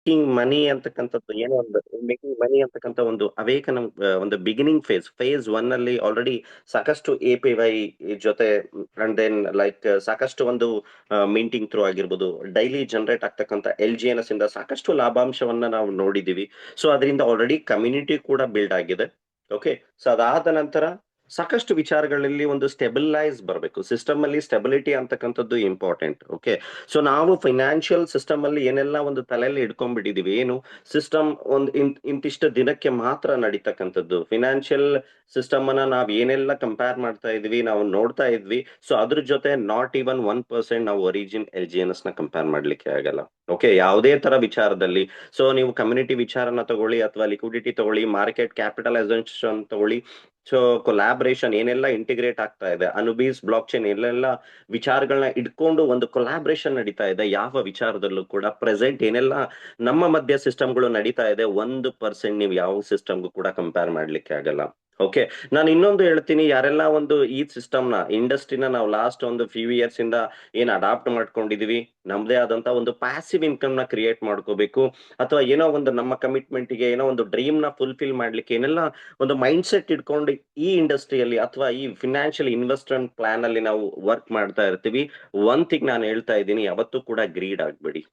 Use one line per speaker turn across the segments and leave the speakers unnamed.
Making money ಅಂತಕ್ಕಂಥದ್ದು ಏನೋ ಒಂದು ಮೇಕಿಂಗ್ ಮನಿ ಅಂತಕ್ಕಂಥ ಒಂದು ಅವೇಕನ ಒಂದು ಬಿಗಿನಿಂಗ್ ಫೇಸ್ ಒನ್ ಅಲ್ಲಿ ಆಲ್ರೆಡಿ ಸಾಕಷ್ಟು ಎ ಪಿ ವೈ ಜೊತೆ ಅಂಡ್ ದೆನ್ ಲೈಕ್ ಸಾಕಷ್ಟು ಒಂದು ಮಿಂಟಿಂಗ್ ಥ್ರೂ ಆಗಿರ್ಬೋದು, ಡೈಲಿ ಜನರೇಟ್ ಆಗ್ತಕ್ಕಂಥ ಎಲ್ ಜಿ ಎನ್ ಎಸ್ ಇಂದ ಸಾಕಷ್ಟು ಲಾಭಾಂಶವನ್ನ ನಾವು ನೋಡಿದೀವಿ. ಸೊ ಅದರಿಂದ ಆಲ್ರೆಡಿ ಕಮ್ಯುನಿಟಿ ಕೂಡ ಬಿಲ್ಡ್ ಆಗಿದೆ. ಓಕೆ, ಸೊ ಅದಾದ ನಂತರ ಸಾಕಷ್ಟು ವಿಚಾರಗಳಲ್ಲಿ ಒಂದು ಸ್ಟೆಬಿಲೈಸ್ ಬರಬೇಕು. ಸಿಸ್ಟಮ್ ಅಲ್ಲಿ ಸ್ಟೆಬಿಲಿಟಿ ಅಂತಕ್ಕಂಥದ್ದು ಇಂಪಾರ್ಟೆಂಟ್. ಓಕೆ, ಸೊ ನಾವು ಫೈನಾನ್ಷಿಯಲ್ ಸಿಸ್ಟಮ್ ಅಲ್ಲಿ ಏನೆಲ್ಲ ಒಂದು ತಲೆಯಲ್ಲಿ ಇಟ್ಕೊಂಡ್ಬಿಟ್ಟಿದೀವಿ, ಏನು ಸಿಸ್ಟಮ್ ಒಂದು ಇಂತಿಷ್ಟು ದಿನಕ್ಕೆ ಮಾತ್ರ ನಡೀತಕ್ಕಂಥದ್ದು. ಫಿನಾನ್ಷಿಯಲ್ ಸಿಸ್ಟಮ್ ಅನ್ನ ನಾವ್ ಏನೆಲ್ಲ ಕಂಪೇರ್ ಮಾಡ್ತಾ ಇದೀವಿ, ನಾವು ನೋಡ್ತಾ ಇದ್ವಿ. ಸೊ ಅದ್ರ ಜೊತೆ ನಾಟ್ ಇವನ್ 1% ನಾವು origin L G N S ನ ಕಂಪೇರ್ ಮಾಡ್ಲಿಕ್ಕೆ ಆಗಲ್ಲ. ಓಕೆ, ಯಾವುದೇ ತರ ವಿಚಾರದಲ್ಲಿ. ಸೊ ನೀವು ಕಮ್ಯುನಿಟಿ ವಿಚಾರನ ತಗೊಳ್ಳಿ ಅಥವಾ ಲಿಕ್ವಿಡಿಟಿ ತಗೊಳ್ಳಿ, ಮಾರ್ಕೆಟ್ ಕ್ಯಾಪಿಟಲೈಸೇಷನ್ ತಗೊಳ್ಳಿ, ಸೊ ಕೊಲಾಬ್ರೇಷನ್ ಏನೆಲ್ಲ ಇಂಟಿಗ್ರೇಟ್ ಆಗ್ತಾ ಇದೆ, ಅನುಬೀಸ್ ಬ್ಲಾಕ್ ಚೈನ್ ಎಲ್ಲೆಲ್ಲ ವಿಚಾರಗಳನ್ನ ಇಟ್ಕೊಂಡು ಒಂದು ಕೊಲಾಬ್ರೇಷನ್ ನಡೀತಾ ಇದೆ. ಯಾವ ವಿಚಾರದಲ್ಲೂ ಕೂಡ ಪ್ರೆಸೆಂಟ್ ಏನೆಲ್ಲ ನಮ್ಮ ಮಧ್ಯ ಸಿಸ್ಟಮ್ಗಳು ನಡೀತಾ ಇದೆ, 1% ನೀವು ಯಾವ ಸಿಸ್ಟಮ್ಗೂ ಕೂಡ ಕಂಪೇರ್ ಮಾಡ್ಲಿಕ್ಕೆ ಆಗಲ್ಲ. ಓಕೆ, ನಾನು ಇನ್ನೊಂದು ಹೇಳ್ತೀನಿ, ಯಾರೆಲ್ಲ ಒಂದು ಈ ಸಿಸ್ಟಮ್ ನ ಇಂಡಸ್ಟ್ರಿನ ನಾವು ಲಾಸ್ಟ್ ಒಂದು ಫ್ಯೂ ಇಯರ್ಸ್ ಇಂದ ಏನ್ ಅಡಾಪ್ಟ್ ಮಾಡ್ಕೊಂಡಿದೀವಿ, ನಮ್ದೇ ಆದಂತ ಒಂದು ಪ್ಯಾಸಿವ್ ಇನ್ಕಮ್ ನ ಕ್ರಿಯೇಟ್ ಮಾಡ್ಕೋಬೇಕು, ಅಥವಾ ಏನೋ ಒಂದು ನಮ್ಮ ಕಮಿಟ್ಮೆಂಟ್ ಗೆ ಏನೋ ಒಂದು ಡ್ರೀಮ್ ನ ಫುಲ್ಫಿಲ್ ಮಾಡ್ಲಿಕ್ಕೆ ಏನೆಲ್ಲ ಒಂದು ಮೈಂಡ್ ಸೆಟ್ ಇಟ್ಕೊಂಡು ಈ ಇಂಡಸ್ಟ್ರಿಯಲ್ಲಿ ಅಥವಾ ಈ ಫಿನಾನ್ಷಿಯಲ್ ಇನ್ವೆಸ್ಟ್ಮೆಂಟ್ ಪ್ಲಾನ್ ಅಲ್ಲಿ ನಾವು ವರ್ಕ್ ಮಾಡ್ತಾ ಇರ್ತೀವಿ. ಒನ್ ಥಿಂಗ್ ನಾನು ಹೇಳ್ತಾ ಇದ್ದೀನಿ, ಯಾವತ್ತೂ ಕೂಡ ಗ್ರೀಡ್ ಆಗ್ಬೇಡಿ.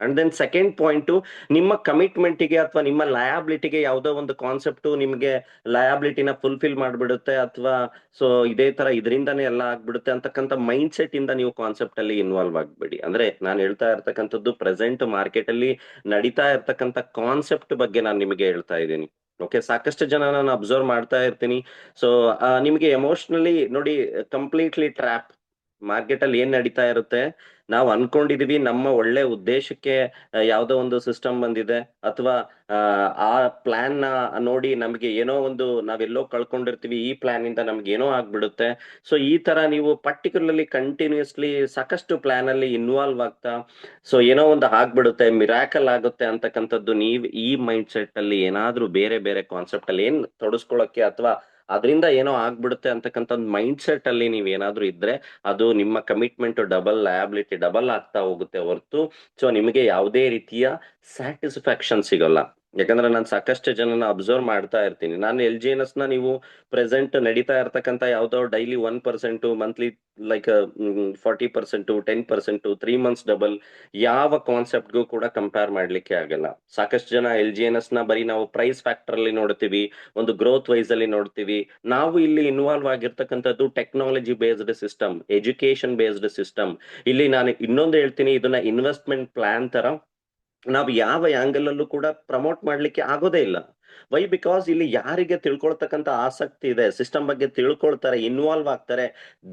ಅಂಡ್ ದೆನ್ ಸೆಕೆಂಡ್ ಪಾಯಿಂಟ್, ನಿಮ್ಮ ಕಮಿಟ್ಮೆಂಟಿಗೆ ಅಥವಾ ನಿಮ್ಮ ಲಯಾಬಿಲಿಟಿಗೆ ಯಾವುದೋ ಒಂದು ಕಾನ್ಸೆಪ್ಟ್ ನಿಮಗೆ ಲಯಾಬಿಲಿಟಿನ ಫುಲ್ಫಿಲ್ ಮಾಡ್ಬಿಡುತ್ತೆ, ಅಥವಾ ಸೊ ಇದೇ ತರ ಇದರಿಂದಾನೇ ಎಲ್ಲ ಆಗ್ಬಿಡುತ್ತೆ ಅಂತಕ್ಕಂಥ ಮೈಂಡ್ ಸೆಟ್ ಇಂದ ನೀವು ಕಾನ್ಸೆಪ್ಟ್ ಅಲ್ಲಿ ಇನ್ವಾಲ್ವ್ ಆಗ್ಬೇಡಿ. ಅಂದ್ರೆ ನಾನು ಹೇಳ್ತಾ ಇರ್ತಕ್ಕಂಥದ್ದು ಪ್ರೆಸೆಂಟ್ ಮಾರ್ಕೆಟ್ ಅಲ್ಲಿ ನಡೀತಾ ಇರ್ತಕ್ಕಂಥ ಕಾನ್ಸೆಪ್ಟ್ ಬಗ್ಗೆ ನಾನು ನಿಮಗೆ ಹೇಳ್ತಾ ಇದ್ದೀನಿ. ಓಕೆ, ಸಾಕಷ್ಟು ಜನ ನಾನು ಅಬ್ಸರ್ವ್ ಮಾಡ್ತಾ ಇರ್ತೀನಿ. ಸೊ ನಿಮಗೆ ಎಮೋಷನಲಿ ನೋಡಿ, ಕಂಪ್ಲೀಟ್ಲಿ ಟ್ರ್ಯಾಪ್. ಮಾರ್ಕೆಟ್ ಅಲ್ಲಿ ಏನ್ ನಡೀತಾ ಇರುತ್ತೆ, ನಾವು ಅನ್ಕೊಂಡಿದೀವಿ ನಮ್ಮ ಒಳ್ಳೆ ಉದ್ದೇಶಕ್ಕೆ ಯಾವ್ದೋ ಒಂದು ಸಿಸ್ಟಮ್ ಬಂದಿದೆ, ಅಥವಾ ಆ ಪ್ಲಾನ್ ನ ನೋಡಿ ನಮಗೆ ಏನೋ ಒಂದು ನಾವೆಲ್ಲೋ ಕಳ್ಕೊಂಡಿರ್ತೀವಿ, ಈ ಪ್ಲಾನ್ ಇಂದ ನಮ್ಗೆ ಏನೋ ಆಗ್ಬಿಡುತ್ತೆ. ಸೊ ಈ ತರ ನೀವು ಪರ್ಟಿಕ್ಯುಲರ್ಲಿ ಕಂಟಿನ್ಯೂಸ್ಲಿ ಸಾಕಷ್ಟು ಪ್ಲಾನ್ ಅಲ್ಲಿ ಇನ್ವಾಲ್ವ್ ಆಗ್ತಾ, ಸೊ ಏನೋ ಒಂದು ಆಗ್ಬಿಡುತ್ತೆ, ಮಿರಾಕಲ್ ಆಗುತ್ತೆ ಅಂತಕ್ಕಂಥದ್ದು, ನೀವ್ ಈ ಮೈಂಡ್ ಸೆಟ್ ಅಲ್ಲಿ ಏನಾದ್ರೂ ಬೇರೆ ಬೇರೆ ಕಾನ್ಸೆಪ್ಟ್ ಅಲ್ಲಿ ಏನ್ ತೊಡಸ್ಕೊಳಕ್ಕೆ ಅಥವಾ ಅದರಿಂದ ಏನೋ ಆಗ್ಬಿಡುತ್ತೆ ಅಂತಕ್ಕಂಥ ಮೈಂಡ್ ಸೆಟ್ ಅಲ್ಲಿ ನೀವ್ ಏನಾದ್ರೂ ಇದ್ರೆ, ಅದು ನಿಮ್ಮ ಕಮಿಟ್ಮೆಂಟ್ ಡಬಲ್, ಲಯಬಿಲಿಟಿ ಡಬಲ್ ಆಗ್ತಾ ಹೋಗುತ್ತೆ ಹೊರತು ಸೊ ನಿಮಗೆ ಯಾವುದೇ ರೀತಿಯ ಸ್ಯಾಟಿಸ್ಫ್ಯಾಕ್ಷನ್ ಸಿಗಲ್ಲ. ಯಾಕಂದ್ರೆ ನಾನು ಸಾಕಷ್ಟು ಜನನ ಅಬ್ಸರ್ವ್ ಮಾಡ್ತಾ ಇರ್ತೀನಿ. ನಾನು ಎಲ್ ಜಿ ಎನ್ ಎಸ್ ನ ನೀವು ಪ್ರೆಸೆಂಟ್ ನಡೀತಾ ಇರ್ತಕ್ಕಂಥ ಯಾವ್ದೋ daily 1%, monthly like 40%, 10%, 3 months double, ಯಾವ ಕಾನ್ಸೆಪ್ಟ್ಗೂ ಕೂಡ ಕಂಪೇರ್ ಮಾಡ್ಲಿಕ್ಕೆ ಆಗಲ್ಲ. ಸಾಕಷ್ಟು ಜನ ಎಲ್ ಜಿ ಎನ್ ಎಸ್ ನ ಬರೀ ನಾವು ಪ್ರೈಸ್ ಫ್ಯಾಕ್ಟರ್ ಅಲ್ಲಿ ನೋಡ್ತೀವಿ, ಒಂದು ಗ್ರೋತ್ ವೈಸ್ ಅಲ್ಲಿ ನೋಡ್ತೀವಿ. ನಾವು ಇಲ್ಲಿ ಇನ್ವಾಲ್ವ್ ಆಗಿರ್ತಕ್ಕಂಥದ್ದು technology based system, education based system. ಇಲ್ಲಿ ನಾನು ಇನ್ನೊಂದು ಹೇಳ್ತೀನಿ, ಇದನ್ನ ಇನ್ವೆಸ್ಟ್ಮೆಂಟ್ ಪ್ಲಾನ್ ತರ ನಾವು ಯಾವ ಆಂಗಲ್ ಅಲ್ಲೂ ಕೂಡ ಪ್ರಮೋಟ್ ಮಾಡ್ಲಿಕ್ಕೆ ಆಗೋದೇ ಇಲ್ಲ. ವೈ? ಬಿಕಾಸ್ ಇಲ್ಲಿ ಯಾರಿಗೆ ತಿಳ್ಕೊಳ್ತಕ್ಕಂಥ ಆಸಕ್ತಿ ಇದೆ, ಸಿಸ್ಟಮ್ ಬಗ್ಗೆ ತಿಳ್ಕೊಳ್ತಾರೆ, ಇನ್ವಾಲ್ವ್ ಆಗ್ತಾರೆ,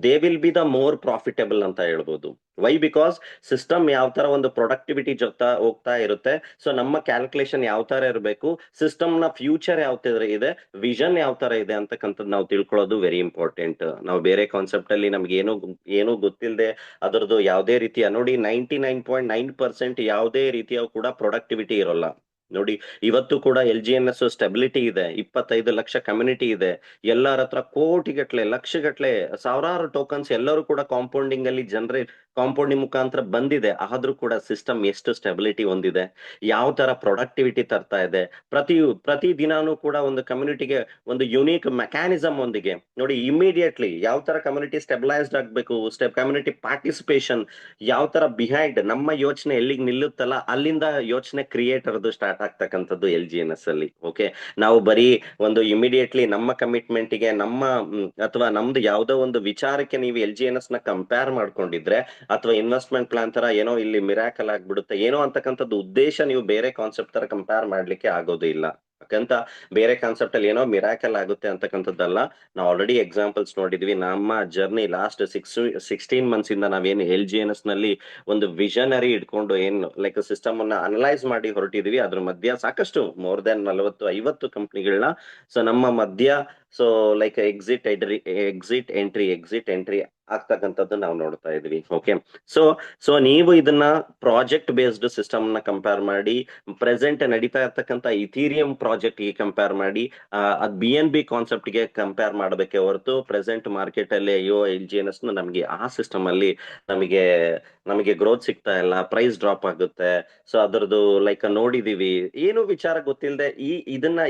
they will be the more profitable ಅಂತ ಹೇಳ್ಬೋದು. ವೈ? ಬಿಕಾಸ್ ಸಿಸ್ಟಮ್ ಯಾವ ತರ ಒಂದು ಪ್ರೊಡಕ್ಟಿವಿಟಿ ಜೊತೆ ಹೋಗ್ತಾ ಇರುತ್ತೆ. ಸೊ ನಮ್ಮ ಕ್ಯಾಲ್ಕುಲೇಷನ್ ಯಾವ ತರ ಇರಬೇಕು, ಸಿಸ್ಟಮ್ ನ ಫ್ಯೂಚರ್ ಯಾವ ತರ ಇದೆ, ವಿಷನ್ ಯಾವ ತರ ಇದೆ ಅಂತಕ್ಕಂಥದ್ದು ನಾವು ತಿಳ್ಕೊಳ್ಳೋದು ವೆರಿ ಇಂಪಾರ್ಟೆಂಟ್. ನಾವು ಬೇರೆ ಕಾನ್ಸೆಪ್ಟ್ ಅಲ್ಲಿ ನಮ್ಗೆ ಏನೂ ಗೊತ್ತಿಲ್ಲದೆ ಅದರದ್ದು ಯಾವುದೇ ರೀತಿಯ ನೋಡಿ, 99.9% ಯಾವುದೇ ರೀತಿಯ ಕೂಡ ಪ್ರೊಡಕ್ಟಿವಿಟಿ ಇರೋಲ್ಲ. ನೋಡಿ, ಇವತ್ತು ಕೂಡ L G N S stability ಇದೆ, 25 ಲಕ್ಷ ಕಮ್ಯುನಿಟಿ ಇದೆ, ಎಲ್ಲರ ಹತ್ರ ಕೋಟಿಗಟ್ಲೆ, ಲಕ್ಷಗಟ್ಲೆ, ಸಾವಿರಾರು ಟೋಕನ್ಸ್ ಎಲ್ಲರೂ ಕೂಡ ಕಾಂಪೌಂಡಿಂಗ್ ಅಲ್ಲಿ ಕಾಂಪೌಂಡಿಂಗ್ ಮುಖಾಂತರ ಬಂದಿದೆ. ಆದ್ರೂ ಕೂಡ ಸಿಸ್ಟಮ್ ಎಷ್ಟು ಸ್ಟೆಬಿಲಿಟಿ ಹೊಂದಿದೆ, ಯಾವ ತರ ಪ್ರೊಡಕ್ಟಿವಿಟಿ ತರ್ತಾ ಇದೆ, ಪ್ರತಿ ದಿನಾನೂ ಕೂಡ ಒಂದು ಕಮ್ಯುನಿಟಿಗೆ ಒಂದು ಯುನೀಕ್ ಮೆಕ್ಯಾನಿಸಮ್ ಒಂದಿಗೆ ನೋಡಿ, ಇಮಿಡಿಯೇಟ್ಲಿ ಯಾವ ತರ ಕಮ್ಯುನಿಟಿ ಸ್ಟೆಬಿಲೈಸ್ಡ್ ಆಗ್ಬೇಕು, ಕಮ್ಯುನಿಟಿ ಪಾರ್ಟಿಸಿಪೇಷನ್ ಯಾವ ತರ ಬಿಹೈಂಡ್ ನಮ್ಮ ಯೋಚನೆ ಎಲ್ಲಿಗೆ ನಿಲ್ಲುತ್ತಲ್ಲ, ಅಲ್ಲಿಂದ ಯೋಚನೆ ಕ್ರಿಯೇಟರ್ ಸ್ಟಾರ್ಟ್ ಆಗ್ತಕ್ಕಂಥದ್ದು ಎಲ್ ಜಿ ಎನ್ ಎಸ್ ಅಲ್ಲಿ. ಓಕೆ, ನಾವು ಬರೀ ಒಂದು ಇಮಿಡಿಯೇಟ್ಲಿ ನಮ್ಮ ಕಮಿಟ್ಮೆಂಟ್ ಗೆ ನಮ್ಮ ಅಥವಾ ನಮ್ದು ಯಾವ್ದೋ ಒಂದು ವಿಚಾರಕ್ಕೆ ನೀವು ಎಲ್ ಜಿ ಎನ್ ಎಸ್ ನ ಕಂಪೇರ್ ಮಾಡ್ಕೊಂಡಿದ್ರೆ, ಅಥವಾ ಇನ್ವೆಸ್ಟ್ಮೆಂಟ್ ಪ್ಲಾನ್ ತರ ಏನೋ ಇಲ್ಲಿ ಮಿರಾಕಲ್ ಆಗ್ಬಿಡುತ್ತೆ ಏನೋ ಅಂತಕ್ಕಂಥದ್ದು ಉದ್ದೇಶ ನೀವು ಬೇರೆ ಕಾನ್ಸೆಪ್ಟ್ ತರ ಕಂಪೇರ್ ಮಾಡ್ಲಿಕ್ಕೆ ಆಗೋದು ಇಲ್ಲ. ಯಾಕಂತ ಬೇರೆ ಕಾನ್ಸೆಪ್ಟ್ ಅಲ್ಲಿ ಏನೋ ಮಿರಾಕಲ್ ಆಗುತ್ತೆ ಅಂತಕ್ಕಂಥದ್ದಲ್ಲ. ನಾವು ಆಲ್ರೆಡಿ ಎಕ್ಸಾಂಪಲ್ಸ್ ನೋಡಿದ್ವಿ. ನಮ್ಮ ಜರ್ನಿ ಲಾಸ್ಟ್ 16 ಮಂತ್ಸ್ ಇಂದ ನಾವೇನು ಎಲ್ ಜಿ ಎನ್ ಎಸ್ ನಲ್ಲಿ ಒಂದು ವಿಷನರಿ ಇಟ್ಕೊಂಡು ಏನು ಲೈಕ್ ಸಿಸ್ಟಮ್ ಅನ್ನ ಅನಲೈಸ್ ಮಾಡಿ ಹೊರಟಿದೀವಿ. ಅದ್ರ ಮಧ್ಯ ಸಾಕಷ್ಟು ಮೋರ್ ದೆನ್ 40-50 ಕಂಪ್ನಿಗಳನ್ನ ಸೊ ನಮ್ಮ ಮಧ್ಯ ಸೊ ಲೈಕ್ ಎಕ್ಸಿಟ್ ಎಂಟ್ರಿ ಆಗ್ತಕ್ಕಂಥದ್ದು ನಾವು ನೋಡ್ತಾ ಇದ್ವಿ. ಓಕೆ, ಸೊ ಸೊ ನೀವು ಇದನ್ನ ಪ್ರಾಜೆಕ್ಟ್ ಬೇಸ್ಡ್ ಸಿಸ್ಟಮ್ ನ ಕಂಪೇರ್ ಮಾಡಿ, ಪ್ರೆಸೆಂಟ್ ನಡೀತಾ ಇರ್ತಕ್ಕಂಥ ಇಥೀರಿಯಂ ಪ್ರಾಜೆಕ್ಟ್ ಗೆ ಕಂಪೇರ್ ಮಾಡಿ, ಅದ್ BNB ಕಾನ್ಸೆಪ್ಟ್ ಗೆ ಕಂಪೇರ್ ಮಾಡಬೇಕೆ ಹೊರತು ಪ್ರೆಸೆಂಟ್ ಮಾರ್ಕೆಟ್ ಅಲ್ಲಿ ಅಯ್ಯೋ LGNS ನಮಗೆ ಆ ಸಿಸ್ಟಮ್ ಅಲ್ಲಿ ನಮಗೆ ನಮಗೆ ಗ್ರೋತ್ ಸಿಗ್ತಾ ಇಲ್ಲ, ಪ್ರೈಸ್ ಡ್ರಾಪ್ ಆಗುತ್ತೆ, ಸೊ ಅದರದ್ದು ಲೈಕ್ ನೋಡಿದೀವಿ, ಏನು ವಿಚಾರ ಗೊತ್ತಿಲ್ಲದೆ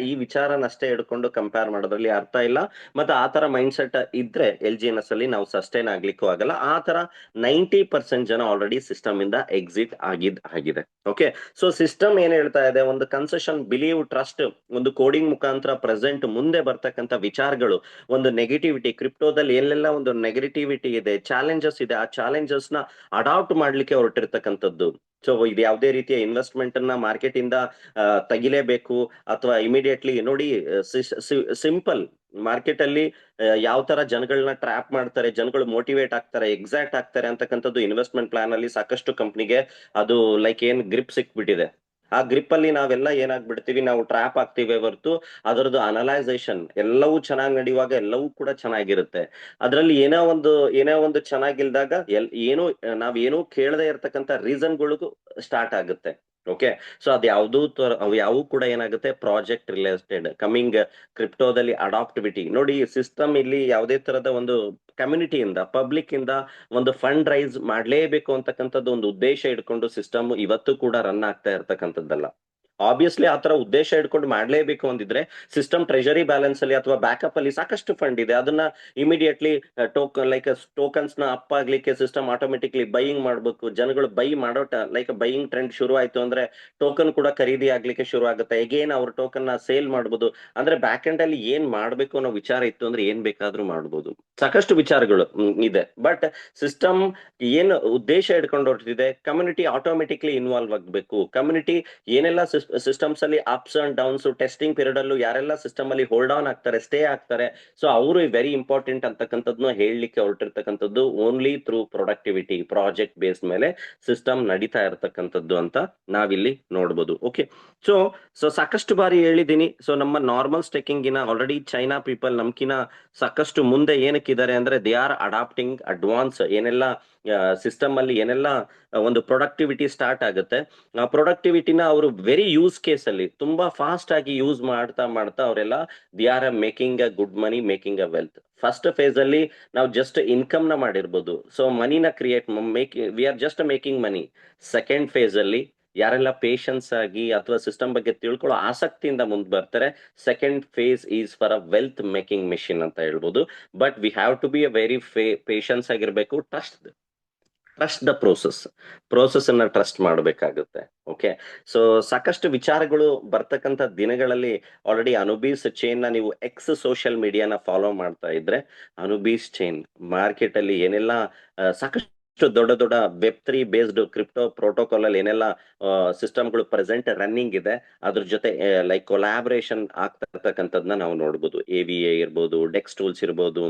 ಈ ವಿಚಾರನಷ್ಟೇ ಹಿಡ್ಕೊಂಡು ಕಂಪೇರ್ ಮಾಡೋದ್ರಲ್ಲಿ ಅರ್ಥ ಇಲ್ಲ. ಮತ್ತೆ ಆ ತರ ಮೈಂಡ್ ಸೆಟ್ ಇದ್ರೆ LGNS ಅಲ್ಲಿ ನಾವು ಸಸ್ಟೈನ್ ಆಗ್ಲಿಕ್ಕೂ ಆಗಲ್ಲ. ಆ ತರ 90% ಜನ ಆಲ್ರೆಡಿ ಸಿಸ್ಟಮ್ ಇಂದ ಎಕ್ಸಿಟ್ ಆಗಿದೆ. ಓಕೆ, ಸೊ ಸಿಸ್ಟಮ್ ಏನ್ ಹೇಳ್ತಾ ಇದೆ, ಒಂದು ಕನ್ಸೆಷನ್, ಬಿಲೀವ್, ಟ್ರಸ್ಟ್, ಒಂದು ಕೋಡಿಂಗ್ ಮುಖಾಂತರ ಪ್ರೆಸೆಂಟ್ ಮುಂದೆ ಬರ್ತಕ್ಕಂಥ ವಿಚಾರಗಳು, ಒಂದು ನೆಗೆಟಿವಿಟಿ, ಕ್ರಿಪ್ಟೋದಲ್ಲಿ ಎಲ್ಲೆಲ್ಲ ಒಂದು ನೆಗೆಟಿವಿಟಿ ಇದೆ, ಚಾಲೆಂಜಸ್ ಇದೆ, ಆ ಚಾಲೆಂಜಸ್ ನ ಅಡಾಪ್ಟ್ ಮಾಡ್ಲಿಕ್ಕೆ ಹೊರಟಿರ್ತಕ್ಕಂಥದ್ದು. ಸೊ ಇದು ಯಾವುದೇ ರೀತಿಯ ಇನ್ವೆಸ್ಟ್ಮೆಂಟ್ ಅನ್ನ ಮಾರ್ಕೆಟ್ ಇಂದ ತೆಗಿಲೇಬೇಕು ಅಥವಾ ಇಮಿಡಿಯೇಟ್ಲಿ ನೋಡಿ, ಸಿಂಪಲ್ ಮಾರ್ಕೆಟ್ ಅಲ್ಲಿ ಯಾವ ತರ ಜನಗಳನ್ನ ಟ್ರ್ಯಾಪ್ ಮಾಡ್ತಾರೆ, ಜನಗಳು ಮೋಟಿವೇಟ್ ಆಗ್ತಾರೆ, ಎಕ್ಸಾಕ್ಟ್ ಆಗ್ತಾರೆ ಅಂತಕ್ಕಂಥದ್ದು ಇನ್ವೆಸ್ಟ್ಮೆಂಟ್ ಪ್ಲಾನ್ ಅಲ್ಲಿ ಸಾಕಷ್ಟು ಕಂಪ್ನಿಗೆ ಅದು ಲೈಕ್ ಏನ್ ಗ್ರಿಪ್ ಸಿಕ್ಬಿಟ್ಟಿದೆ. ಆ ಗ್ರಿಪ್ ಅಲ್ಲಿ ನಾವೆಲ್ಲ ಏನಾಗ್ಬಿಡ್ತೀವಿ, ನಾವು ಟ್ರ್ಯಾಪ್ ಆಗ್ತೀವಿ ಹೊರತು ಅದರದ್ದು ಅನಲೈಸೇಷನ್ ಎಲ್ಲವೂ ಚೆನ್ನಾಗಿ ನಡೆಯುವಾಗ ಎಲ್ಲವೂ ಕೂಡ ಚೆನ್ನಾಗಿರುತ್ತೆ. ಅದರಲ್ಲಿ ಏನೋ ಒಂದು ಚೆನ್ನಾಗಿಲ್ದಾಗ ಏನು ನಾವೇನೋ ಕೇಳದೆ ಇರ್ತಕ್ಕಂಥ ರೀಸನ್ಗಳಿಗೂ ಸ್ಟಾರ್ಟ್ ಆಗುತ್ತೆ. ಓಕೆ, ಸೊ ಅದ್ ಅವು ಯಾವು ಕೂಡ ಏನಾಗುತ್ತೆ, ಪ್ರಾಜೆಕ್ಟ್ ರಿಲೇಟೆಡ್ ಕಮಿಂಗ್ ಕ್ರಿಪ್ಟೋದಲ್ಲಿ ಅಡಾಪ್ಟಿವಿಟಿ ನೋಡಿ, ಸಿಸ್ಟಮ್ ಇಲ್ಲಿ ಯಾವುದೇ ತರದ ಒಂದು ಕಮ್ಯುನಿಟಿಯಿಂದ, ಪಬ್ಲಿಕ್ ಇಂದ ಒಂದು ಫಂಡ್ ರೈಸ್ ಮಾಡ್ಲೇಬೇಕು ಅಂತಕ್ಕಂಥದ್ದು ಒಂದು ಉದ್ದೇಶ ಇಟ್ಕೊಂಡು ಸಿಸ್ಟಮ್ ಇವತ್ತು ಕೂಡ ರನ್ ಆಗ್ತಾ ಇರ್ತಕ್ಕಂಥದ್ದಲ್ಲ. ಆಬ್ವಿಯಸ್ಲಿ ಆತರ ಉದ್ದೇಶ ಇಟ್ಕೊಂಡು ಮಾಡ್ಲೇಬೇಕು ಅಂದಿದ್ರೆ ಸಿಸ್ಟಮ್ ಟ್ರೆಜರಿ ಬ್ಯಾಲೆನ್ಸ್ ಅಲ್ಲಿ ಅಥವಾ ಬ್ಯಾಕಪ್ ಅಲ್ಲಿ ಸಾಕಷ್ಟು ಫಂಡ್ ಇದೆ, ಅದನ್ನ ಇಮಿಡಿಯೇಟ್ಲಿ ಟೋಕನ್ಸ್ ನ ಅಪ್ ಆಗ್ಲಿಕ್ಕೆ ಸಿಸ್ಟಮ್ ಆಟೋಮೆಟಿಕ್ಲಿ ಬೈಯಿಂಗ್ ಮಾಡ್ಬೇಕು. ಜನಗಳು ಬೈ ಮಾಡೋ ಲೈಕ್ ಬೈಯಿಂಗ್ ಟ್ರೆಂಡ್ ಶುರು ಆಯ್ತು ಅಂದ್ರೆ ಟೋಕನ್ ಕೂಡ ಖರೀದಿ ಆಗ್ಲಿಕ್ಕೆ ಶುರು ಆಗುತ್ತೆ. ಎಗೇನ್ ಅವ್ರ ಟೋಕನ್ ನ ಸೇಲ್ ಮಾಡ್ಬೋದು. ಅಂದ್ರೆ ಬ್ಯಾಕ್ ಎಂಡ್ ಅಲ್ಲಿ ಏನ್ ಮಾಡ್ಬೇಕು ಅನ್ನೋ ವಿಚಾರ ಇತ್ತು ಅಂದ್ರೆ ಏನ್ ಬೇಕಾದ್ರೂ ಮಾಡ್ಬೋದು. ಸಾಕಷ್ಟು ವಿಚಾರಗಳು ಇದೆ. ಬಟ್ ಸಿಸ್ಟಮ್ ಏನ್ ಉದ್ದೇಶ ಇಟ್ಕೊಂಡು ಹೊರಟಿದೆ, ಕಮ್ಯುನಿಟಿ ಆಟೋಮೆಟಿಕ್ಲಿ ಇನ್ವಾಲ್ವ್ ಆಗ್ಬೇಕು. ಕಮ್ಯುನಿಟಿ ಏನೆಲ್ಲ ಸಿಸ್ಟಮ್ಸ್ ಅಲ್ಲಿ ups and downs, testing period ಅಲ್ಲೂ ಯಾರೆಲ್ಲ ಸಿಸ್ಟಮ್ ಅಲ್ಲಿ ಹೋಲ್ಡ್ ಆನ್ ಆಗ್ತಾರೆ, ಸ್ಟೇ ಆಗ್ತಾರೆ, ಸೊ ಅವರು ವೆರಿ ಇಂಪಾರ್ಟೆಂಟ್ ಅಂತಕ್ಕಂಥದ್ನ ಹೇಳಲಿಕ್ಕೆ ಹೊರಟಿರ್ತಕ್ಕಂಥದ್ದು only through productivity, project base ಮೇಲೆ ಸಿಸ್ಟಮ್ ನಡೀತಾ ಇರತಕ್ಕಂಥದ್ದು ಅಂತ ನಾವಿಲ್ಲಿ ನೋಡ್ಬೋದು. ಓಕೆ, ಸೊ ಸೊ ಸಾಕಷ್ಟು ಬಾರಿ ಹೇಳಿದೀನಿ. ಸೊ ನಮ್ಮ ನಾರ್ಮಲ್ ಸ್ಟೇಕಿಂಗ್ ಗಿನ ಆಲ್ರೆಡಿ ಚೈನಾ ಪೀಪಲ್ ನಮ್ಕಿನ ಸಾಕಷ್ಟು ಮುಂದೆ ಏನಕ್ಕಿದ್ದಾರೆ ಅಂದ್ರೆ ದೇ ಆರ್ ಅಡಾಪ್ಟಿಂಗ್ ಅಡ್ವಾನ್ಸ್. ಏನೆಲ್ಲ ಸಿಸ್ಟಮ್ ಅಲ್ಲಿ ಏನೆಲ್ಲ ಒಂದು ಪ್ರೊಡಕ್ಟಿವಿಟಿ ಸ್ಟಾರ್ಟ್ ಆಗುತ್ತೆ, ಆ ಪ್ರೊಡಕ್ಟಿವಿಟಿನ ಅವರು ವೆರಿ ಯೂಸ್ ಕೇಸ್ ಅಲ್ಲಿ ತುಂಬಾ ಫಾಸ್ಟ್ ಆಗಿ ಯೂಸ್ ಮಾಡ್ತಾ ಮಾಡ್ತಾ ಅವರೆಲ್ಲ they are making a good money, making a wealth. First phase ಅಲ್ಲಿ ನಾವು ಜಸ್ಟ್ ಇನ್ಕಮ್ ನ ಮಾಡಿರ್ಬೋದು, ಸೊ ಮನಿನ create we are just making money. Second phase ಅಲ್ಲಿ ಯಾರೆಲ್ಲ ಪೇಷನ್ಸ್ ಆಗಿ ಅಥವಾ ಸಿಸ್ಟಮ್ ಬಗ್ಗೆ ತಿಳ್ಕೊಳ್ಳೋ ಆಸಕ್ತಿಯಿಂದ ಮುಂದೆ ಬರ್ತಾರೆ, second phase is for a wealth making machine ಅಂತ ಹೇಳ್ಬೋದು. But we have to be a very patience ಆಗಿರ್ಬೇಕು, ಟ್ರಸ್ಟ್ ದ ಪ್ರೋಸೆಸ್ ಅನ್ನ ಟ್ರಸ್ಟ್ ಮಾಡಬೇಕಾಗುತ್ತೆ. ಓಕೆ, ಸೊ ಸಾಕಷ್ಟು ವಿಚಾರಗಳು ಬರ್ತಕ್ಕಂಥ ದಿನಗಳಲ್ಲಿ ಆಲ್ರೆಡಿ ಅನುಬೀಸ್ ಚೈನ್ ನ ನೀವು ಸೋಷಿಯಲ್ ಮೀಡಿಯಾನ ಫಾಲೋ ಮಾಡ್ತಾ ಇದ್ರೆ, ಅನುಬೀಸ್ ಚೈನ್ ಮಾರ್ಕೆಟ್ ಅಲ್ಲಿ ಏನೆಲ್ಲ ಸಾಕಷ್ಟು ದೊಡ್ಡ ದೊಡ್ಡ ವೆಬ್3 ಬೇಸ್ಡ್ ಕ್ರಿಪ್ಟೋ ಪ್ರೋಟೋಕಾಲ್ ಅಲ್ಲಿ ಏನೆಲ್ಲ ಸಿಸ್ಟಮ್ಗಳು ಪ್ರೆಸೆಂಟ್ ರನ್ನಿಂಗ್ ಇದೆ, ಅದ್ರ ಜೊತೆ ಲೈಕ್ ಕೊಲಾಬರೇಷನ್ ಆಗ್ತಾ ಇರ್ತಕ್ಕಂಥದ್ನ ನಾವು ನೋಡ್ಬೋದು. AVA ಇರ್ಬೋದು, ಡೆಕ್ಸ್ ಟೂಲ್ಸ್ ಇರ್ಬೋದು,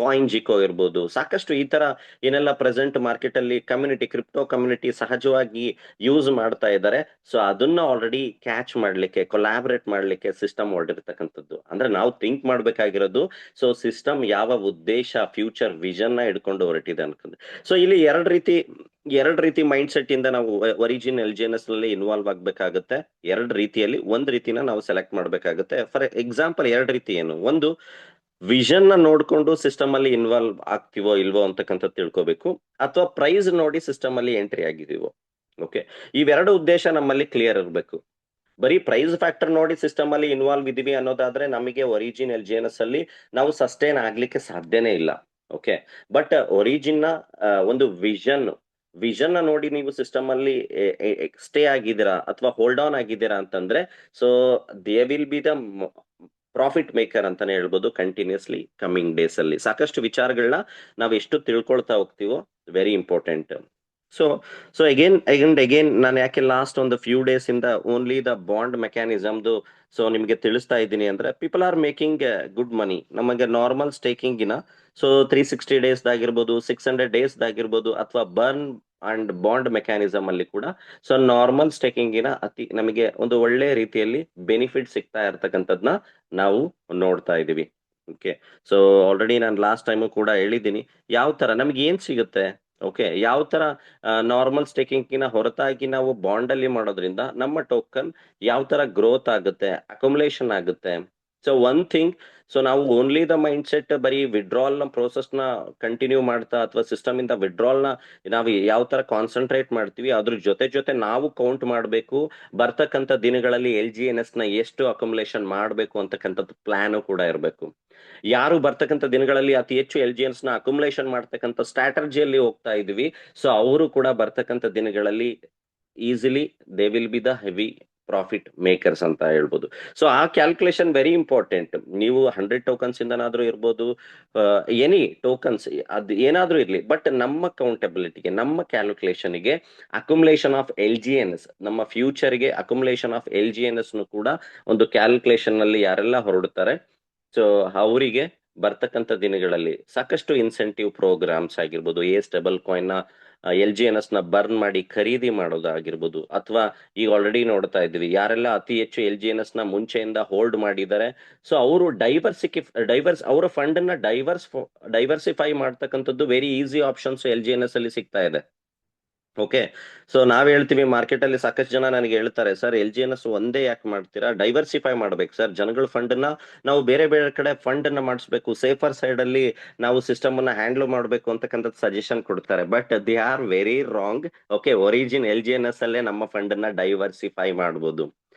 ಕಾಯಿನ್ ಜಿಕೋ ಇರ್ಬೋದು, ಸಾಕಷ್ಟು ಈ ತರ ಏನೆಲ್ಲ ಪ್ರೆಸೆಂಟ್ ಮಾರ್ಕೆಟ್ ಅಲ್ಲಿ ಕ್ರಿಪ್ಟೋ ಕಮ್ಯುನಿಟಿ ಸಹಜವಾಗಿ ಯೂಸ್ ಮಾಡ್ತಾ ಇದ್ದಾರೆ. ಸೊ ಅದನ್ನ ಆಲ್ರೆಡಿ ಕ್ಯಾಚ್ ಮಾಡ್ಲಿಕ್ಕೆ, ಕೊಲಾಬರೇಟ್ ಮಾಡ್ಲಿಕ್ಕೆ ಸಿಸ್ಟಮ್ ಹೊರಡಿರ್ತಕ್ಕಂಥದ್ದು. ಅಂದ್ರೆ ನಾವು ಥಿಂಕ್ ಮಾಡ್ಬೇಕಾಗಿರೋದು, ಸೊ ಸಿಸ್ಟಮ್ ಯಾವ ಉದ್ದೇಶ, ಫ್ಯೂಚರ್ ವಿಷನ್ ನ ಇಟ್ಕೊಂಡು ಹೊರಟಿದೆ ಅನ್ಕೊಂಡು. ಸೊ ಇಲ್ಲಿ ಎರಡ್ ರೀತಿ ಮೈಂಡ್ ಸೆಟ್ ಇಂದ ನಾವು ಒರಿಜಿನ್ LGNS ನಲ್ಲಿ ಇನ್ವಾಲ್ವ್ ಆಗ್ಬೇಕಾಗುತ್ತೆ. ಎರಡ್ ರೀತಿಯಲ್ಲಿ ಒಂದ್ ರೀತಿನ ನಾವು ಸೆಲೆಕ್ಟ್ ಮಾಡ್ಬೇಕಾಗುತ್ತೆ. ಫಾರ್ ಎಕ್ಸಾಂಪಲ್ ಎರಡ್ ರೀತಿ ಏನು, ಒಂದು ವಿಷನ್ ನ ನೋಡ್ಕೊಂಡು ಸಿಸ್ಟಮ್ ಅಲ್ಲಿ ಇನ್ವಾಲ್ವ್ ಆಗ್ತೀವೋ ಇಲ್ವೋ ಅಂತಕ್ಕಂಥ ತಿಳ್ಕೋಬೇಕು, ಅಥವಾ ಪ್ರೈಸ್ ನೋಡಿ ಸಿಸ್ಟಮ್ ಅಲ್ಲಿ ಎಂಟ್ರಿ ಆಗಿದೀವೋ. ಓಕೆ, ಇವೆರಡು ಉದ್ದೇಶ ನಮ್ಮಲ್ಲಿ ಕ್ಲಿಯರ್ ಇರಬೇಕು. ಬರೀ ಪ್ರೈಸ್ ಫ್ಯಾಕ್ಟರ್ ನೋಡಿ ಸಿಸ್ಟಮ್ ಅಲ್ಲಿ ಇನ್ವಾಲ್ವ್ ಇದೀವಿ ಅನ್ನೋದಾದ್ರೆ ನಮಗೆ ಒರಿಜಿನ್ LGNS ಅಲ್ಲಿ ನಾವು ಸಸ್ಟೈನ್ ಆಗ್ಲಿಕ್ಕೆ ಸಾಧ್ಯನೇ ಇಲ್ಲ. ಓಕೆ, ಬಟ್ ಒರಿಜಿನ್ ನ ಒಂದು ವಿಷನ್ ನ ನೋಡಿ ನೀವು ಸಿಸ್ಟಮ್ ಅಲ್ಲಿ ಸ್ಟೇ ಆಗಿದ್ದೀರಾ ಅಥವಾ ಹೋಲ್ಡ್ ಆನ್ ಆಗಿದ್ದೀರಾ ಅಂತಂದ್ರೆ, so they will be the profit maker ಅಂತಾನೆ ಹೇಳ್ಬೋದು ಕಂಟಿನ್ಯೂಸ್ಲಿ ಕಮಿಂಗ್ ಡೇಸ್ ಅಲ್ಲಿ. ಸಾಕಷ್ಟು ವಿಚಾರಗಳನ್ನ ನಾವು ಎಷ್ಟು ತಿಳ್ಕೊಳ್ತಾ ಹೋಗ್ತೀವೋ very important. So so again ನಾನು ಯಾಕೆ ಲಾಸ್ಟ್ ಒಂದು ಫ್ಯೂ ಡೇಸ್ ಇಂದ ಓನ್ಲಿ ದ ಬಾಂಡ್ ಮೆಕ್ಯಾನಿಸಮ್ದು ಸೊ ನಿಮ್ಗೆ ತಿಳಿಸ್ತಾ ಇದ್ದೀನಿ ಅಂದ್ರೆ, people are making good money. ನಮಗೆ ನಾರ್ಮಲ್ ಸ್ಟೇಕಿಂಗಿನ ಸೊ 360 ಡೇಸ್ ಆಗಿರ್ಬೋದು, 600 ಡೇಸ್ ಆಗಿರ್ಬೋದು, ಅಥವಾ ಬರ್ನ್ ಅಂಡ್ ಬಾಂಡ್ ಮೆಕ್ಯಾನಿಸಮ್ ಅಲ್ಲಿ ಕೂಡ ಸೊ ನಾರ್ಮಲ್ ಸ್ಟೇಕಿಂಗಿನ ನಮಗೆ ಒಂದು ಒಳ್ಳೆ ರೀತಿಯಲ್ಲಿ ಬೆನಿಫಿಟ್ ಸಿಗ್ತಾ ಇರ್ತಕ್ಕಂಥದ್ನ ನಾವು ನೋಡ್ತಾ ಇದೀವಿ. ಓಕೆ. ಸೊ ಆಲ್ರೆಡಿ ನಾನು ಲಾಸ್ಟ್ ಟೈಮು ಕೂಡ ಹೇಳಿದ್ದೀನಿ ಯಾವ ತರ ನಮ್ಗೆ ಏನ್ ಸಿಗುತ್ತೆ. ಓಕೆ, ಯಾವ ತರ ನಾರ್ಮಲ್ ಸ್ಟೇಕಿಂಗ್ಕಿನ ಹೊರತಾಗಿ ನಾವು ಬಾಂಡ್ ಅಲ್ಲಿ ಮಾಡೋದ್ರಿಂದ ನಮ್ಮ ಟೋಕನ್ ಯಾವ ತರ ಗ್ರೋತ್ ಆಗುತ್ತೆ, ಅಕ್ಯುಮುಲೇಷನ್ ಆಗುತ್ತೆ. ಸೊ ಒನ್ ಥಿಂಗ್, ಸೊ ನಾವು ಓನ್ಲಿ ದ ಮೈಂಡ್ ಸೆಟ್ ಬರೀ ವಿಡ್ರಾಲ್ ನ ಪ್ರೋಸೆಸ್ ನ ಕಂಟಿನ್ಯೂ ಮಾಡ್ತಾ ಅಥವಾ ಸಿಸ್ಟಮ್ ಇಂದ ವಿಡ್ರಾಲ್ ನ ನಾವು ಯಾವ ತರ ಕಾನ್ಸಂಟ್ರೇಟ್ ಮಾಡ್ತೀವಿ ಅದ್ರ ಜೊತೆ ಜೊತೆ ನಾವು ಕೌಂಟ್ ಮಾಡಬೇಕು ಬರ್ತಕ್ಕಂಥ ದಿನಗಳಲ್ಲಿ LGNS ನ ಎಷ್ಟು ಅಕ್ಯುಮುಲೇಷನ್ ಮಾಡಬೇಕು ಅಂತಕ್ಕಂಥದ್ದು ಪ್ಲಾನ್ ಕೂಡ ಇರಬೇಕು. ಯಾರು ಬರ್ತಕ್ಕಂಥ ದಿನಗಳಲ್ಲಿ ಅತಿ ಹೆಚ್ಚು LGNS ನ ಅಕ್ಯುಮುಲೇಷನ್ ಮಾಡ್ತಕ್ಕಂಥ ಸ್ಟ್ರಾಟಜಿಯಲ್ಲಿ ಹೋಗ್ತಾ ಇದೀವಿ, ಸೊ ಅವರು ಕೂಡ ಬರ್ತಕ್ಕಂಥ ದಿನಗಳಲ್ಲಿ easily they will be the heavy profit makers ಅಂತ ಹೇಳ್ಬೋದು. ಸೊ ಆ ಕ್ಯಾಲ್ಕುಲೇಷನ್ ವೆರಿ ಇಂಪಾರ್ಟೆಂಟ್. ನೀವು 100 ಟೋಕನ್ಸ್ ಇಂದನಾದ್ರೂ ಇರ್ಬೋದು, ಎನಿ ಟೋಕನ್ಸ್ ಅದು ಏನಾದ್ರೂ ಇರ್ಲಿ, ಬಟ್ ನಮ್ಮ ಕೌಂಟಬಿಲಿಟಿಗೆ ನಮ್ಮ ಕ್ಯಾಲ್ಕುಲೇಷನ್ಗೆ ಅಕ್ಯುಮುಲೇಷನ್ ಆಫ್ LGNS, ನಮ್ಮ ಫ್ಯೂಚರ್ಗೆ ಅಕ್ಯುಮುಲೇಷನ್ ಆಫ್ LGNS ಕೂಡ ಒಂದು ಕ್ಯಾಲ್ಕುಲೇಷನ್ ನಲ್ಲಿ ಯಾರೆಲ್ಲ ಹೊರಡುತ್ತಾರೆ, ಸೊ ಅವರಿಗೆ ಬರ್ತಕ್ಕಂಥ ದಿನಗಳಲ್ಲಿ ಸಾಕಷ್ಟು ಇನ್ಸೆಂಟಿವ್ ಪ್ರೋಗ್ರಾಮ್ಸ್ ಆಗಿರ್ಬೋದು, ಸ್ಟೇಬಲ್ ಕಾಯಿನ್ ನ LGNS ನ ಬರ್ನ್ ಮಾಡಿ ಖರೀದಿ ಮಾಡೋದಾಗಿರ್ಬೋದು, ಅಥವಾ ಈಗ ಆಲ್ರೆಡಿ ನೋಡ್ತಾ ಇದ್ವಿ ಯಾರೆಲ್ಲ ಅತಿ ಹೆಚ್ಚು LGNS ನ ಮುಂಚೆಯಿಂದ ಹೋಲ್ಡ್ ಮಾಡಿದ್ದಾರೆ, ಸೊ ಅವರು ಅವರ ಫಂಡ್ ನ ಡೈವರ್ಸಿಫೈ ಮಾಡ್ತಕ್ಕಂಥದ್ದು ವೆರಿ ಈಸಿ ಆಪ್ಷನ್ಸ್ LGNS ಅಲ್ಲಿ ಸಿಗ್ತಾ ಇದೆ. ಓಕೆ. ಸೊ ನಾವ್ ಹೇಳ್ತೀವಿ ಮಾರ್ಕೆಟ್ ಅಲ್ಲಿ ಸಾಕಷ್ಟು ಜನ ನನಗೆ ಹೇಳ್ತಾರೆ, ಸರ್ LGNS ಒಂದೇ ಯಾಕೆ ಮಾಡ್ತೀರಾ, ಡೈವರ್ಸಿಫೈ ಮಾಡ್ಬೇಕು ಸರ್, ಜನಗಳ ಫಂಡ್ ನ ನಾವು ಬೇರೆ ಬೇರೆ ಕಡೆ ಫಂಡ್ ಅನ್ನ ಮಾಡಿಸ್ಬೇಕು, ಸೇಫರ್ ಸೈಡ್ ಅಲ್ಲಿ ನಾವು ಸಿಸ್ಟಮ್ ಅನ್ನ ಹ್ಯಾಂಡಲ್ ಮಾಡಬೇಕು ಅಂತಕ್ಕಂಥ ಸಜೆಷನ್ ಕೊಡ್ತಾರೆ. But they are very wrong. Okay, origin LGNS ಅಲ್ಲೇ ನಮ್ಮ ಫಂಡ್ ಅನ್ನ ಡೈವರ್ಸಿಫೈ ಮಾಡಬಹುದು.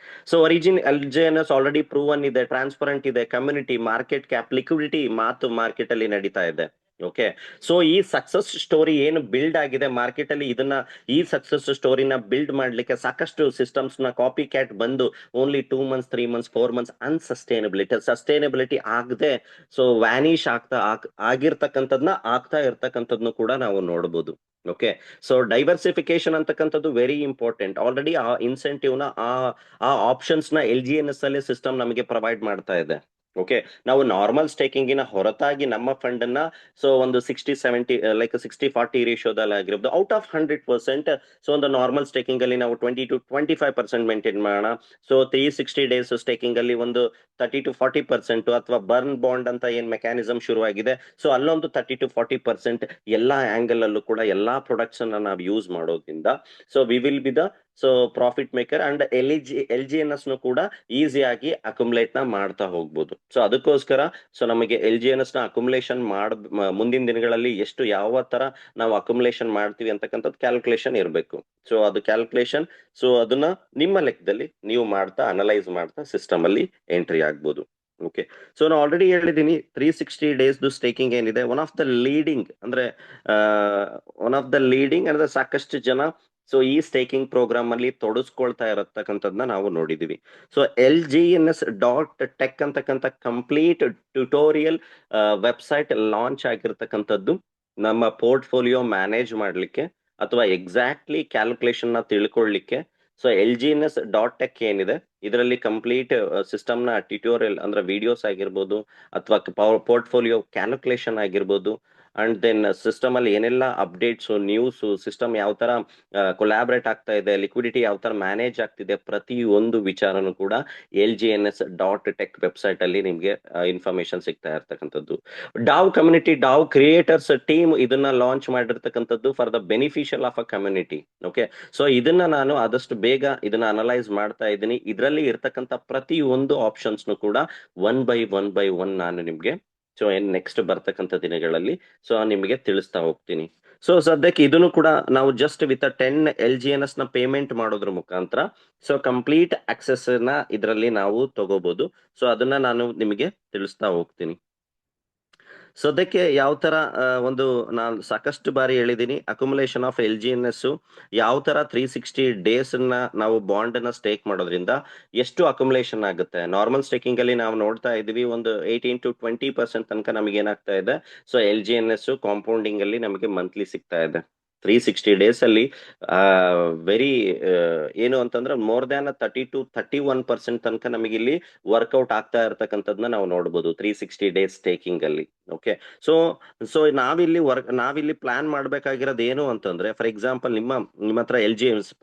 So origin LGNS already proven ಇದೆ, ಟ್ರಾನ್ಸ್ಪರೆಂಟ್ ಇದೆ, ಕಮ್ಯುನಿಟಿ, ಮಾರ್ಕೆಟ್ ಕ್ಯಾಪ್, ಲಿಕ್ವಿಡಿಟಿ ಮಾತು ಮಾರ್ಕೆಟ್ ಅಲ್ಲಿ ನಡೀತಾ ಇದೆ. ಓಕೆ. ಸೊ ಈ ಸಕ್ಸಸ್ ಸ್ಟೋರಿ ಏನು ಬಿಲ್ಡ್ ಆಗಿದೆ ಮಾರ್ಕೆಟ್ ಅಲ್ಲಿ, ಈ ಸಕ್ಸಸ್ ಸ್ಟೋರಿನ ಬಿಲ್ಡ್ ಮಾಡ್ಲಿಕ್ಕೆ ಸಾಕಷ್ಟು ಸಿಸ್ಟಮ್ಸ್ ನ ಕಾಪಿ ಕ್ಯಾಟ್ ಬಂದು only 2 months 3 months 4 months sustainability ಆಗದೆ ಸೊ ವ್ಯಾನಿಶ್ ಆಗಿರ್ತಕ್ಕಂಥದ್ನ ಆಗ್ತಾ ಇರ್ತಕ್ಕಂಥದ್ನು ಕೂಡ ನಾವು ನೋಡಬಹುದು. ಓಕೆ. ಸೊ ಡೈವರ್ಸಿಫಿಕೇಶನ್ ಅಂತಕ್ಕಂಥದ್ದು ವೆರಿ ಇಂಪಾರ್ಟೆಂಟ್. ಆಲ್ರೆಡಿ ಆ ಇನ್ಸೆಂಟಿವ್ ನ ಆ ಆಪ್ಷನ್ಸ್ ನ LGNS ಅಲ್ಲಿ ಸಿಸ್ಟಮ್ ನಮಗೆ ಪ್ರೊವೈಡ್ ಮಾಡ್ತಾ ಇದೆ. ಓಕೆ. ನಾವು ನಾರ್ಮಲ್ ಸ್ಟೇಕಿಂಗಿನ ಹೊರತಾಗಿ ನಮ್ಮ ಫಂಡ್ ಅನ್ನ ಸೊ ಒಂದು 60-70 ಲೈಕ್ 60-40 ರೇಷಿಯೋದಲ್ಲಿ ಆಗಿರ್ಬೋದು, ಔಟ್ ಆಫ್ 100%. ಸೊ ಒಂದು ನಾರ್ಮಲ್ ಸ್ಟೇಕಿಂಗ್ ಅಲ್ಲಿ ನಾವು 20-25% ಮೇಂಟೈನ್ ಮಾಡೋಣ. ಸೊ 360 ಡೇಸ್ ಸ್ಟೇಕಿಂಗ್ ಅಲ್ಲಿ ಒಂದು 30-40%, ಅಥವಾ ಬರ್ನ್ ಬಾಂಡ್ ಅಂತ ಏನ್ ಮೆಕ್ಯಾನಿಸಮ್ ಶುರುವಾಗಿದೆ, ಸೊ ಅಲ್ಲೊಂದು 30-40% ಎಲ್ಲಾ ಆಂಗಲ್ ಅಲ್ಲೂ ಕೂಡ ಎಲ್ಲಾ ಪ್ರೊಡಕ್ಟ್ಸ್ ಅನ್ನ ನಾವು ಯೂಸ್ ಮಾಡೋದ್ರಿಂದ so we will be the so profit maker and LGNS ನು ಕೂಡ ಈಸಿಯಾಗಿ ಅಕ್ಯುಮುಲೇಟ್ ನ ಮಾಡ್ತಾ ಹೋಗ್ಬೋದು. ಸೊ ಅದಕ್ಕೋಸ್ಕರ ಸೊ ನಮಗೆ LGNS ನ ಅಕ್ಯುಮುಲೇಷನ್ ಮುಂದಿನ ದಿನಗಳಲ್ಲಿ ಎಷ್ಟು ಯಾವ ತರ ನಾವು ಅಕ್ಯುಮುಲೇಷನ್ ಮಾಡ್ತೀವಿ ಅಂತಕ್ಕಂಥದ್ದು ಕ್ಯಾಲ್ಕುಲೇಷನ್ ಇರಬೇಕು. ಸೊ ಅದು ಕ್ಯಾಲ್ಕುಲೇಷನ್, ಸೊ ಅದನ್ನ ನಿಮ್ಮ ಲೆಕ್ಕದಲ್ಲಿ ನೀವು ಮಾಡ್ತಾ ಅನಲೈಸ್ ಮಾಡ್ತಾ ಸಿಸ್ಟಮ್ ಅಲ್ಲಿ ಎಂಟ್ರಿ ಆಗ್ಬೋದು. ಓಕೆ. ಸೊ ನಾನು ಆಲ್ರೆಡಿ ಹೇಳಿದ್ದೀನಿ 360 ಡೇಸ್ ಸ್ಟೇಕಿಂಗ್ ಏನಿದೆ, ಒನ್ ಆಫ್ ದ ಲೀಡಿಂಗ್ ಅಂದ್ರೆ ಸಾಕಷ್ಟು ಜನ ಸೊ ಈ ಸ್ಟೇಕಿಂಗ್ ಪ್ರೋಗ್ರಾಮ್ ಅಲ್ಲಿ ತೊಡಸ್ಕೊಳ್ತಾ ಇರತಕ್ಕಂಥದ್ನ ನಾವು ನೋಡಿದೀವಿ. ಸೊ LGNS.tech ಅಂತಕ್ಕಂಥ ಕಂಪ್ಲೀಟ್ ಟ್ಯುಟೋರಿಯಲ್ ವೆಬ್ಸೈಟ್ ಲಾಂಚ್ ಆಗಿರ್ತಕ್ಕಂಥದ್ದು ನಮ್ಮ ಪೋರ್ಟ್ಫೋಲಿಯೋ ಮ್ಯಾನೇಜ್ ಮಾಡ್ಲಿಕ್ಕೆ ಅಥವಾ ಎಕ್ಸಾಕ್ಟ್ಲಿ ಕ್ಯಾಲ್ಕುಲೇಷನ್ ನ ತಿಳ್ಕೊಳ್ಳಿಕ್ಕೆ. ಸೊ LGNS.tech ಏನಿದೆ ಇದರಲ್ಲಿ ಕಂಪ್ಲೀಟ್ ಸಿಸ್ಟಮ್ ನ ಟ್ಯುಟೋರಿಯಲ್ ಅಂದ್ರೆ ವಿಡಿಯೋಸ್ ಆಗಿರ್ಬೋದು, ಅಥವಾ ಪೋರ್ಟ್ಫೋಲಿಯೋ ಕ್ಯಾಲ್ಕುಲೇಷನ್ ಆಗಿರ್ಬೋದು, ಅಂಡ್ ದೆನ್ ಸಿಸ್ಟಮ್ ಅಲ್ಲಿ ಏನೆಲ್ಲ ಅಪ್ಡೇಟ್ಸ್, ನ್ಯೂಸ್, ಸಿಸ್ಟಮ್ ಯಾವ ತರ ಕೊಲಾಬ್ರೇಟ್ ಆಗ್ತಾ ಇದೆ, ಲಿಕ್ವಿಡಿಟಿ ಯಾವ ತರ ಮ್ಯಾನೇಜ್ ಆಗ್ತಿದೆ, ಪ್ರತಿ ಒಂದು ವಿಚಾರನೂ ಕೂಡ LGNS.tech ವೆಬ್ಸೈಟ್ ಅಲ್ಲಿ ನಿಮ್ಗೆ ಇನ್ಫಾರ್ಮೇಶನ್ ಸಿಗ್ತಾ ಇರ್ತಕ್ಕಂಥದ್ದು. ಡಾವ್ ಕ್ರಿಯೇಟರ್ಸ್ ಟೀಮ್ ಇದನ್ನ ಲಾಂಚ್ ಮಾಡಿರ್ತಕ್ಕಂಥದ್ದು for the beneficial of a community. Okay. So ಇದನ್ನ ನಾನು ಆದಷ್ಟು ಬೇಗ ಇದನ್ನ ಅನಲೈಸ್ ಮಾಡ್ತಾ ಇದ್ದೀನಿ. ಇದರಲ್ಲಿ ಇರ್ತಕ್ಕಂಥ ಪ್ರತಿ ಒಂದು ಆಪ್ಷನ್ಸ್ ಕೂಡ ಒನ್ ಬೈ ಒನ್ ನಾನು ನಿಮ್ಗೆ ಸೊ ನೆಕ್ಸ್ಟ್ ಬರ್ತಕ್ಕಂಥ ದಿನಗಳಲ್ಲಿ ಸೊ ನಿಮಗೆ ತಿಳಿಸ್ತಾ ಹೋಗ್ತೀನಿ. ಸೊ ಸದ್ಯಕ್ಕೆ ಇದನ್ನು ಕೂಡ ನಾವು ಜಸ್ಟ್ ವಿತ್ 10 LGNS ನ ಪೇಮೆಂಟ್ ಮಾಡೋದ್ರ ಮುಖಾಂತರ ಸೊ ಕಂಪ್ಲೀಟ್ ಆಕ್ಸೆಸ್ ನ ಇದರಲ್ಲಿ ನಾವು ತಗೋಬಹುದು. ಸೊ ಅದನ್ನ ನಾನು ನಿಮಗೆ ತಿಳಿಸ್ತಾ ಹೋಗ್ತೀನಿ. ಸದ್ಯಕ್ಕೆ ಯಾವ ತರ ನಾನು ಸಾಕಷ್ಟು ಬಾರಿ ಹೇಳಿದ್ದೀನಿ, ಅಕ್ಯುಮುಲೇಷನ್ ಆಫ್ LGNS ಯಾವ ತರ 360 ಡೇಸ್ ನಾವು ಬಾಂಡ್ ನ ಸ್ಟೇಕ್ ಮಾಡೋದ್ರಿಂದ ಎಷ್ಟು ಅಕ್ಯುಮುಲೇಷನ್ ಆಗುತ್ತೆ. ನಾರ್ಮಲ್ ಸ್ಟೇಕಿಂಗ್ ಅಲ್ಲಿ ನಾವು ನೋಡ್ತಾ ಇದೀವಿ ಒಂದು 18-20% ತನಕ ನಮಗೆ ಏನಾಗ್ತಾ ಇದೆ, ಸೊ LGNS ಕಾಂಪೌಂಡಿಂಗ್ ಅಲ್ಲಿ ನಮಗೆ ಮಂತ್ಲಿ ಸಿಗ್ತಾ ಇದೆ. 360 days ಅಲ್ಲಿ ವೆರಿ ಏನು ಅಂತಂದ್ರೆ ಮೋರ್ ದ್ಯಾನ್ 30 to 31% ತನಕ ನಮಗೆ ಇಲ್ಲಿ ವರ್ಕೌಟ್ ಆಗ್ತಾ ಇರತಕ್ಕಂಥದ್ನ ನಾವು ನೋಡ್ಬೋದು 360 days ಟೇಕಿಂಗ್ ಅಲ್ಲಿ. ಓಕೆ, ಸೊ ಸೊ ನಾವಿಲ್ಲಿ ಪ್ಲಾನ್ ಮಾಡ್ಬೇಕಾಗಿರೋದು ಏನು ಅಂತಂದ್ರೆ, ಫಾರ್ ಎಕ್ಸಾಂಪಲ್ ನಿಮ್ಮ ಹತ್ರ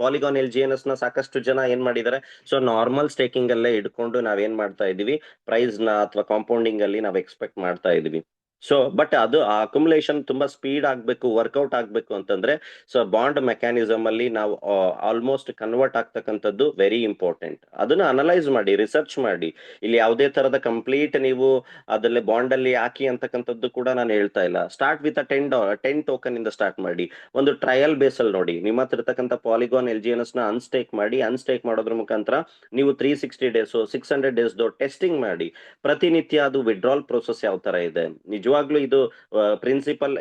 ಪಾಲಿಗಾನ್ LGNS ನ ಸಾಕಷ್ಟು ಜನ ಏನ್ ಮಾಡಿದ್ದಾರೆ, ಸೊ ನಾರ್ಮಲ್ ಸ್ಟೇಕಿಂಗ್ ಅಲ್ಲೇ ಇಟ್ಕೊಂಡು ನಾವೇನ್ ಮಾಡ್ತಾ ಇದೀವಿ, ಪ್ರೈಸ್ ನ ಅಥವಾ ಕಾಂಪೌಂಡಿಂಗ್ ಅಲ್ಲಿ ನಾವು ಎಕ್ಸ್ಪೆಕ್ಟ್ ಮಾಡ್ತಾ ಇದೀವಿ. ಸೊ ಬಟ್ ಅದು ಆ ಅಕ್ಯುಮುಲೇಷನ್ ತುಂಬಾ ಸ್ಪೀಡ್ ಆಗ್ಬೇಕು, ವರ್ಕೌಟ್ ಆಗ್ಬೇಕು ಅಂತಂದ್ರೆ, ಸೊ ಬಾಂಡ್ ಮೆಕ್ಯಾನಿಸಮ್ ಅಲ್ಲಿ ನಾವು ಆಲ್ಮೋಸ್ಟ್ ಕನ್ವರ್ಟ್ ಆಗ್ತಕ್ಕಂಥದ್ದು ವೆರಿ ಇಂಪಾರ್ಟೆಂಟ್. ಅದನ್ನ ಅನಲೈಸ್ ಮಾಡಿ, ರಿಸರ್ಚ್ ಮಾಡಿ. ಇಲ್ಲಿ ಯಾವುದೇ ತರದ ಕಂಪ್ಲೀಟ್ ನೀವು ಅದರಲ್ಲಿ ಬಾಂಡ್ ಅಲ್ಲಿ ಹಾಕಿ ಅಂತಕ್ಕಂಥದ್ದು ಕೂಡ ನಾನು ಹೇಳ್ತಾ ಇಲ್ಲ. ಸ್ಟಾರ್ಟ್ ವಿತ್ $10 ಟೋಕನ್ ಇಂದ ಸ್ಟಾರ್ಟ್ ಮಾಡಿ. ಒಂದು ಟ್ರಯಲ್ ಬೇಸ್ ಅಲ್ಲಿ ನೋಡಿ, ನಿಮ್ಮ ಹತ್ರ ಇರ್ತಕ್ಕಂಥ ಪಾಲಿಗಾನ್ LGNS ನ ಅನ್ಸ್ಟೇಕ್ ಮಾಡೋದ್ರ ಮುಖಾಂತರ ನೀವು 360 days 600 days ಟೆಸ್ಟಿಂಗ್ ಮಾಡಿ. ಪ್ರತಿನಿತ್ಯ ಅದು ವಿಡ್ರಾಲ್ ಪ್ರೋಸೆಸ್ ಯಾವ ತರ ಇದೆ, ನಿಜವಾಗ್ಲೂ ಇದು ಪ್ರಿನ್ಸಿಪಲ್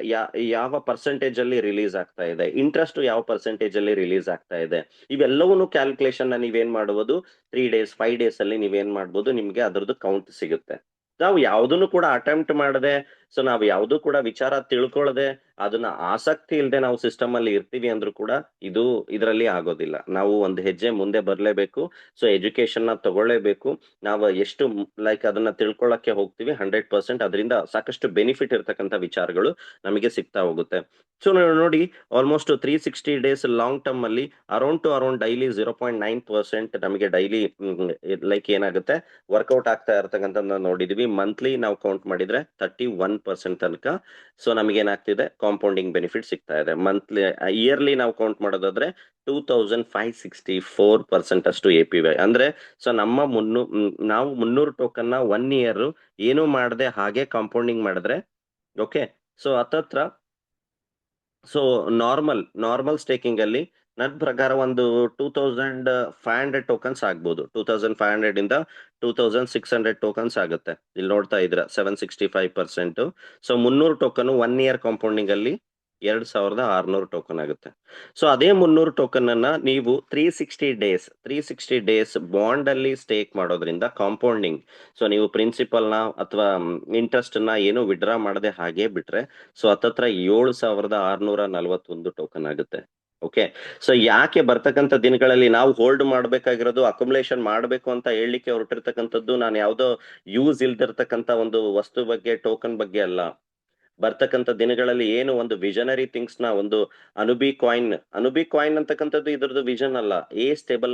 ಯಾವ ಪರ್ಸೆಂಟೇಜ್ ಅಲ್ಲಿ ರಿಲೀಸ್ ಆಗ್ತಾ ಇದೆ, ಇಂಟ್ರೆಸ್ಟ್ ಯಾವ ಪರ್ಸೆಂಟೇಜ್ ಅಲ್ಲಿ ರಿಲೀಸ್ ಆಗ್ತಾ ಇದೆ, ಇವೆಲ್ಲವನ್ನೂ ಕ್ಯಾಲ್ಕುಲೇಷನ್ ನೀವೇನ್ ಮಾಡಬಹುದು, 3 days 5 days ಅಲ್ಲಿ ನೀವೇನ್ ಮಾಡ್ಬೋದು, ನಿಮ್ಗೆ ಅದರದ್ದು ಕೌಂಟ್ ಸಿಗುತ್ತೆ. ನಾವು ಯಾವುದನ್ನು ಕೂಡ ಅಟೆಂಪ್ಟ್ ಮಾಡದೆ, ಸೊ ನಾವು ಯಾವ್ದು ಕೂಡ ವಿಚಾರ ತಿಳ್ಕೊಳ್ಳದೆ, ಅದನ್ನ ಆಸಕ್ತಿ ಇಲ್ಲದೆ ನಾವು ಸಿಸ್ಟಮ್ ಅಲ್ಲಿ ಇರ್ತೀವಿ ಅಂದ್ರೂ ಕೂಡ ಇದರಲ್ಲಿ ಆಗೋದಿಲ್ಲ. ನಾವು ಒಂದು ಹೆಜ್ಜೆ ಮುಂದೆ ಬರ್ಲೇಬೇಕು. ಸೊ ಎಜುಕೇಶನ್ ನ ತಗೊಳ್ಳೇಬೇಕು. ನಾವು ಎಷ್ಟು ಲೈಕ್ ಅದನ್ನ ತಿಳ್ಕೊಳ್ಳಕ್ಕೆ ಹೋಗ್ತೀವಿ, 100% ಅದರಿಂದ ಸಾಕಷ್ಟು ಬೆನಿಫಿಟ್ ಇರ್ತಕ್ಕಂಥ ವಿಚಾರಗಳು ನಮಗೆ ಸಿಗ್ತಾ ಹೋಗುತ್ತೆ. ಸೊ ನೋಡಿ, ಆಲ್ಮೋಸ್ಟ್ 360 days ಲಾಂಗ್ ಟರ್ಮ್ ಅಲ್ಲಿ ಅರೌಂಡ್ ಡೈಲಿ 0.9% ನಮಗೆ ಡೈಲಿ ಲೈಕ್ ಏನಾಗುತ್ತೆ, ವರ್ಕೌಟ್ ಆಗ್ತಾ ಇರತಕ್ಕಂಥ ನೋಡಿದೀವಿ. ಮಂತ್ಲಿ ನಾವು ಕೌಂಟ್ ಮಾಡಿದ್ರೆ 31% ತನಕ ಸೊ ನಮಗೆ ಏನಾಗ್ತಿದೆ, ಕಾಂಪೌಂಡಿಂಗ್ ಬೆನಿಫಿಟ್ ಸಿಗ್ತಾ ಇದೆ. ಇಯರ್ಲಿ ನಾವು ಕೌಂಟ್ ಮಾಡೋದಾದ್ರೆ 2564% ಅಷ್ಟು APY. ಅಂದ್ರೆ ಸೊ ನಾವು 300 ಟೋಕನ್ ನ 1 year ಏನು ಮಾಡದೆ ಹಾಗೆ ಕಾಂಪೌಂಡಿಂಗ್ ಮಾಡಿದ್ರೆ, ಓಕೆ, ಸೊ ಹತ್ತತ್ರ ಸೊ ನಾರ್ಮಲ್ ಸ್ಟೇಕಿಂಗ್ ಅಲ್ಲಿ ನನ್ನ ಪ್ರಕಾರ ಒಂದು 2500 ಟೋಕನ್ಸ್ ಆಗ್ಬೋದು. 2500 ಇಂದ 2600 ಟೋಕನ್ಸ್ ಆಗುತ್ತೆ. ಇಲ್ಲಿ ನೋಡ್ತಾ ಇದ್ರ 765%. ಸೊ 300 ಟೋಕನ್ 1 year ಕಾಂಪೌಂಡಿಂಗ್ ಅಲ್ಲಿ 2600 ಟೋಕನ್ ಆಗುತ್ತೆ. ಸೊ ಅದೇ 300 ಟೋಕನ್ ಅನ್ನ ನೀವು 360 ಡೇಸ್ ಬಾಂಡ್ ಅಲ್ಲಿ ಸ್ಟೇಕ್ ಮಾಡೋದ್ರಿಂದ ಕಾಂಪೌಂಡಿಂಗ್, ಸೊ ನೀವು ಪ್ರಿನ್ಸಿಪಲ್ ನ ಅಥವಾ ಇಂಟ್ರೆಸ್ಟ್ ನ ಏನು ವಿಡ್ರಾ ಮಾಡದೆ ಹಾಗೆ ಬಿಟ್ರೆ, ಸೊ ಹತ್ತತ್ರ 7641 ಟೋಕನ್ ಆಗುತ್ತೆ. ಓಕೆ, ಸೊ ಯಾಕೆ ಬರ್ತಕ್ಕಂಥ ದಿನಗಳಲ್ಲಿ ನಾವು ಹೋಲ್ಡ್ ಮಾಡ್ಬೇಕಾಗಿರೋದು, ಅಕ್ಯುಮುಲೇಷನ್ ಮಾಡ್ಬೇಕು ಅಂತ ಹೇಳಲಿಕ್ಕೆ ಹೊರಟಿರ್ತಕ್ಕಂಥದ್ದು ನಾನು ಯಾವ್ದೋ ಯೂಸ್ ಇಲ್ದಿರ್ತಕ್ಕಂಥ ಒಂದು ವಸ್ತು ಬಗ್ಗೆ, ಟೋಕನ್ ಬಗ್ಗೆ ಅಲ್ಲ. ಬರ್ತಕ್ಕಂಥ ದಿನಗಳಲ್ಲಿ ಏನು ಒಂದು ವಿಷನರಿ ಥಿಂಗ್ಸ್ ನ ಒಂದು ಅನುಬಿ ಕಾಯಿನ್ ಅಂತಕ್ಕಂಥದ್ದು ಇದ್ರದ್ದು ವಿಷನ್ ಅಲ್ಲ. ಸ್ಟೇಬಲ್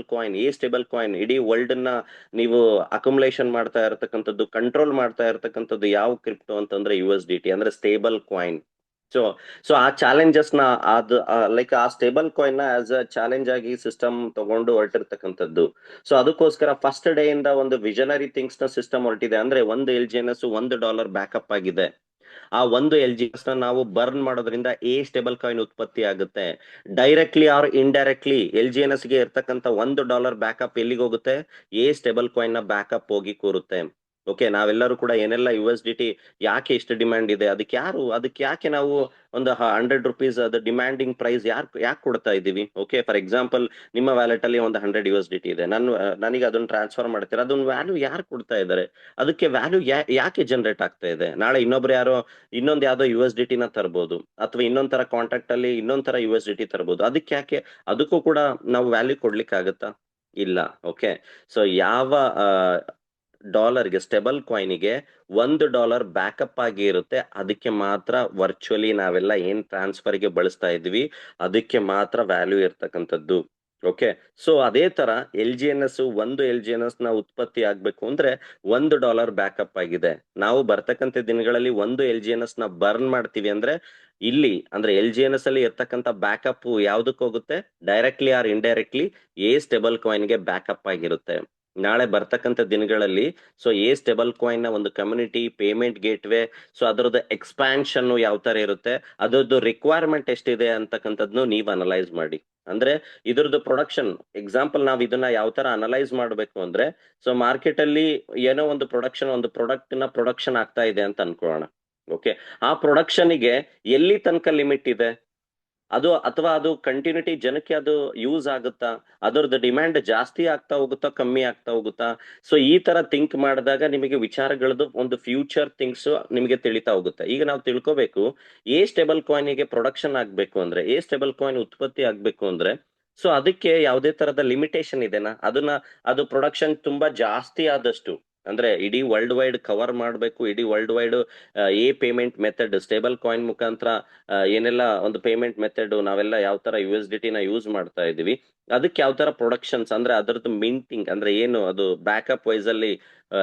ಕಾಯಿನ್ ಇಡೀ ವರ್ಲ್ಡ್ ನ ನೀವು ಅಕ್ಯುಮುಲೇಷನ್ ಮಾಡ್ತಾ ಇರತಕ್ಕಂಥದ್ದು, ಕಂಟ್ರೋಲ್ ಮಾಡ್ತಾ ಇರತಕ್ಕಂಥದ್ದು ಯಾವ ಕ್ರಿಪ್ಟೋ ಅಂತಂದ್ರೆ USDT, ಅಂದ್ರೆ ಸ್ಟೇಬಲ್ ಕಾಯಿನ್. ಸೊ ಸೊ ಆ ಚಾಲೆಂಜಸ್ ನ ಲೈಕ್ ಆ ಸ್ಟೇಬಲ್ ಕಾಯಿನ್ ನ ಆಸ್ ಅ ಚಾಲೆಂಜ್ ಆಗಿ ಸಿಸ್ಟಮ್ ತಗೊಂಡು ಹೊರಟಿರ್ತಕ್ಕಂಥದ್ದು. ಸೊ ಅದಕ್ಕೋಸ್ಕರ ಫಸ್ಟ್ ಡೇ ಇಂದ ಒಂದು ವಿಷನರಿ ಥಿಂಗ್ಸ್ ನ ಸಿಸ್ಟಮ್ ಹೊರಟಿದೆ. ಅಂದ್ರೆ ಒಂದು LGNS $1 ಬ್ಯಾಕಪ್ ಆಗಿದೆ. ಆ ಒಂದು LGNS ನ ನಾವು ಬರ್ನ್ ಮಾಡೋದ್ರಿಂದ ಸ್ಟೇಬಲ್ ಕಾಯಿನ್ ಉತ್ಪತ್ತಿ ಆಗುತ್ತೆ. ಡೈರೆಕ್ಟ್ಲಿ ಆರ್ ಇಂಡೈರೆಕ್ಟ್ಲಿ LGNS ಗೆ ಇರ್ತಕ್ಕಂಥ $1 ಬ್ಯಾಕಪ್ ಎಲ್ಲಿಗೆ ಹೋಗುತ್ತೆ, ಸ್ಟೇಬಲ್ ಕಾಯಿನ್ ನ ಬ್ಯಾಕಪ್ ಹೋಗಿ ಕೂರುತ್ತೆ. ಓಕೆ, ನಾವೆಲ್ಲರೂ ಕೂಡ ಏನೆಲ್ಲ USDT ಯಾಕೆ ಇಷ್ಟು ಡಿಮ್ಯಾಂಡ್ ಇದೆ, ಅದಕ್ಕೆ ಯಾಕೆ ನಾವು ಒಂದು ₹100 ಅದು ಡಿಮ್ಯಾಂಡಿಂಗ್ ಪ್ರೈಸ್ ಯಾಕೆ ಕೊಡ್ತಾ ಇದೀವಿ. ಓಕೆ, ಫಾರ್ ಎಕ್ಸಾಂಪಲ್ ನಿಮ್ಮ ವ್ಯಾಲೆಟ್ ಅಲ್ಲಿ ಒಂದು $100 ಇದೆ, ನನಗೆ ಅದನ್ನ ಟ್ರಾನ್ಸ್ಫರ್ ಮಾಡ್ತೀರಾ, ಅದನ್ನ ವ್ಯಾಲ್ಯೂ ಯಾರು ಕೊಡ್ತಾ ಇದ್ದಾರೆ, ಅದಕ್ಕೆ ವ್ಯಾಲ್ಯೂ ಯಾಕೆ ಜನರೇಟ್ ಆಗ್ತಾ ಇದೆ. ನಾಳೆ ಇನ್ನೊಬ್ರು ಇನ್ನೊಂದು ಯಾವ್ದೋ USDT ನ ತರಬಹುದು, ಅಥವಾ ಇನ್ನೊಂದ್ ತರ ಕಾಂಟ್ರಾಕ್ಟ್ ಅಲ್ಲಿ ಇನ್ನೊಂದ್ ತರ USDT ತರಬಹುದು. ಅದಕ್ಕೂ ಕೂಡ ನಾವು ವ್ಯಾಲ್ಯೂ ಕೊಡ್ಲಿಕ್ಕೆ ಆಗುತ್ತಾ, ಇಲ್ಲ. ಓಕೆ, ಸೊ ಯಾವ ಡಾಲರ್ಗೆ, ಸ್ಟೇಬಲ್ ಕಾಯಿನ್ಗೆ $1 ಬ್ಯಾಕಪ್ ಆಗಿ ಇರುತ್ತೆ, ಅದಕ್ಕೆ ಮಾತ್ರ ವರ್ಚುವಲಿ ನಾವೆಲ್ಲ ಏನ್ ಟ್ರಾನ್ಸ್ಫರ್ಗೆ ಬಳಸ್ತಾ ಇದ್ವಿ ಅದಕ್ಕೆ ಮಾತ್ರ ವ್ಯಾಲ್ಯೂ ಇರ್ತಕ್ಕಂಥದ್ದು. ಓಕೆ, ಸೊ ಅದೇ ತರ ಒಂದು LGNS ನ ಉತ್ಪತ್ತಿ ಆಗ್ಬೇಕು ಅಂದ್ರೆ $1 ಬ್ಯಾಕಪ್ ಆಗಿದೆ. ನಾವು ಬರ್ತಕ್ಕಂಥ ದಿನಗಳಲ್ಲಿ ಒಂದು LGNS ನ ಬರ್ನ್ ಮಾಡ್ತೀವಿ ಅಂದ್ರೆ, ಇಲ್ಲಿ ಅಂದ್ರೆ LGNS ಅಲ್ಲಿ ಇರ್ತಕ್ಕಂಥ ಬ್ಯಾಕಪ್ ಯಾವ್ದಕ್ ಹೋಗುತ್ತೆ, ಡೈರೆಕ್ಟ್ಲಿ ಆರ್ ಇಂಡೈರೆಕ್ಟ್ಲಿ ಸ್ಟೇಬಲ್ ಕಾಯಿನ್ಗೆ ಬ್ಯಾಕಪ್ ಆಗಿರುತ್ತೆ. ನಾಳೆ ಬರ್ತಕ್ಕಂಥ ದಿನಗಳಲ್ಲಿ ಸೊ ಸ್ಟೇಬಲ್ ಕಾಯಿನ್ ನ ಒಂದು ಕಮ್ಯುನಿಟಿ, ಪೇಮೆಂಟ್ ಗೇಟ್ವೇ, ಸೊ ಅದರದ್ದು ಎಕ್ಸ್ಪಾನ್ಷನ್ ಯಾವ ತರ ಇರುತ್ತೆ, ಅದರದ್ದು ರಿಕ್ವೈರ್ಮೆಂಟ್ ಎಷ್ಟಿದೆ ಅಂತಕ್ಕಂಥದ್ನು ನೀವು ಅನಲೈಸ್ ಮಾಡಿ. ಅಂದ್ರೆ ಇದ್ರದ್ದು ಪ್ರೊಡಕ್ಷನ್ ಎಕ್ಸಾಂಪಲ್ ನಾವು ಇದನ್ನ ಯಾವ ತರ ಅನಲೈಸ್ ಮಾಡಬೇಕು ಅಂದ್ರೆ, ಸೊ ಮಾರ್ಕೆಟ್ ಅಲ್ಲಿ ಏನೋ ಒಂದು ಪ್ರೊಡಕ್ಷನ್ ಆಗ್ತಾ ಇದೆ ಅಂತ ಅನ್ಕೊಳ್ಳೋಣ. ಓಕೆ, ಆ ಪ್ರೊಡಕ್ಷನ್ಗೆ ಎಲ್ಲಿ ತನಕ ಲಿಮಿಟ್ ಇದೆ, ಅದು ಅಥವಾ ಅದು ಕಂಟಿನ್ಯೂಟಿ ಜನಕ್ಕೆ ಅದು ಯೂಸ್ ಆಗುತ್ತಾ, ಅದರದ್ದು ಡಿಮ್ಯಾಂಡ್ ಜಾಸ್ತಿ ಆಗ್ತಾ ಹೋಗುತ್ತಾ ಕಮ್ಮಿ ಆಗ್ತಾ ಹೋಗುತ್ತಾ. ಸೊ ಈ ತರ ಥಿಂಕ್ ಮಾಡಿದಾಗ ನಿಮಗೆ ವಿಚಾರಗಳದ್ದು ಒಂದು ಫ್ಯೂಚರ್ ಥಿಂಗ್ಸ್ ನಿಮಗೆ ತಿಳಿತಾ ಹೋಗುತ್ತೆ. ಈಗ ನಾವು ತಿಳ್ಕೋಬೇಕು, ಎ ಸ್ಟೇಬಲ್ ಕಾಯಿನ್ಗೆ ಪ್ರೊಡಕ್ಷನ್ ಆಗ್ಬೇಕು ಅಂದ್ರೆ, ಎ ಸ್ಟೇಬಲ್ ಕಾಯಿನ್ ಉತ್ಪತ್ತಿ ಆಗ್ಬೇಕು ಅಂದ್ರೆ, ಸೊ ಅದಕ್ಕೆ ಯಾವುದೇ ತರದ ಲಿಮಿಟೇಷನ್ ಇದೆನಾ, ಅದು ಪ್ರೊಡಕ್ಷನ್ ತುಂಬಾ ಜಾಸ್ತಿ ಆದಷ್ಟು, ಅಂದ್ರೆ ಇಡೀ ವರ್ಲ್ಡ್ ವೈಡ್ ಕವರ್ ಮಾಡಬೇಕು, ಇಡೀ world wide A payment method stable coin ಮುಖಾಂತರ ಏನೆಲ್ಲ ಒಂದು ಪೇಮೆಂಟ್ ಮೆಥಡ್ ನಾವೆಲ್ಲ ಯಾವ ತರ USDT ನ ಯೂಸ್ ಮಾಡ್ತಾ ಇದೀವಿ, ಅದಕ್ಕೆ ಯಾವ ತರ ಪ್ರೊಡಕ್ಷನ್ಸ್ ಅಂದ್ರೆ ಅದರದ್ದು ಮಿಂಟಿಂಗ್ ಅಂದ್ರೆ ಏನು ಅದು ಬ್ಯಾಕಪ್ ವೈಸ್ ಅಲ್ಲಿ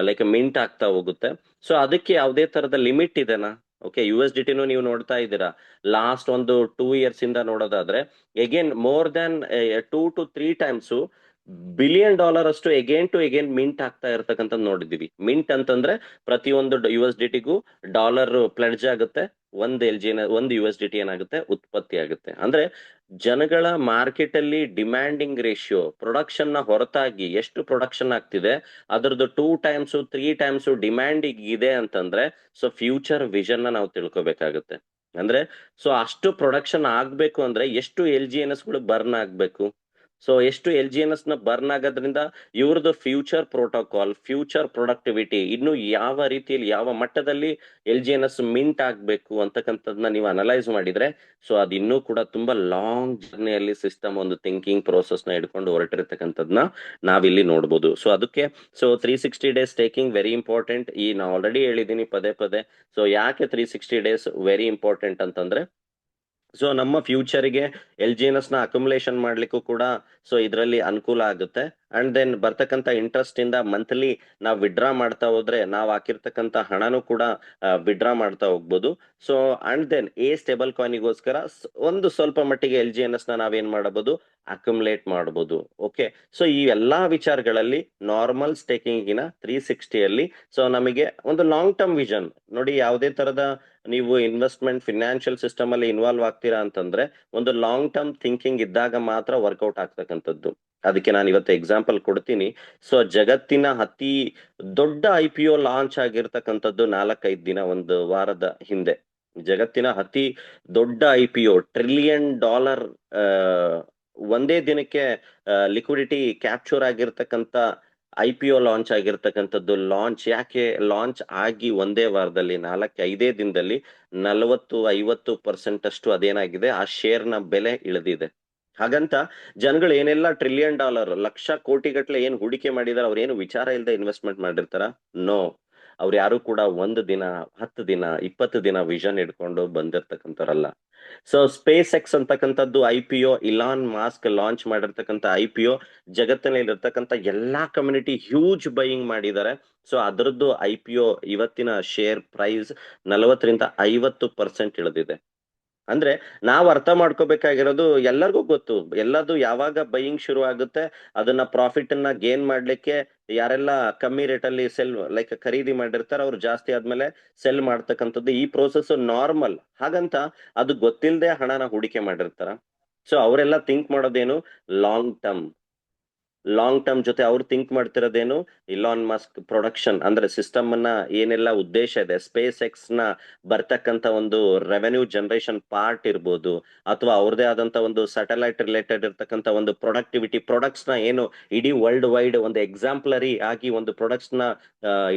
ಲೈಕ್ ಮಿಂಟ್ ಆಗ್ತಾ ಹೋಗುತ್ತೆ. ಸೊ ಅದಕ್ಕೆ ಯಾವುದೇ ತರದ ಲಿಮಿಟ್ ಇದೆನಾ. ಓಕೆ, USDT ನೀವು ನೋಡ್ತಾ ಇದ್ದೀರಾ, ಲಾಸ್ಟ್ ಒಂದು 2 years ಇಂದ ನೋಡೋದಾದ್ರೆ again more than 2 to 3 times $1 billion ಅಷ್ಟು ಎಗೇನ್ ಟು ಎಗೇನ್ ಮಿಂಟ್ ಆಗ್ತಾ ಇರ್ತಕ್ಕಂಥ ನೋಡಿದೀವಿ. ಮಿಂಟ್ ಅಂತಂದ್ರೆ ಪ್ರತಿಯೊಂದು USDT-ಗೂ ಡಾಲರ್ ಪ್ಲೆಡ್ಜ್ ಆಗುತ್ತೆ, ಒಂದು USDT ಏನಾಗುತ್ತೆ ಉತ್ಪತ್ತಿ ಆಗುತ್ತೆ. ಅಂದ್ರೆ ಜನಗಳ ಮಾರ್ಕೆಟ್ ಅಲ್ಲಿ ಡಿಮ್ಯಾಂಡಿಂಗ್ ರೇಷಿಯೋ ಪ್ರೊಡಕ್ಷನ್ ನ ಹೊರತಾಗಿ ಎಷ್ಟು ಪ್ರೊಡಕ್ಷನ್ ಆಗ್ತಿದೆ, ಅದರದ್ದು 2 times 3 times ಡಿಮ್ಯಾಂಡ್ ಇದೆ ಅಂತಂದ್ರೆ, ಸೊ ಫ್ಯೂಚರ್ ವಿಷನ್ ನ ನಾವು ತಿಳ್ಕೊಬೇಕಾಗುತ್ತೆ. ಅಂದ್ರೆ ಸೊ ಅಷ್ಟು ಪ್ರೊಡಕ್ಷನ್ ಆಗ್ಬೇಕು ಅಂದ್ರೆ ಎಷ್ಟು LGNS ಗಳು ಬರ್ನ್ ಆಗ್ಬೇಕು. ಸೊ ಎಷ್ಟು LGNS ನ ಬರ್ನ್ ಆಗೋದ್ರಿಂದ ಇವ್ರದ್ದು ಫ್ಯೂಚರ್ ಪ್ರೋಟೋಕಾಲ್, ಫ್ಯೂಚರ್ ಪ್ರೊಡಕ್ಟಿವಿಟಿ ಇನ್ನು ಯಾವ ರೀತಿಯಲ್ಲಿ ಯಾವ ಮಟ್ಟದಲ್ಲಿ LGNS ಮಿಂಟ್ ಆಗ್ಬೇಕು ಅಂತಕ್ಕಂಥದ್ನ ನೀವು ಅನಲೈಸ್ ಮಾಡಿದ್ರೆ, ಸೊ ಅದು ಇನ್ನೂ ಕೂಡ ತುಂಬಾ ಲಾಂಗ್ ಜರ್ನಿಯಲ್ಲಿ ಸಿಸ್ಟಮ್ ಒಂದು ಥಿಂಕಿಂಗ್ ಪ್ರೋಸೆಸ್ ನ ಹಿಡ್ಕೊಂಡು ಹೊರಟಿರ್ತಕ್ಕಂಥದ್ನ ನಾವಿಲ್ಲಿ ನೋಡ್ಬೋದು. ಸೊ ಅದಕ್ಕೆ 360 days ಟೇಕಿಂಗ್ ವೆರಿ ಇಂಪಾರ್ಟೆಂಟ್. ಈ ನಾವು ಆಲ್ರೆಡಿ ಹೇಳಿದ್ದೀನಿ ಪದೇ ಪದೇ. ಸೊ ಯಾಕೆ 360 days ವೆರಿ ಇಂಪಾರ್ಟೆಂಟ್ ಅಂತಂದ್ರೆ, ಸೊ ನಮ್ಮ ಫ್ಯೂಚರ್ಗೆ LGNS ನ ಅಕ್ಯುಮುಲೇಷನ್ ಮಾಡ್ಲಿಕ್ಕೂ ಕೂಡ ಸೊ ಇದರಲ್ಲಿ ಅನುಕೂಲ ಆಗುತ್ತೆ. ಅಂಡ್ ದೆನ್ ಬರ್ತಕ್ಕಂಥ ಇಂಟ್ರೆಸ್ಟ್ ಇಂದ ಮಂತ್ಲಿ ನಾವು ವಿಡ್ರಾ ಮಾಡ್ತಾ ಹೋದ್ರೆ ನಾವು ಹಾಕಿರ್ತಕ್ಕಂಥ ಹಣನೂ ಕೂಡ ವಿಡ್ರಾ ಮಾಡ್ತಾ ಹೋಗ್ಬೋದು. So and then a stable ಕಾಯಿನಿಗೋಸ್ಕರ ಒಂದು ಸ್ವಲ್ಪ ಮಟ್ಟಿಗೆ LGNS ನ ನಾವೇನ್ ಮಾಡಬಹುದು, ಅಕ್ಯುಮುಲೇಟ್ ಮಾಡಬಹುದು. ಓಕೆ, ಸೊ ಈ ಎಲ್ಲಾ ವಿಚಾರಗಳಲ್ಲಿ ನಾರ್ಮಲ್ ಸ್ಟೇಕಿಂಗಿನ 360 ಸೊ ನಮಗೆ ಒಂದು ಲಾಂಗ್ ಟರ್ಮ್ ವಿಷನ್ ನೋಡಿ. ಯಾವುದೇ ತರದ ನೀವು ಇನ್ವೆಸ್ಟ್ಮೆಂಟ್ ಫಿನಾನ್ಷಿಯಲ್ ಸಿಸ್ಟಮ್ ಅಲ್ಲಿ ಇನ್ವಾಲ್ವ್ ಆಗ್ತೀರಾ ಅಂತಂದ್ರೆ ಒಂದು ಲಾಂಗ್ ಟರ್ಮ್ ಥಿಂಕಿಂಗ್ ಇದ್ದಾಗ ಮಾತ್ರ ವರ್ಕೌಟ್ ಆಗ್ತಕ್ಕಂಥದ್ದು. ಅದಕ್ಕೆ ನಾನು ಇವತ್ತು ಎಕ್ಸಾಂಪಲ್ ಕೊಡ್ತೀನಿ. ಸೊ ಜಗತ್ತಿನ ಅತಿ ದೊಡ್ಡ IPO ಲಾಂಚ್ ಆಗಿರ್ತಕ್ಕಂಥದ್ದು 4-5 ದಿನ, ಒಂದು ವಾರದ ಹಿಂದೆ. ಜಗತ್ತಿನ ಅತಿ ದೊಡ್ಡ IPO $1 trillion ಒಂದೇ ದಿನಕ್ಕೆ ಲಿಕ್ವಿಡಿಟಿ ಕ್ಯಾಪ್ಚರ್ ಆಗಿರ್ತಕ್ಕಂಥ IPO ಲಾಂಚ್ ಆಗಿರ್ತಕ್ಕಂಥದ್ದು. ಯಾಕೆ ಲಾಂಚ್ ಆಗಿ ಒಂದೇ ವಾರದಲ್ಲಿ 4-5 ದಿನದಲ್ಲಿ 40-50% ಅಷ್ಟು ಅದೇನಾಗಿದೆ, ಆ ಶೇರ್ ನ ಬೆಲೆ ಇಳಿದಿದೆ. ಹಾಗಂತ ಜನಗಳು ಏನೆಲ್ಲ $1 trillion ಲಕ್ಷ ಕೋಟಿಗಟ್ಲೆ ಏನ್ ಹೂಡಿಕೆ ಮಾಡಿದಾರೆ, ಅವ್ರೇನು ವಿಚಾರ ಇಲ್ಲದೆ ಇನ್ವೆಸ್ಟ್ಮೆಂಟ್ ಮಾಡಿರ್ತಾರ? ನೋ, ಅವ್ರು ಯಾರು ಕೂಡ 1 ದಿನ 10 ದಿನ 20 ದಿನ ವಿಷನ್ ಇಟ್ಕೊಂಡು ಬಂದಿರ್ತಕ್ಕಂಥವ್ರಲ್ಲ. ಸೊ ಸ್ಪೇಸ್ ಎಕ್ಸ್ ಅಂತಕ್ಕಂಥದ್ದು IPO, ಇಲಾನ್ ಮಾಸ್ಕ್ ಲಾಂಚ್ ಮಾಡಿರ್ತಕ್ಕಂಥ IPO, ಜಗತ್ತಿನಲ್ಲಿ ಇರ್ತಕ್ಕಂಥ ಎಲ್ಲಾ ಕಮ್ಯುನಿಟಿ ಹ್ಯೂಜ್ ಬೈಯಿಂಗ್ ಮಾಡಿದ್ದಾರೆ. ಸೊ ಅದರದ್ದು IPO ಇವತ್ತಿನ ಶೇರ್ ಪ್ರೈಸ್ 40-50% ಇಳಿದಿದೆ. ಅಂದ್ರೆ ನಾವು ಅರ್ಥ ಮಾಡ್ಕೋಬೇಕಾಗಿರೋದು, ಎಲ್ಲರಿಗೂ ಗೊತ್ತು ಎಲ್ಲದು ಯಾವಾಗ ಬೈಯಿಂಗ್ ಶುರು ಆಗುತ್ತೆ, ಅದನ್ನ ಪ್ರಾಫಿಟ್ ಅನ್ನ ಗೇನ್ ಮಾಡ್ಲಿಕ್ಕೆ ಯಾರೆಲ್ಲ ಕಮ್ಮಿ ರೇಟ್ ಅಲ್ಲಿ ಖರೀದಿ ಮಾಡಿರ್ತಾರೆ, ಅವ್ರು ಜಾಸ್ತಿ ಆದ್ಮೇಲೆ ಸೆಲ್ ಮಾಡ್ತಕ್ಕಂಥದ್ದು ಈ ಪ್ರೋಸೆಸ್ ನಾರ್ಮಲ್. ಹಾಗಂತ ಅದು ಗೊತ್ತಿಲ್ಲದೆ ಹಣನ ಹೂಡಿಕೆ ಮಾಡಿರ್ತಾರ? ಸೊ ಅವರೆಲ್ಲ ಥಿಂಕ್ ಮಾಡೋದೇನು, ಲಾಂಗ್ ಟರ್ಮ್. ಜೊತೆ ಅವ್ರು ಥಿಂಕ್ ಮಾಡ್ತಿರೋದೇನು, ಇಲಾನ್ ಮಸ್ಕ್ ಪ್ರೊಡಕ್ಷನ್ ಅಂದ್ರೆ ಸಿಸ್ಟಮ್ ಅನ್ನ ಏನೆಲ್ಲ ಉದ್ದೇಶ ಇದೆ, ಸ್ಪೇಸ್ ಎಕ್ಸ್ ನ ಬರ್ತಕ್ಕಂತ ಒಂದು ರೆವೆನ್ಯೂ ಜನರೇಷನ್ ಪಾರ್ಟ್ ಇರ್ಬೋದು, ಅಥವಾ ಅವ್ರದೇ ಆದಂತ ಒಂದು ಸ್ಯಾಟಲೈಟ್ ರಿಲೇಟೆಡ್ ಇರ್ತಕ್ಕಂಥ ಒಂದು ಪ್ರೊಡಕ್ಟ್ಸ್ ನ ಏನು ಇಡೀ ವರ್ಲ್ಡ್ ವೈಡ್ ಒಂದು ಎಕ್ಸಾಂಪ್ಲರಿ ಆಗಿ ಒಂದು ಪ್ರೊಡಕ್ಟ್ಸ್ ನ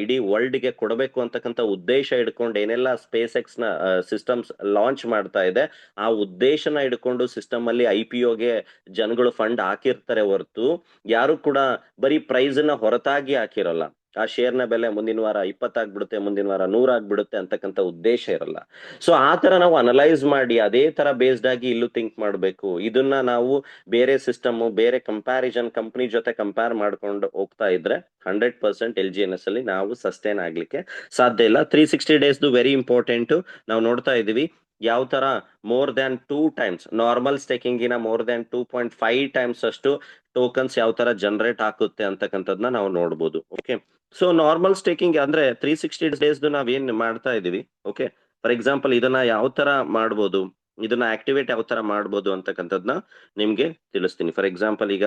ಇಡೀ ವರ್ಲ್ಡ್ ಗೆ ಕೊಡಬೇಕು ಅಂತಕ್ಕಂಥ ಉದ್ದೇಶ ಇಡ್ಕೊಂಡು ಏನೆಲ್ಲ ಸ್ಪೇಸ್ ಎಕ್ಸ್ ನ ಸಿಸ್ಟಮ್ಸ್ ಲಾಂಚ್ ಮಾಡ್ತಾ ಇದೆ, ಆ ಉದ್ದೇಶನ ಇಡ್ಕೊಂಡು ಸಿಸ್ಟಮ್ ಅಲ್ಲಿ IPOಗೆ ಜನಗಳು ಫಂಡ್ ಹಾಕಿರ್ತಾರೆ ಹೊರತು ಯಾರು ಕೂಡ ಬರೀ ಪ್ರೈಸ್ ನ ಹೊರತಾಗಿ ಹಾಕಿರಲ್ಲ. ಆ ಶೇರ್ ನ ಬೆಲೆ ಮುಂದಿನ ವಾರ 20 ಆಗ್ಬಿಡುತ್ತೆ, ಮುಂದಿನ ವಾರ 100 ಆಗ್ಬಿಡುತ್ತೆ ಅಂತಕ್ಕಂಥ ಉದ್ದೇಶ ಇರಲ್ಲ. ಸೊ ಆ ತರ ನಾವು ಅನಲೈಸ್ ಮಾಡಿ ಅದೇ ತರ ಬೇಸ್ಡ್ ಆಗಿ ಇಲ್ಲೂ ಥಿಂಕ್ ಮಾಡಬೇಕು. ಇದನ್ನ ನಾವು ಬೇರೆ ಸಿಸ್ಟಮ್, ಬೇರೆ ಕಂಪ್ಯಾರಿಸನ್ ಕಂಪನಿ ಜೊತೆ ಕಂಪೇರ್ ಮಾಡ್ಕೊಂಡು ಹೋಗ್ತಾ ಇದ್ರೆ 100% LGNS ಅಲ್ಲಿ ನಾವು ಸಸ್ಟೈನ್ ಆಗ್ಲಿಕ್ಕೆ ಸಾಧ್ಯ ಇಲ್ಲ. 360 days ವೆರಿ ಇಂಪಾರ್ಟೆಂಟ್. ನಾವು ನೋಡ್ತಾ ಇದೀವಿ ಯಾವ ತರ ಮೋರ್ ದ್ಯಾನ್ 2 times ನಾರ್ಮಲ್ ಸ್ಟೇಕಿಂಗಿನ ಮೋರ್ ದ್ಯಾನ್ 2.5 times ಅಷ್ಟು ಟೋಕನ್ಸ್ ಯಾವ ತರ ಜನರೇಟ್ ಆಗುತ್ತೆ ಅಂತಕ್ಕಂಥದ್ನ ನಾವು ನೋಡ್ಬೋದು. ಓಕೆ, ಸೊ ನಾರ್ಮಲ್ ಸ್ಟೇಕಿಂಗ್ ಅಂದ್ರೆ 360 days ನಾವೇನ್ ಮಾಡ್ತಾ ಇದೀವಿ. ಓಕೆ, ಫಾರ್ ಎಕ್ಸಾಂಪಲ್ ಇದನ್ನ ಯಾವ ತರ ಮಾಡ್ಬೋದು, ಇದನ್ನ ಆಕ್ಟಿವೇಟ್ ಯಾವ ತರ ಮಾಡ್ಬೋದು ಅಂತಕ್ಕಂಥದ್ನ ನಿಮ್ಗೆ ತಿಳಿಸ್ತೀನಿ. ಫಾರ್ ಎಕ್ಸಾಂಪಲ್ ಈಗ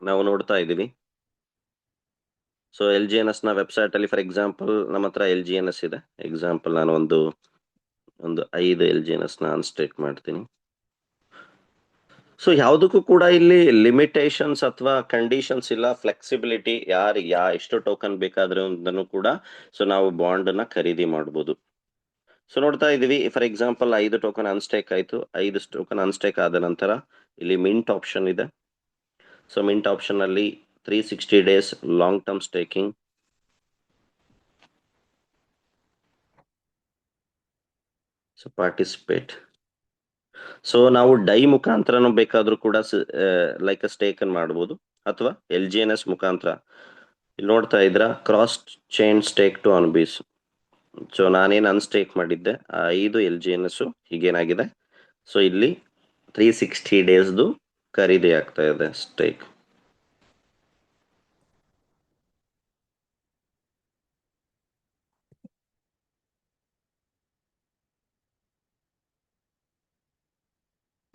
ನಾವು ನೋಡ್ತಾ ಇದೀವಿ, ಸೊ LGNS ನ ವೆಬ್ಸೈಟ್ ಅಲ್ಲಿ ಫಾರ್ ಎಕ್ಸಾಂಪಲ್ ನಮ್ಮ ಹತ್ರ LGNS ಇದೆ. ಎಕ್ಸಾಂಪಲ್ ನಾನು ಒಂದು 5 LGNS ನ ಅನ್ಸ್ಟೇಕ್ ಮಾಡ್ತೀನಿ. ಸೊ ಯಾವುದಕ್ಕೂ ಕೂಡ ಇಲ್ಲಿ ಲಿಮಿಟೇಷನ್ಸ್ ಅಥವಾ ಕಂಡೀಷನ್ಸ್ ಇಲ್ಲ, ಫ್ಲೆಕ್ಸಿಬಿಲಿಟಿ, ಎಷ್ಟು ಟೋಕನ್ ಬೇಕಾದ್ರೂ ಅದನ್ನು ಕೂಡ ಸೊ ನಾವು ಬಾಂಡ್ ನ ಖರೀದಿ ಮಾಡಬಹುದು. ಸೊ ನೋಡ್ತಾ ಇದೀವಿ, ಫಾರ್ ಎಕ್ಸಾಂಪಲ್ 5 ಟೋಕನ್ ಅನ್ಸ್ಟೇಕ್ ಆಯ್ತು. 5 ಟೋಕನ್ ಅನ್ಸ್ಟೇಕ್ ಆದ ನಂತರ ಇಲ್ಲಿ ಮಿಂಟ್ ಆಪ್ಷನ್ ಇದೆ. ಸೊ ಮಿಂಟ್ ಆಪ್ಷನ್ ಅಲ್ಲಿ 360 days long term staking. So participate. So ನಾವು ಡೈ ಮುಖಾಂತರನು ಬೇಕಾದ್ರೂ ಕೂಡ ಲೈಕ್ ಸ್ಟೇಕ್ ಅನ್ನು ಮಾಡಬಹುದು, ಅಥವಾ LGNS ಮುಖಾಂತರ. ಇಲ್ಲಿ ನೋಡ್ತಾ ಇದ್ರ cross chain stake to Anubis. So ನಾನೇನು ಅನ್ಸ್ಟೇಕ್ ಮಾಡಿದ್ದೆ 5 LGNS ಹೀಗೇನಾಗಿದೆ, ಸೊ ಇಲ್ಲಿ 360 ಡೇಸ್ದು ಖರೀದಿ ಆಗ್ತಾ ಇದೆ stake.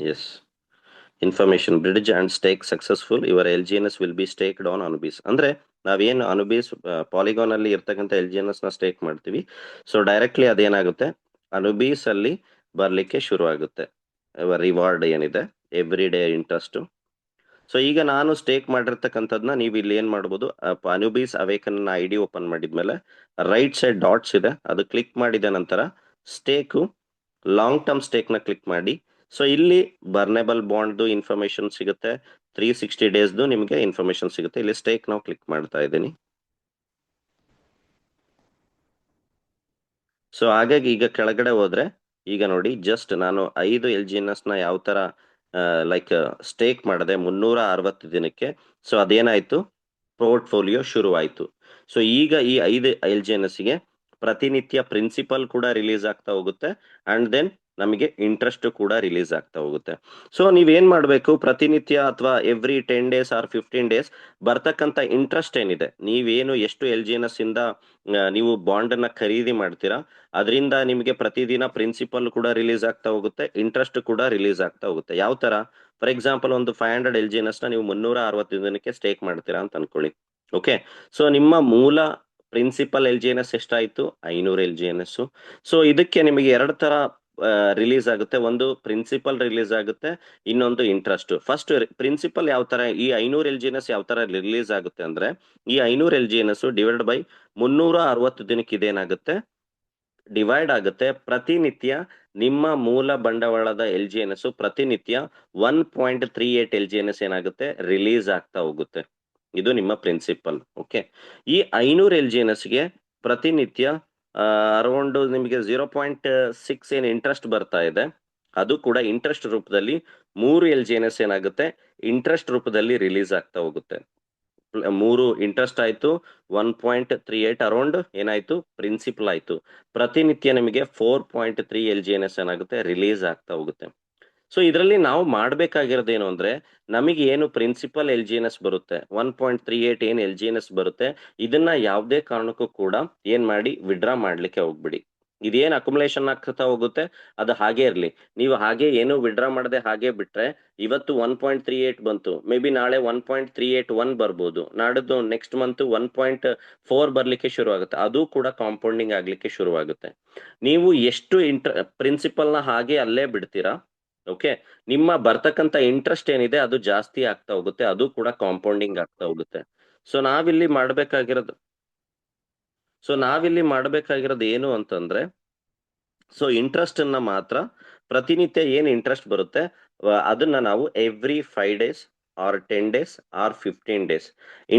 Yes, information bridge and stake successful, your LGNS will be staked on Anubis. ಅಂದ್ರೆ ನಾವೇನು ಅನುಬೀಸ್ ಪಾಲಿಗಾನ್ ಅಲ್ಲಿ ಇರ್ತಕ್ಕಂಥ LGNS ನ ಸ್ಟೇಕ್ ಮಾಡ್ತೀವಿ, ಸೊ ಡೈರೆಕ್ಟ್ಲಿ ಅದೇನಾಗುತ್ತೆ ಅನುಬೀಸ್ ಅಲ್ಲಿ ಬರ್ಲಿಕ್ಕೆ ಶುರು ಆಗುತ್ತೆ ರಿವಾರ್ಡ್ ಏನಿದೆ, ಎವ್ರಿ ಡೇ ಇಂಟ್ರೆಸ್ಟ್. ಸೊ ಈಗ ನಾನು ಸ್ಟೇಕ್ ಮಾಡಿರ್ತಕ್ಕಂಥದ್ನ ನೀವು ಇಲ್ಲಿ ಏನ್ ಮಾಡ್ಬೋದು, ಅನುಬೀಸ್ ಅವೇಕನ್ ID ಓಪನ್ ಮಾಡಿದ್ಮೇಲೆ ರೈಟ್ ಸೈಡ್ ಡಾಟ್ಸ್ ಇದೆ, ಅದು ಕ್ಲಿಕ್ ಮಾಡಿದ ನಂತರ ಸ್ಟೇಕು ಲಾಂಗ್ ಟರ್ಮ್ ಸ್ಟೇಕ್ ನ ಕ್ಲಿಕ್ ಮಾಡಿ. ಸೊ ಇಲ್ಲಿ ಬರ್ನೇಬಲ್ ಬಾಂಡ್ ಇನ್ಫಾರ್ಮೇಶನ್ ಸಿಗುತ್ತೆ, 360 ಡೇಸ್ದು ನಿಮಗೆ ಇನ್ಫಾರ್ಮೇಶನ್ ಸಿಗುತ್ತೆ. ಇಲ್ಲಿ ಸ್ಟೇಕ್ ನಾವು ಕ್ಲಿಕ್ ಮಾಡ್ತಾ ಇದ್ದೀನಿ. ಸೊ ಹಾಗಾಗಿ ಈಗ ಕೆಳಗಡೆ ಹೋದ್ರೆ ಈಗ ನೋಡಿ, ಜಸ್ಟ್ ನಾನು 5 LGNS ನ ಯಾವ ತರ ಲೈಕ್ ಸ್ಟೇಕ್ ಮಾಡಿದೆ 360 ದಿನಕ್ಕೆ. ಸೊ ಅದೇನಾಯ್ತು, ಪೋರ್ಟ್ಫೋಲಿಯೋ ಶುರುವಾಯ್ತು. ಸೊ ಈಗ ಈ 5 LGNS ಗೆ ಪ್ರತಿನಿತ್ಯ ಪ್ರಿನ್ಸಿಪಲ್ ಕೂಡ ರಿಲೀಸ್ ಆಗ್ತಾ ಹೋಗುತ್ತೆ, ಅಂಡ್ ದೆನ್ ನಮಗೆ ಇಂಟ್ರೆಸ್ಟ್ ಕೂಡ ರಿಲೀಸ್ ಆಗ್ತಾ ಹೋಗುತ್ತೆ. ಸೊ ನೀವೇನ್ ಮಾಡ್ಬೇಕು, ಪ್ರತಿನಿತ್ಯ ಅಥವಾ ಎವ್ರಿ 10 ಡೇಸ್ ಆರ್ 15 ಡೇಸ್ ಬರ್ತಕ್ಕಂಥ ಇಂಟ್ರೆಸ್ಟ್ ಏನಿದೆ, ನೀವೇನು ಎಷ್ಟು LGNS ಇಂದ ನೀವು ಬಾಂಡ್ ಅನ್ನ ಖರೀದಿ ಮಾಡ್ತೀರಾ, ಅದರಿಂದ ನಿಮಗೆ ಪ್ರತಿದಿನ ಪ್ರಿನ್ಸಿಪಲ್ ಕೂಡ ರಿಲೀಸ್ ಆಗ್ತಾ ಹೋಗುತ್ತೆ, ಇಂಟ್ರೆಸ್ಟ್ ಕೂಡ ರಿಲೀಸ್ ಆಗ್ತಾ ಹೋಗುತ್ತೆ. ಯಾವ ತರ, ಫಾರ್ ಎಕ್ಸಾಂಪಲ್ ಒಂದು 500 LGNS ನ ನೀವು 360 ದಿನಕ್ಕೆ ಸ್ಟೇಕ್ ಮಾಡ್ತೀರಾ ಅಂತ ಅನ್ಕೊಳ್ಳಿ. ಓಕೆ, ಸೊ ನಿಮ್ಮ ಮೂಲ ಪ್ರಿನ್ಸಿಪಲ್ LGNS ಎಷ್ಟಾಯ್ತು, 500 LGNS. ಸೊ ಇದಕ್ಕೆ ನಿಮಗೆ ಎರಡು ತರ ರಿಲೀಸ್ ಆಗುತ್ತೆ, ಒಂದು ಪ್ರಿನ್ಸಿಪಲ್ ರಿಲೀಸ್ ಆಗುತ್ತೆ, ಇನ್ನೊಂದು ಇಂಟ್ರೆಸ್ಟ್. ಫಸ್ಟ್ ಪ್ರಿನ್ಸಿಪಲ್ ಯಾವ ತರ, ಈ 500 LGNS ಯಾವ ತರ ರಿಲೀಸ್ ಆಗುತ್ತೆ ಅಂದ್ರೆ, ಈ 500 LGNS ಡಿವೈಡ್ ಬೈ 360 ದಿನಕ್ಕೆ ಇದೇನಾಗುತ್ತೆ, ಡಿವೈಡ್ ಆಗುತ್ತೆ. ಪ್ರತಿನಿತ್ಯ ನಿಮ್ಮ ಮೂಲ ಬಂಡವಾಳದ LGNS ಪ್ರತಿನಿತ್ಯ 1.38 LGNS ಏನಾಗುತ್ತೆ, ರಿಲೀಸ್ ಆಗ್ತಾ ಹೋಗುತ್ತೆ. ಇದು ನಿಮ್ಮ ಪ್ರಿನ್ಸಿಪಲ್. ಓಕೆ, ಈ 500 LGNS ಗೆ ಪ್ರತಿನಿತ್ಯ ಅರೌಂಡ್ ನಿಮಗೆ 0.6 ಏನು ಇಂಟ್ರೆಸ್ಟ್ ಬರ್ತಾ ಇದೆ, ಅದು ಕೂಡ ಇಂಟ್ರೆಸ್ಟ್ ರೂಪದಲ್ಲಿ 3 LGNS ಏನಾಗುತ್ತೆ, ಇಂಟ್ರೆಸ್ಟ್ ರೂಪದಲ್ಲಿ ರಿಲೀಸ್ ಆಗ್ತಾ ಹೋಗುತ್ತೆ. 3 ಇಂಟ್ರೆಸ್ಟ್ ಆಯ್ತು, 1.38 ಅರೌಂಡ್ ಏನಾಯ್ತು, ಪ್ರಿನ್ಸಿಪಲ್ ಆಯ್ತು. ಪ್ರತಿನಿತ್ಯ ನಿಮಗೆ 4.3 LGNS ಏನಾಗುತ್ತೆ, ರಿಲೀಸ್ ಆಗ್ತಾ ಹೋಗುತ್ತೆ. ಸೊ ಇದರಲ್ಲಿ ನಾವು ಮಾಡ್ಬೇಕಾಗಿರೋದು ಏನು ಅಂದ್ರೆ, ನಮಗೆ ಏನು ಪ್ರಿನ್ಸಿಪಲ್ LGNS ಬರುತ್ತೆ 1.38 ಏನ್ LGNS ಬರುತ್ತೆ, ಇದನ್ನ ಯಾವುದೇ ಕಾರಣಕ್ಕೂ ಕೂಡ ಏನ್ ಮಾಡಿ ವಿಡ್ರಾ ಮಾಡ್ಲಿಕ್ಕೆ ಹೋಗ್ಬಿಡಿ. ಇದೇನ್ ಅಕ್ಯುಮುಲೇಷನ್ ಆಗ್ತಾ ಹೋಗುತ್ತೆ ಅದು ಹಾಗೆ ಇರ್ಲಿ. ನೀವು ಹಾಗೆ ಏನು ವಿಡ್ರಾ ಮಾಡದೆ ಹಾಗೆ ಬಿಟ್ರೆ, ಇವತ್ತು 1.38 ಬಂತು, ಮೇ ಬಿ ನಾಳೆ 1.381 ಬರ್ಬೋದು, ನಾಡಿದ್ದು ನೆಕ್ಸ್ಟ್ ಮಂತ್ 1.4 ಬರ್ಲಿಕ್ಕೆ ಶುರು ಆಗುತ್ತೆ, ಅದು ಕೂಡ ಕಾಂಪೌಂಡಿಂಗ್ ಆಗ್ಲಿಕ್ಕೆ ಶುರುವಾಗುತ್ತೆ. ನೀವು ಎಷ್ಟು ಪ್ರಿನ್ಸಿಪಲ್ ನ ಹಾಗೆ ಅಲ್ಲೇ ಬಿಡ್ತೀರಾ, ಓಕೆ, ನಿಮ್ಮ ಬರ್ತಕ್ಕಂತ ಇಂಟ್ರೆಸ್ಟ್ ಏನಿದೆ ಅದು ಜಾಸ್ತಿ ಆಗ್ತಾ ಹೋಗುತ್ತೆ, ಅದು ಕೂಡ ಕಾಂಪೌಂಡಿಂಗ್ ಆಗ್ತಾ ಹೋಗುತ್ತೆ. ಸೊ ನಾವಿಲ್ಲಿ ಮಾಡ್ಬೇಕಾಗಿರೋದು ಏನು ಅಂತಂದ್ರೆ, ಸೊ ಇಂಟ್ರೆಸ್ಟ್ ಅನ್ನ ಮಾತ್ರ ಪ್ರತಿನಿತ್ಯ ಏನ್ ಇಂಟ್ರೆಸ್ಟ್ ಬರುತ್ತೆ ಅದನ್ನ ನಾವು every 5 days or 10 days or 15 days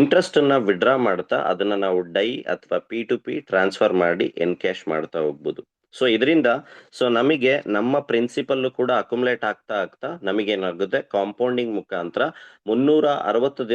interest ಅನ್ನ ವಿಡ್ರಾ ಮಾಡ್ತಾ ಅದನ್ನ ನಾವು ಡೈ ಅಥವಾ P2P ಟ್ರಾನ್ಸ್ಫರ್ ಮಾಡಿ ಎನ್ಕ್ಯಾಶ್ ಮಾಡ್ತಾ ಹೋಗ್ಬೋದು. ಸೊ ಇದರಿಂದ ಸೊ ನಮಗೆ ನಮ್ಮ ಪ್ರಿನ್ಸಿಪಲ್ ಕೂಡ ಅಕ್ಯುಮುಲೇಟ್ ಆಗ್ತಾ ಆಗ್ತಾ ನಮಗೇನಾಗುತ್ತೆ, ಕಾಂಪೌಂಡಿಂಗ್ ಮುಖಾಂತರ 360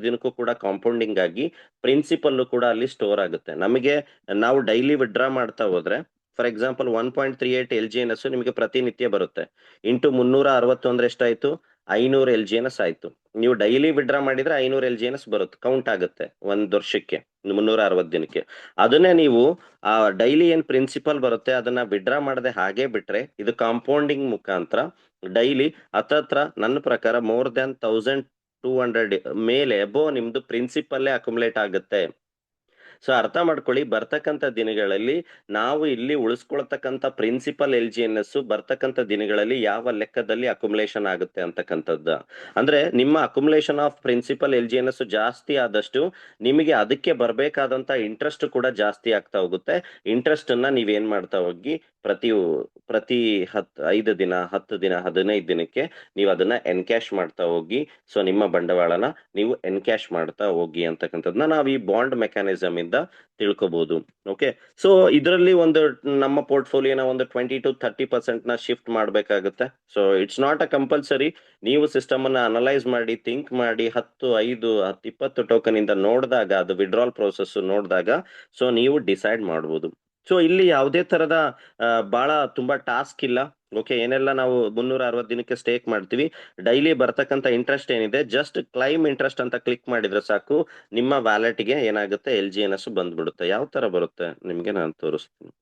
ದಿನಕ್ಕೂ ಕೂಡ ಕಾಂಪೌಂಡಿಂಗ್ ಆಗಿ ಪ್ರಿನ್ಸಿಪಲ್ ಕೂಡ ಅಲ್ಲಿ ಸ್ಟೋರ್ ಆಗುತ್ತೆ. ನಮಗೆ ನಾವು ಡೈಲಿ ವಿಡ್ರಾ ಮಾಡ್ತಾ ಹೋದ್ರೆ, ಫಾರ್ ಎಕ್ಸಾಂಪಲ್ 1.38 LGNS ನಿಮಗೆ ಪ್ರತಿನಿತ್ಯ ಬರುತ್ತೆ, ಇಂಟು 360 ಅಂದ್ರೆ ಎಷ್ಟಾಯ್ತು, 500 LGNS ಆಯ್ತು. ನೀವು ಡೈಲಿ ವಿಡ್ರಾ ಮಾಡಿದ್ರೆ 500 LGNS ಬರುತ್ತೆ, ಕೌಂಟ್ ಆಗುತ್ತೆ ಒಂದ್ ವರ್ಷಕ್ಕೆ 360 ದಿನಕ್ಕೆ. ಅದನ್ನೇ ನೀವು ಆ ಡೈಲಿ ಏನ್ ಪ್ರಿನ್ಸಿಪಲ್ ಬರುತ್ತೆ ಅದನ್ನ ವಿಡ್ರಾ ಮಾಡದೆ ಹಾಗೆ ಬಿಟ್ರೆ, ಇದು ಕಾಂಪೌಂಡಿಂಗ್ ಮುಖಾಂತರ ಡೈಲಿ ಹತ್ತತ್ರ ನನ್ನ ಪ್ರಕಾರ ಮೋರ್ ದನ್ 1200 ಮೇಲೆ ಅಬೋ ನಿಮ್ದು ಪ್ರಿನ್ಸಿಪಲ್ಲೇ ಅಕ್ಯುಮುಲೇಟ್ ಆಗುತ್ತೆ. ಸೊ ಅರ್ಥ ಮಾಡ್ಕೊಳ್ಳಿ, ಬರ್ತಕ್ಕಂಥ ದಿನಗಳಲ್ಲಿ ನಾವು ಇಲ್ಲಿ ಉಳಿಸ್ಕೊಳ್ತಕ್ಕಂಥ ಪ್ರಿನ್ಸಿಪಲ್ LGNS ಬರ್ತಕ್ಕಂಥ ದಿನಗಳಲ್ಲಿ ಯಾವ ಲೆಕ್ಕದಲ್ಲಿ ಅಕ್ಯುಮುಲೇಷನ್ ಆಗುತ್ತೆ ಅಂತಕ್ಕಂಥದ್ದು. ಅಂದ್ರೆ ನಿಮ್ಮ ಅಕ್ಯುಮುಲೇಷನ್ ಆಫ್ ಪ್ರಿನ್ಸಿಪಲ್ LGNS ಜಾಸ್ತಿ ಆದಷ್ಟು ನಿಮಗೆ ಅದಕ್ಕೆ ಬರ್ಬೇಕಾದಂತ ಇಂಟ್ರೆಸ್ಟ್ ಕೂಡ ಜಾಸ್ತಿ ಆಗ್ತಾ ಹೋಗುತ್ತೆ. ಇಂಟ್ರೆಸ್ಟ್ ಅನ್ನ ನೀವೇನ್ ಮಾಡ್ತಾ ಹೋಗಿ ಪ್ರತಿ ಪ್ರತಿ 5 ದಿನ, 10 ದಿನ, 15 ದಿನಕ್ಕೆ ನೀವು ಅದನ್ನ ಎನ್ಕ್ಯಾಶ್ ಮಾಡ್ತಾ ಹೋಗಿ, ಸೊ ನಿಮ್ಮ ಬಂಡವಾಳನ ನೀವು ಎನ್ಕ್ಯಾಶ್ ಮಾಡ್ತಾ ಹೋಗಿ ಅಂತಕ್ಕಂಥದ್ದನ್ನ ನಾವು ಈ ಬಾಂಡ್ ಮೆಕ್ಯಾನಿಸಮ್ ಇಂದ ತಿಳ್ಕೊಬಹುದು. ಓಕೆ, ಸೊ ಇದರಲ್ಲಿ ಒಂದು ನಮ್ಮ ಪೋರ್ಟ್ಫೋಲಿಯೋನ ಒಂದು 20 to 30% ನ ಶಿಫ್ಟ್ ಮಾಡ್ಬೇಕಾಗುತ್ತೆ. So it's not a compulsory. ನೀವು ಸಿಸ್ಟಮ್ ಅನ್ನ ಅನಲೈಸ್ ಮಾಡಿ, ಥಿಂಕ್ ಮಾಡಿ, 10, 5, 10, 20 ಟೋಕನ್ ಇಂದ ನೋಡಿದಾಗ, ಅದು ವಿಡ್ರಾಲ್ ಪ್ರೋಸೆಸ್ ನೋಡಿದಾಗ ಸೊ ನೀವು ಡಿಸೈಡ್ ಮಾಡಬಹುದು. ಸೊ ಇಲ್ಲಿ ಯಾವುದೇ ತರದ ಬಹಳ ತುಂಬಾ ಟಾಸ್ಕ್ ಇಲ್ಲ. ಓಕೆ, ಏನೆಲ್ಲ ನಾವು 360 ದಿನಕ್ಕೆ ಸ್ಟೇಕ್ ಮಾಡ್ತೀವಿ, ಡೈಲಿ ಬರ್ತಕ್ಕಂಥ ಇಂಟ್ರೆಸ್ಟ್ ಏನಿದೆ, ಜಸ್ಟ್ ಕ್ಲೈಮ್ ಇಂಟ್ರೆಸ್ಟ್ ಅಂತ ಕ್ಲಿಕ್ ಮಾಡಿದ್ರೆ ಸಾಕು, ನಿಮ್ಮ ವ್ಯಾಲೆಟ್ಗೆ ಏನಾಗುತ್ತೆ LGNS ಬಂದ್ಬಿಡುತ್ತೆ. ಯಾವ ತರ ಬರುತ್ತೆ ನಿಮ್ಗೆ ನಾನು ತೋರಿಸ್ತೀನಿ.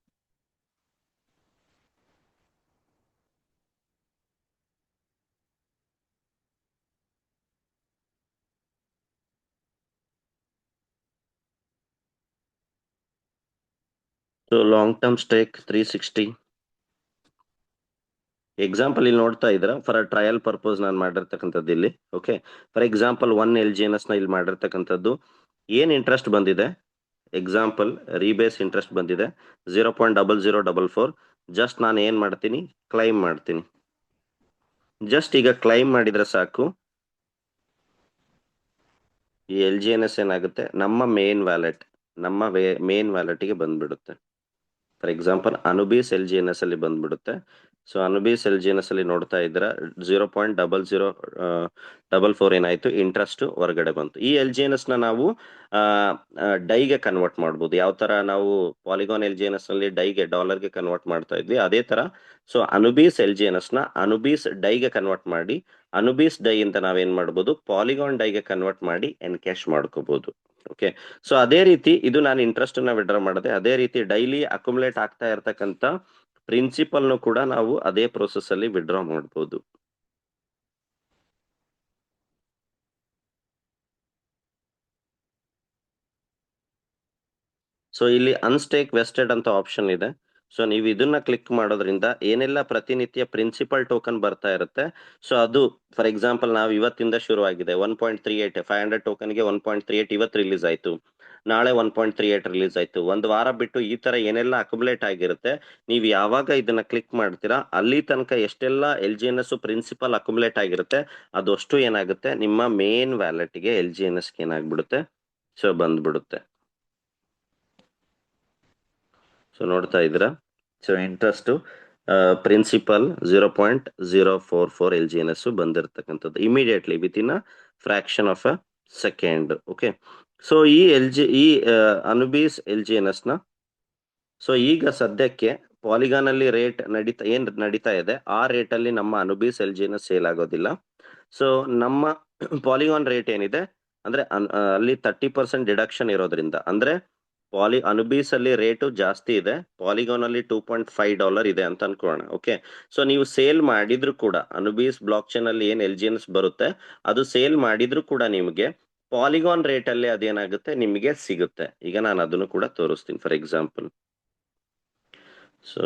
So long term stake 360 example ಇಲ್ಲಿ ನೋಡ್ತಾ ಇದ್ರ, ಫಾರ್ ಟ್ರಯಲ್ ಪರ್ಪಸ್ ನಾನು ಮಾಡಿರ್ತಕ್ಕಂಥದ್ದು ಇಲ್ಲಿ. ಓಕೆ, ಫಾರ್ ಎಕ್ಸಾಂಪಲ್ 1 LGNS ನ ಇಲ್ಲಿ ಮಾಡಿರ್ತಕ್ಕಂಥದ್ದು. ಏನ್ ಇಂಟ್ರೆಸ್ಟ್ ಬಂದಿದೆ, ಎಕ್ಸಾಂಪಲ್ ರೀಬೇಸ್ ಇಂಟ್ರೆಸ್ಟ್ ಬಂದಿದೆ 0.0044. ಜಸ್ಟ್ ನಾನು ಏನ್ ಮಾಡ್ತೀನಿ, ಕ್ಲೈಮ್ ಮಾಡ್ತೀನಿ. ಜಸ್ಟ್ ಈಗ ಕ್ಲೈಮ್ ಮಾಡಿದ್ರೆ ಸಾಕು, ಈ LGNS ಏನಾಗುತ್ತೆ ನಮ್ಮ ಮೇನ್ ವ್ಯಾಲೆಟ್, ನಮ್ಮ ಮೇನ್ ವ್ಯಾಲೆಟ್ಗೆ ಬಂದ್ಬಿಡುತ್ತೆ. ಫಾರ್ ಎಕ್ಸಾಂಪಲ್ ಅನುಬೀಸ್ LGNS ಅಲ್ಲಿ ಬಂದ್ಬಿಡುತ್ತೆ. ಸೊ ಅನುಬೀಸ್ LGNS ಅಲ್ಲಿ ನೋಡ್ತಾ ಇದ್ರ 0.0044 ಏನಾಯ್ತು, ಇಂಟ್ರೆಸ್ಟ್ ಹೊರಗಡೆ ಬಂತು. ಈ LGNS ನ ನಾವು ಡೈಗೆ ಕನ್ವರ್ಟ್ ಮಾಡ್ಬೋದು. ಯಾವ ತರ ನಾವು ಪಾಲಿಗಾನ್ LGNS ನಲ್ಲಿ ಡೈಗೆ, ಡಾಲರ್ಗೆ ಕನ್ವರ್ಟ್ ಮಾಡ್ತಾ ಇದ್ವಿ, ಅದೇ ತರ ಸೊ ಅನುಬೀಸ್ LGNS ನ ಅನುಬೀಸ್ ಡೈಗೆ ಕನ್ವರ್ಟ್ ಮಾಡಿ, ಅನುಬೀಸ್ ಡೈ ಅಂತ ನಾವೇನ್ ಮಾಡ್ಬೋದು, ಪಾಲಿಗಾನ್ ಡೈಗೆ ಕನ್ವರ್ಟ್ ಮಾಡಿ ಎನ್ಕ್ಯಾಶ್ ಮಾಡ್ಕೋಬಹುದು. ಓಕೆ, ಸೊ ಅದೇ ರೀತಿ ಇದು ನಾನು ಇಂಟ್ರೆಸ್ಟ್ ನ ವಿಡ್ರಾ ಮಾಡಿದೆ. ಅದೇ ರೀತಿ ಡೈಲಿ ಅಕ್ಯುಮುಲೇಟ್ ಆಗ್ತಾ ಇರತಕ್ಕಂತ ಪ್ರಿನ್ಸಿಪಲ್ ನು ಕೂಡ ನಾವು ಅದೇ ಪ್ರೋಸೆಸ್ ಅಲ್ಲಿ ವಿಡ್ರಾ ಮಾಡಬಹುದು. ಸೊ ಇಲ್ಲಿ ಅನ್ಸ್ಟೇಕ್ ವೆಸ್ಟೆಡ್ ಅಂತ ಆಪ್ಷನ್ ಇದೆ. ಸೊ ನೀವು ಇದನ್ನ ಕ್ಲಿಕ್ ಮಾಡೋದ್ರಿಂದ ಏನೆಲ್ಲ ಪ್ರತಿನಿತ್ಯ ಪ್ರಿನ್ಸಿಪಲ್ ಟೋಕನ್ ಬರ್ತಾ ಇರುತ್ತೆ, ಸೊ ಅದು ಫಾರ್ ಎಕ್ಸಾಂಪಲ್ ನಾವು ಇವತ್ತಿಂದ ಶುರು ಆಗಿದೆ 1.38 500 ಟೋಕನ್ಗೆ 1.38 ಇವತ್ತು ರಿಲೀಸ್ ಆಯ್ತು, ನಾಳೆ 1.38 ರಿಲೀಸ್ ಆಯ್ತು, ಒಂದು ವಾರ ಬಿಟ್ಟು ಈ ತರ ಏನೆಲ್ಲ ಅಕ್ಯುಮುಲೇಟ್ ಆಗಿರುತ್ತೆ, ನೀವು ಯಾವಾಗ ಇದನ್ನ ಕ್ಲಿಕ್ ಮಾಡ್ತೀರಾ ಅಲ್ಲಿ ತನಕ ಎಷ್ಟೆಲ್ಲ LGNS ಪ್ರಿನ್ಸಿಪಲ್ ಅಕ್ಯುಮುಲೇಟ್ ಆಗಿರುತ್ತೆ ಅದು ಅಷ್ಟು ಏನಾಗುತ್ತೆ ನಿಮ್ಮ ಮೇನ್ ವ್ಯಾಲೆಟ್ಗೆ LGNS ಏನಾಗ್ಬಿಡುತ್ತೆ, ಸೊ ಬಂದ್ಬಿಡುತ್ತೆ. ಸೊ ನೋಡ್ತಾ ಇದ್ದೀರಾ, ಸೊ ಇಂಟ್ರೆಸ್ಟ್ ಪ್ರಿನ್ಸಿಪಲ್ 0.044 LGNS ಬಂದಿರತಕ್ಕಂಥದ್ದು immediately with in a fraction of a second. Okay, so ಈ ಅನುಬೀಸ್ LGNS ನ ಸೊ ಈಗ ಸದ್ಯಕ್ಕೆ ಪಾಲಿಗಾನ್ ಅಲ್ಲಿ ರೇಟ್ ನಡೀತಾ ಇದೆ, ಆ ರೇಟ್ ಅಲ್ಲಿ ನಮ್ಮ ಅನುಬೀಸ್ LGNS ಸೇಲ್ ಆಗೋದಿಲ್ಲ. ಸೊ ನಮ್ಮ ಪಾಲಿಗಾನ್ ರೇಟ್ ಏನಿದೆ ಅಂದ್ರೆ ಅಲ್ಲಿ 30% ಡಿಡಕ್ಷನ್ ಇರೋದ್ರಿಂದ, ಅಂದ್ರೆ ಅನುಬೀಸ್ ಅಲ್ಲಿ ರೇಟು ಜಾಸ್ತಿ ಇದೆ, ಪಾಲಿಗಾನ್ ಅಲ್ಲಿ $2.5 ಇದೆ ಅಂತ ಅನ್ಕೋಣ. ಓಕೆ, ಸೊ ನೀವು ಸೇಲ್ ಮಾಡಿದ್ರು ಕೂಡ ಅನುಬೀಸ್ ಬ್ಲಾಕ್ ಚೈನ್ ಅಲ್ಲಿ ಏನ್ LGNS ಬರುತ್ತೆ ಅದು ಸೇಲ್ ಮಾಡಿದ್ರು ಕೂಡ ನಿಮಗೆ ಪಾಲಿಗಾನ್ ರೇಟ್ ಅಲ್ಲಿ ಅದೇನಾಗುತ್ತೆ ನಿಮಗೆ ಸಿಗುತ್ತೆ. ಈಗ ನಾನು ಅದನ್ನು ಕೂಡ ತೋರಿಸ್ತೀನಿ. ಫಾರ್ ಎಕ್ಸಾಂಪಲ್, ಸೊ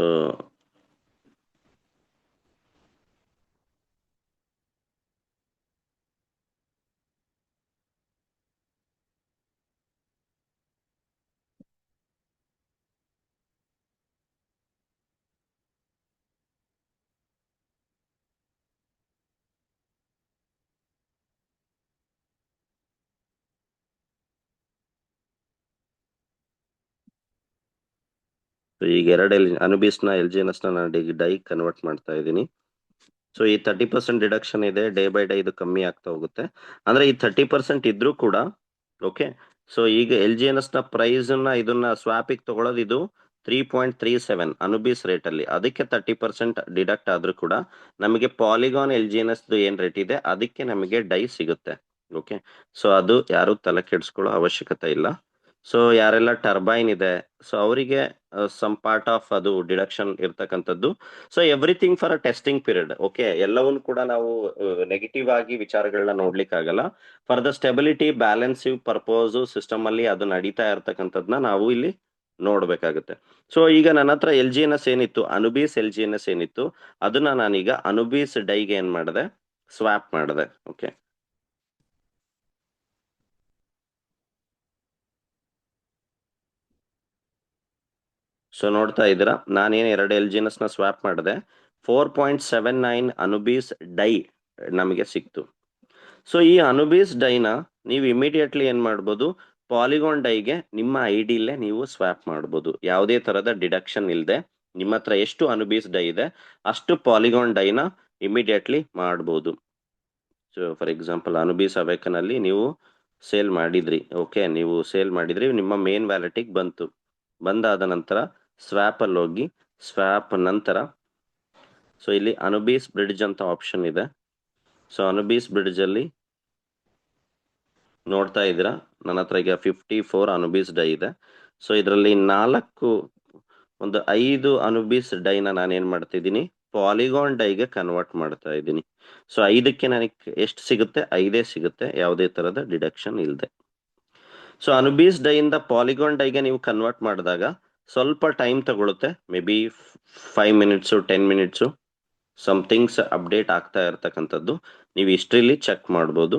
ಈಗ ಅನುಬೀಸ್ ನ LGNS ನ ನಾನು ಡೈ ಕನ್ವರ್ಟ್ ಮಾಡ್ತಾ ಇದ್ದೀನಿ. ಸೊ ಈ 30% ಡಿಡಕ್ಷನ್ ಇದೆ, ಡೇ ಬೈ ಡೇ ಇದು ಕಮ್ಮಿ ಆಗ್ತಾ ಹೋಗುತ್ತೆ. ಅಂದ್ರೆ ಈ 30% ಇದ್ರೂ ಕೂಡ ಓಕೆ, ಸೊ ಈಗ LGNS ನ ಪ್ರೈಸ್ ನ ಇದನ್ನ ಸ್ವಾಪಿಗೆ ತಗೊಳ್ಳೋದು ಇದು 3.37 ಅನುಬೀಸ್ ರೇಟ್ ಅಲ್ಲಿ, ಅದಕ್ಕೆ 30% ಡಿಡಕ್ಟ್ ಆದ್ರೂ ಕೂಡ ನಮಗೆ ಪಾಲಿಗಾನ್ LGNS ಏನ್ ರೇಟ್ ಇದೆ ಅದಕ್ಕೆ ನಮಗೆ ಡೈ ಸಿಗುತ್ತೆ. ಓಕೆ, ಸೊ ಅದು ಯಾರು ತಲೆ ಕೆಡಿಸ್ಕೊಳ್ಳೋ ಅವಶ್ಯಕತೆ ಇಲ್ಲ. ಸೊ ಯಾರೆಲ್ಲ ಟರ್ಬೈನ್ ಇದೆ, ಸೊ ಅವರಿಗೆ ಸಮ್ ಪಾರ್ಟ್ ಆಫ್ ಅದು ಡಿಡಕ್ಷನ್ ಇರ್ತಕ್ಕಂಥದ್ದು. So everything for a testing period. Okay, ಎಲ್ಲವನ್ನು ಕೂಡ ನಾವು ನೆಗೆಟಿವ್ ಆಗಿ ವಿಚಾರಗಳನ್ನ ನೋಡ್ಲಿಕ್ಕಾಗಲ್ಲ. For the stability balancing purpose system ಅಲ್ಲಿ ಅದು ನಡೀತಾ ಇರ್ತಕ್ಕಂಥದ್ನ ನಾವು ಇಲ್ಲಿ ನೋಡ್ಬೇಕಾಗುತ್ತೆ. ಸೊ ಈಗ ನನ್ನ ಹತ್ರ ಎಲ್ ಜಿ ಎನ್ ಎಸ್ ಏನಿತ್ತು, ಅನುಬೀಸ್ ಎಲ್ ಜಿ ಎನ್ ಎಸ್ ಏನಿತ್ತು, ಅದನ್ನ ನಾನೀಗ ಅನುಬೀಸ್ ಡೈಗೆ ಏನ್ ಮಾಡಿದೆ, ಸ್ವಾಪ್ ಮಾಡಿದೆ. ಓಕೆ, ಸೊ ನೋಡ್ತಾ ಇದ್ದೀರಾ, ನಾನೇನು 2 ಎಲ್ ಜಿ ಎನ್ ಎಸ್ ನ ಸ್ವಾಪ್ ಮಾಡಿದೆ. 4.79 ಅನುಬೀಸ್ ಡೈ ನಮಗೆ ಸಿಕ್ತು. ಸೊ ಈ ಅನುಬೀಸ್ ಡೈನ ನೀವು ಇಮಿಡಿಯೇಟ್ಲಿ ಏನ್ ಮಾಡ್ಬೋದು, ಪಾಲಿಗಾನ್ ಡೈಗೆ ನಿಮ್ಮ ಐ ಡಿಲೇ ನೀವು ಸ್ವಾಪ್ ಮಾಡ್ಬೋದು, ಯಾವುದೇ ತರದ ಡಿಡಕ್ಷನ್ ಇಲ್ಲದೆ. ನಿಮ್ಮ ಹತ್ರ ಎಷ್ಟು ಅನುಬೀಸ್ ಡೈ ಇದೆ ಅಷ್ಟು ಪಾಲಿಗಾನ್ ಡೈನ ಇಮಿಡಿಯೇಟ್ಲಿ ಮಾಡ್ಬೋದು. ಸೊ ಫಾರ್ ಎಕ್ಸಾಂಪಲ್ ಅನುಬೀಸ್ ಅವೇಕನ್ ಅಲ್ಲಿ ನೀವು ಸೇಲ್ ಮಾಡಿದ್ರಿ. ಓಕೆ, ನೀವು ಸೇಲ್ ಮಾಡಿದ್ರಿ, ನಿಮ್ಮ ಮೇನ್ ವ್ಯಾಲೆಟಿಗೆ ಬಂತು. ಬಂದಾದ ನಂತರ ಸ್ವ್ಯಾಪ್ ಅಲ್ಲಿ ಹೋಗಿ ಸ್ವ್ಯಾಪ್ ನಂತರ ಸೊ ಇಲ್ಲಿ ಅನುಬೀಸ್ ಬ್ರಿಡ್ಜ್ ಅಂತ ಆಪ್ಷನ್ ಇದೆ. ಸೊ ಅನುಬೀಸ್ ಬ್ರಿಡ್ಜ್ ಅಲ್ಲಿ ನೋಡ್ತಾ ಇದ್ದೀರಾ, ನನ್ನ ಹತ್ರ ಈಗ 54 ಅನುಬೀಸ್ ಡೈ ಇದೆ. ಸೊ ಇದರಲ್ಲಿ 5 ಅನುಬೀಸ್ ಡೈನ ನಾನೇನ್ ಮಾಡ್ತಿದ್ದೀನಿ, ಪಾಲಿಗಾನ್ ಡೈಗೆ ಕನ್ವರ್ಟ್ ಮಾಡ್ತಾ ಇದ್ದೀನಿ. ಸೊ 5ಕ್ಕೆ ನನಗೆ ಎಷ್ಟು ಸಿಗುತ್ತೆ, 5 ಸಿಗುತ್ತೆ, ಯಾವುದೇ ತರದ ಡಿಡಕ್ಷನ್ ಇಲ್ಲದೆ. ಸೊ ಅನುಬೀಸ್ ಡೈ ಇಂದ ಪಾಲಿಗಾನ್ ಡೈಗೆ ನೀವು ಕನ್ವರ್ಟ್ ಮಾಡಿದಾಗ ಸ್ವಲ್ಪ ಟೈಮ್ ತಗೊಳುತ್ತೆ, may be 5 minutes 10 minutes. Somethings update ಆಗ್ತಾ ಇರ್ತಕ್ಕಂಥದ್ದು ನೀವು ಹಿಸ್ಟ್ರಿಲಿ ಚೆಕ್ ಮಾಡ್ಬೋದು.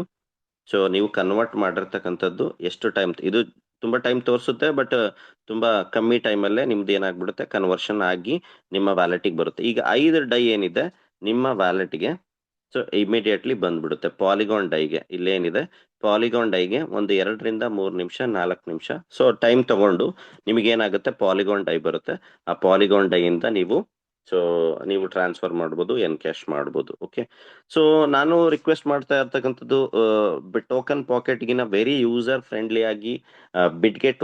ಸೊ ನೀವು ಕನ್ವರ್ಟ್ ಮಾಡಿರ್ತಕ್ಕಂಥದ್ದು ಎಷ್ಟು ಟೈಮ್, ಇದು ತುಂಬಾ ಟೈಮ್ ತೋರಿಸುತ್ತೆ, ಬಟ್ ತುಂಬಾ ಕಮ್ಮಿ ಟೈಮಲ್ಲೇ ನಿಮ್ದು ಏನಾಗ್ಬಿಡುತ್ತೆ, ಕನ್ವರ್ಷನ್ ಆಗಿ ನಿಮ್ಮ ವ್ಯಾಲೆಟಿಗೆ ಬರುತ್ತೆ. ಈಗ 5 ಡೈ ಏನಿದೆ ನಿಮ್ಮ ವ್ಯಾಲೆಟ್ಗೆ, ಸೊ ಇಮಿಡಿಯೇಟ್ಲಿ ಬಂದ್ಬಿಡುತ್ತೆ ಪಾಲಿಗಾನ್ ಡೈಗೆ. ಇಲ್ಲೇನಿದೆ ಪಾಲಿಗಾನ್ ಡೈಗೆ ಒಂದು 2ರಿಂದ 3 ನಿಮಿಷ 4 ನಿಮಿಷ ಸೊ ಟೈಮ್ ತಗೊಂಡು ನಿಮಗೇನಾಗುತ್ತೆ, ಪಾಲಿಗಾನ್ ಡೈ ಬರುತ್ತೆ. ಆ ಪಾಲಿಗಾನ್ ಡೈ ಇಂದ ನೀವು ಟ್ರಾನ್ಸ್ಫರ್ ಮಾಡ್ಬೋದು, ಕ್ಯಾಶ್ ಮಾಡ್ಬೋದು. ಓಕೆ, ಸೊ ನಾನು ರಿಕ್ವೆಸ್ಟ್ ಮಾಡ್ತಾ ಇರ್ತಕ್ಕಂಥದ್ದು, ಟೋಕನ್ ಪಾಕೆಟ್ಗಿನ ವೆರಿ ಯೂಸರ್ ಫ್ರೆಂಡ್ಲಿ ಆಗಿ ಬಿಟ್ಗೆಟ್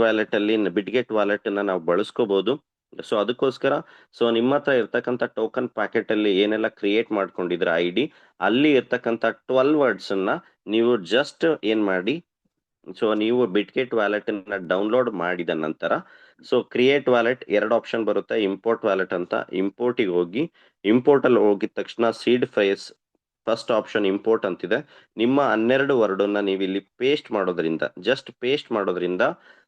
ವ್ಯಾಲೆಟ್ ಅನ್ನ ನಾವು ಬಳಸ್ಕೋಬಹುದು. ಸೊ ಅದಕ್ಕೋಸ್ಕರ ಸೊ ನಿಮ್ಮ ಹತ್ರ ಇರ್ತಕ್ಕಂಥ ಟೋಕನ್ ಪ್ಯಾಕೆಟ್ ಅಲ್ಲಿ ಏನೆಲ್ಲ ಕ್ರಿಯೇಟ್ ಮಾಡ್ಕೊಂಡಿದ್ರೆ ಐ ಡಿ, ಅಲ್ಲಿ ಇರ್ತಕ್ಕಂಥ 12 ವರ್ಡ್ಸ್ ಅನ್ನ ನೀವು ಜಸ್ಟ್ ಏನ್ ಮಾಡಿ, ಸೊ ನೀವು ಬಿಟ್ಗೆಟ್ ವ್ಯಾಲೆಟ್ ಅನ್ನ ಡೌನ್ಲೋಡ್ ಮಾಡಿದ ನಂತರ ಸೊ ಕ್ರಿಯೇಟ್ ವ್ಯಾಲೆಟ್ 2 ಆಪ್ಷನ್ ಬರುತ್ತೆ, ಇಂಪೋರ್ಟ್ ವ್ಯಾಲೆಟ್ ಅಂತ. ಇಂಪೋರ್ಟಿಗೆ ಹೋಗಿ, ಇಂಪೋರ್ಟ್ ಅಲ್ಲಿ ಹೋಗಿದ ತಕ್ಷಣ seed phrase first option import ಅಂತಿದೆ. ನಿಮ್ಮ 12 ವರ್ಡನ್ನ ನೀವು ಇಲ್ಲಿ ಜಸ್ಟ್ ಪೇಸ್ಟ್ ಮಾಡೋದ್ರಿಂದ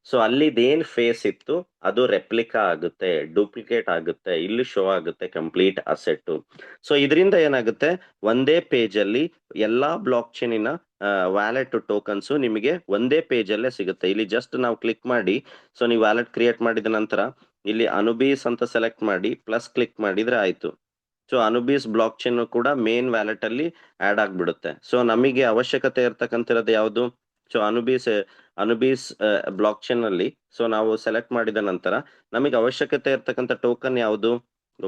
ಸೊ ಅಲ್ಲಿದೇನ್ ಫೇಸ್ ಇತ್ತು ಅದು ರೆಪ್ಲಿಕಾ ಆಗುತ್ತೆ, ಡೂಪ್ಲಿಕೇಟ್ ಆಗುತ್ತೆ, ಇಲ್ಲಿ ಶೋ ಆಗುತ್ತೆ ಕಂಪ್ಲೀಟ್ ಅಸೆಟ್. ಸೊ ಇದರಿಂದ ಏನಾಗುತ್ತೆ, ಒಂದೇ ಪೇಜ್ ಅಲ್ಲಿ ಎಲ್ಲಾ ಬ್ಲಾಕ್ ಚೈನಿನ ವ್ಯಾಲೆಟ್ ಟೋಕನ್ಸ್ ನಿಮಗೆ ಒಂದೇ ಪೇಜ್ ಅಲ್ಲೇ ಸಿಗುತ್ತೆ. ಇಲ್ಲಿ ಜಸ್ಟ್ ನಾವು ಕ್ಲಿಕ್ ಮಾಡಿ, ಸೊ ನೀವು ವ್ಯಾಲೆಟ್ ಕ್ರಿಯೇಟ್ ಮಾಡಿದ ನಂತರ ಇಲ್ಲಿ ಅನುಬೀಸ್ ಅಂತ ಸೆಲೆಕ್ಟ್ ಮಾಡಿ ಪ್ಲಸ್ ಕ್ಲಿಕ್ ಮಾಡಿದ್ರೆ ಆಯ್ತು. ಸೊ ಅನುಬೀಸ್ ಬ್ಲಾಕ್ ಚೈನ್ ಕೂಡ ಮೇನ್ ವ್ಯಾಲೆಟ್ ಅಲ್ಲಿ ಆಡ್ ಆಗ್ಬಿಡುತ್ತೆ. ಸೊ ನಮಗೆ ಅವಶ್ಯಕತೆ ಇರ್ತಕ್ಕಂಥದ್ದು ಯಾವುದು, ಸೊ ಅನುಬೀಸ್ ಬ್ಲಾಕ್ ಚೈನ್ ಅಲ್ಲಿ ಸೊ ನಾವು ಸೆಲೆಕ್ಟ್ ಮಾಡಿದ ನಂತರ ನಮಗೆ ಅವಶ್ಯಕತೆ ಇರ್ತಕ್ಕಂಥ ಟೋಕನ್ ಯಾವುದು.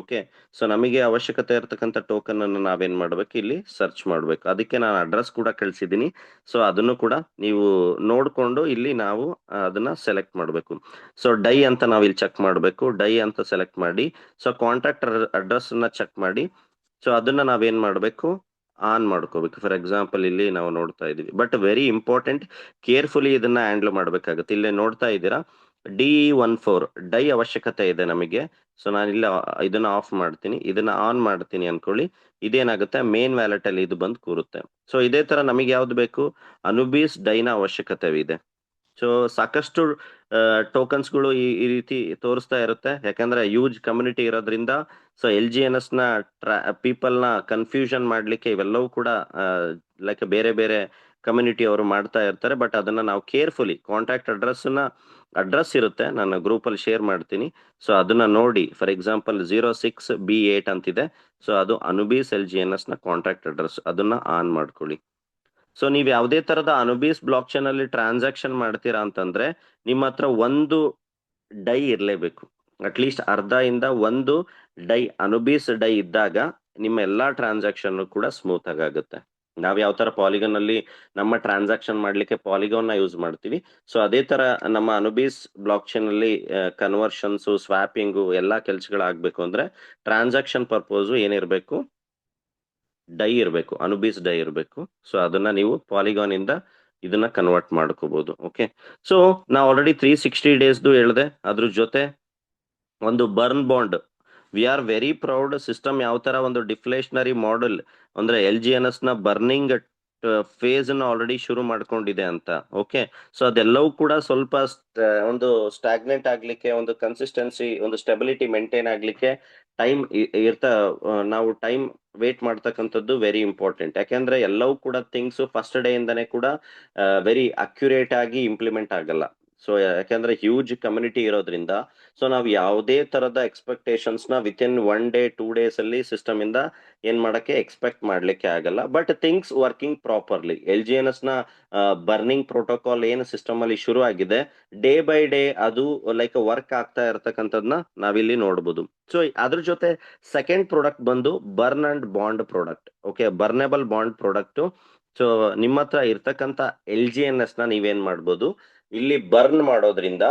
ಓಕೆ, ಸೊ ನಮಗೆ ಅವಶ್ಯಕತೆ ಇರ್ತಕ್ಕಂಥ ಟೋಕನ್ ಅನ್ನು ನಾವೇನ್ ಮಾಡ್ಬೇಕು, ಇಲ್ಲಿ ಸರ್ಚ್ ಮಾಡ್ಬೇಕು. ಅದಕ್ಕೆ ನಾನು ಅಡ್ರೆಸ್ ಕೂಡ ಕಳ್ಸಿದ್ದೀನಿ. ಸೊ ಅದನ್ನು ಕೂಡ ನೀವು ನೋಡ್ಕೊಂಡು ಇಲ್ಲಿ ನಾವು ಅದನ್ನ ಸೆಲೆಕ್ಟ್ ಮಾಡ್ಬೇಕು. ಸೊ ಡೈ ಅಂತ ನಾವು ಇಲ್ಲಿ ಚೆಕ್ ಮಾಡ್ಬೇಕು, ಡೈ ಅಂತ ಸೆಲೆಕ್ಟ್ ಮಾಡಿ ಸೊ ಕಾಂಟ್ಯಾಕ್ಟ್ ಅಡ್ರೆಸ್ ಅನ್ನ ಚೆಕ್ ಮಾಡಿ ಸೊ ಅದನ್ನ ನಾವೇನ್ ಮಾಡ್ಬೇಕು, ಆನ್ ಮಾಡ್ಕೋಬೇಕು. ಫಾರ್ ಎಕ್ಸಾಂಪಲ್ ಇಲ್ಲಿ ನಾವು ನೋಡ್ತಾ ಇದೀವಿ, ಬಟ್ ವೆರಿ ಇಂಪಾರ್ಟೆಂಟ್, ಕೇರ್ಫುಲಿ ಇದನ್ನ ಹ್ಯಾಂಡಲ್ ಮಾಡ್ಬೇಕಾಗುತ್ತೆ. ಇಲ್ಲಿ ನೋಡ್ತಾ ಇದ್ದೀರಾ DE14 ಡೈ ಅವಶ್ಯಕತೆ ಇದೆ ನಮಗೆ. ಸೊ ನಾನು ಇಲ್ಲ ಇದನ್ನ ಆಫ್ ಮಾಡ್ತೀನಿ, ಇದನ್ನ ಆನ್ ಮಾಡ್ತೀನಿ ಅನ್ಕೊಳ್ಳಿ, ಇದೇನಾಗುತ್ತೆ ಮೇನ್ ವ್ಯಾಲೆಟ್ ಅಲ್ಲಿ ಇದು ಬಂದು ಕೂರುತ್ತೆ. ಸೊ ಇದೇ ತರ ನಮಗೆ ಯಾವ್ದು ಬೇಕು, ಅನುಬೀಸ್ ಡೈನ ಅವಶ್ಯಕತೆ ಇದೆ. ಸೊ ಸಾಕಷ್ಟು ಟೋಕನ್ಸ್ಗಳು ಈ ರೀತಿ ತೋರಿಸ್ತಾ ಇರುತ್ತೆ, ಯಾಕಂದ್ರೆ ಯೂಜ್ ಕಮ್ಯುನಿಟಿ ಇರೋದ್ರಿಂದ. ಸೊ LGNS ನ ಪೀಪಲ್ ನ ಕನ್ಫ್ಯೂಷನ್ ಮಾಡ್ಲಿಕ್ಕೆ ಇವೆಲ್ಲವೂ ಕೂಡ ಲೈಕ್ ಬೇರೆ ಬೇರೆ ಕಮ್ಯುನಿಟಿ ಅವರು ಮಾಡ್ತಾ ಇರ್ತಾರೆ. ಬಟ್ ಅದನ್ನ ನಾವು ಕೇರ್ಫುಲಿ ಕಾಂಟ್ಯಾಕ್ಟ್ ಅಡ್ರೆಸ್ ಇರುತ್ತೆ, ನಾನು ಗ್ರೂಪ್ ಅಲ್ಲಿ ಶೇರ್ ಮಾಡ್ತೀನಿ. ಸೊ ಅದನ್ನ ನೋಡಿ, ಫಾರ್ ಎಕ್ಸಾಂಪಲ್ 06B8 ಅಂತಿದೆ, ಸೊ ಅದು ಅನುಬೀಸ್ LGNS ನ ಕಾಂಟ್ಯಾಕ್ಟ್ ಅಡ್ರೆಸ್, ಅದನ್ನ ಆನ್ ಮಾಡ್ಕೊಳ್ಳಿ. ಸೊ ನೀವು ಯಾವುದೇ ತರದ ಅನುಬೀಸ್ ಬ್ಲಾಕ್ ಚೈನ್ ಅಲ್ಲಿ ಟ್ರಾನ್ಸಾಕ್ಷನ್ ಮಾಡ್ತೀರಾ ಅಂತಂದ್ರೆ ನಿಮ್ಮ ಹತ್ರ ಒಂದು ಡೈ ಇರಲೇಬೇಕು. ಅಟ್ಲೀಸ್ಟ್ ಅರ್ಧ ಇಂದ ಒಂದು ಡೈ ಅನುಬೀಸ್ ಡೈ ಇದ್ದಾಗ ನಿಮ್ಮ ಎಲ್ಲಾ ಟ್ರಾನ್ಸಾಕ್ಷನ್ ಕೂಡ ಸ್ಮೂತ್ ಆಗುತ್ತೆ. ನಾವ್ ಯಾವ ತರ ಪಾಲಿಗನ್ ಅಲ್ಲಿ ನಮ್ಮ ಟ್ರಾನ್ಸಾಕ್ಷನ್ ಮಾಡ್ಲಿಕ್ಕೆ ಪಾಲಿಗಾನ್ ನ ಯೂಸ್ ಮಾಡ್ತೀವಿ, ಸೊ ಅದೇ ತರ ನಮ್ಮ ಅನುಬೀಸ್ ಬ್ಲಾಕ್ ಚೈನ್ ಅಲ್ಲಿ ಕನ್ವರ್ಷನ್ಸ್, ಸ್ವಾಪಿಂಗು ಎಲ್ಲಾ ಕೆಲ್ಸಗಳಾಗ್ಬೇಕು ಅಂದ್ರೆ ಟ್ರಾನ್ಸಾಕ್ಷನ್ ಪರ್ಪೋಸ್ ಏನಿರ್ಬೇಕು, ಡೈ ಇರಬೇಕು, ಅನುಬೀಸ್ ಡೈ ಇರಬೇಕು. ಸೊ ಅದನ್ನ ನೀವು ಪಾಲಿಗಾನ್ ಇಂದ ಇದನ್ನ ಕನ್ವರ್ಟ್ ಮಾಡ್ಕೋಬಹುದು. ಓಕೆ, ಸೊ ನಾ ಆಲ್ರೆಡಿ 360 ಡೇಸ್ದು ಹೇಳಿದೆ. ಅದ್ರ ಜೊತೆ ಒಂದು burn bond, we are very proud system ಯಾವ ತರ ಒಂದು ಡಿಫ್ಲೇಷನರಿ ಮಾಡೆಲ್ ಅಂದ್ರೆ LGNS ನ ಬರ್ನಿಂಗ್ ಫೇಸ್ ಅನ್ನು ಆಲ್ರೆಡಿ ಶುರು ಮಾಡ್ಕೊಂಡಿದೆ ಅಂತ. ಓಕೆ, ಸೊ ಅದೆಲ್ಲವೂ ಕೂಡ ಸ್ವಲ್ಪ ಒಂದು ಸ್ಟಾಗ್ನೆಂಟ್ ಆಗ್ಲಿಕ್ಕೆ, ಒಂದು ಕನ್ಸಿಸ್ಟೆನ್ಸಿ, ಒಂದು ಸ್ಟೆಬಿಲಿಟಿ ಮೇಂಟೈನ್ ಆಗ್ಲಿಕ್ಕೆ ಟೈಮ್ ಇರ್ತಾ ನಾವು ಟೈಮ್ ವೇಟ್ ಮಾಡ್ತಕ್ಕಂಥದ್ದು ವೆರಿ ಇಂಪಾರ್ಟೆಂಟ್. ಯಾಕೆಂದ್ರೆ ಎಲ್ಲವೂ ಕೂಡ ಥಿಂಗ್ಸ್ ಫಸ್ಟ್ ಡೇ ಇಂದಾನೆ ಕೂಡ ವೆರಿ ಅಕ್ಯುರೇಟ್ ಆಗಿ ಇಂಪ್ಲಿಮೆಂಟ್ ಆಗಲ್ಲ. ಸೊ ಯಾಕಂದ್ರೆ ಹ್ಯೂಜ್ ಕಮ್ಯುನಿಟಿ ಇರೋದ್ರಿಂದ, ಸೊ ನಾವು ಯಾವುದೇ ತರದ ಎಕ್ಸ್ಪೆಕ್ಟೇಷನ್ಸ್ ನ ವಿತ್ ಇನ್ 1 ಡೇ 2 ಡೇಸ್ ಅಲ್ಲಿ ಸಿಸ್ಟಮ್ ಇಂದ ಏನ್ ಮಾಡಕ್ಕೆ ಎಕ್ಸ್ಪೆಕ್ಟ್ ಮಾಡ್ಲಿಕ್ಕೆ ಆಗಲ್ಲ. But things working properly, LGNS ನ ಬರ್ನಿಂಗ್ ಪ್ರೋಟೋಕಾಲ್ ಏನು ಸಿಸ್ಟಮ್ ಅಲ್ಲಿ ಶುರು ಆಗಿದೆ, ಡೇ ಬೈ ಡೇ ಅದು ಲೈಕ್ ವರ್ಕ್ ಆಗ್ತಾ ಇರತಕ್ಕಂಥದ್ನ ನಾವಿಲ್ಲಿ ನೋಡ್ಬೋದು. ಸೊ ಅದ್ರ ಜೊತೆ ಸೆಕೆಂಡ್ ಪ್ರಾಡಕ್ಟ್ ಬಂದು burn and bond product. Okay, burnable bond product. So ನಿಮ್ಮ ಹತ್ರ ಇರ್ತಕ್ಕಂಥ LGNS ನ ನೀವೇನ್ ಮಾಡ್ಬೋದು, ಇಲ್ಲಿ ಬರ್ನ್ ಮಾಡೋದ್ರಿಂದ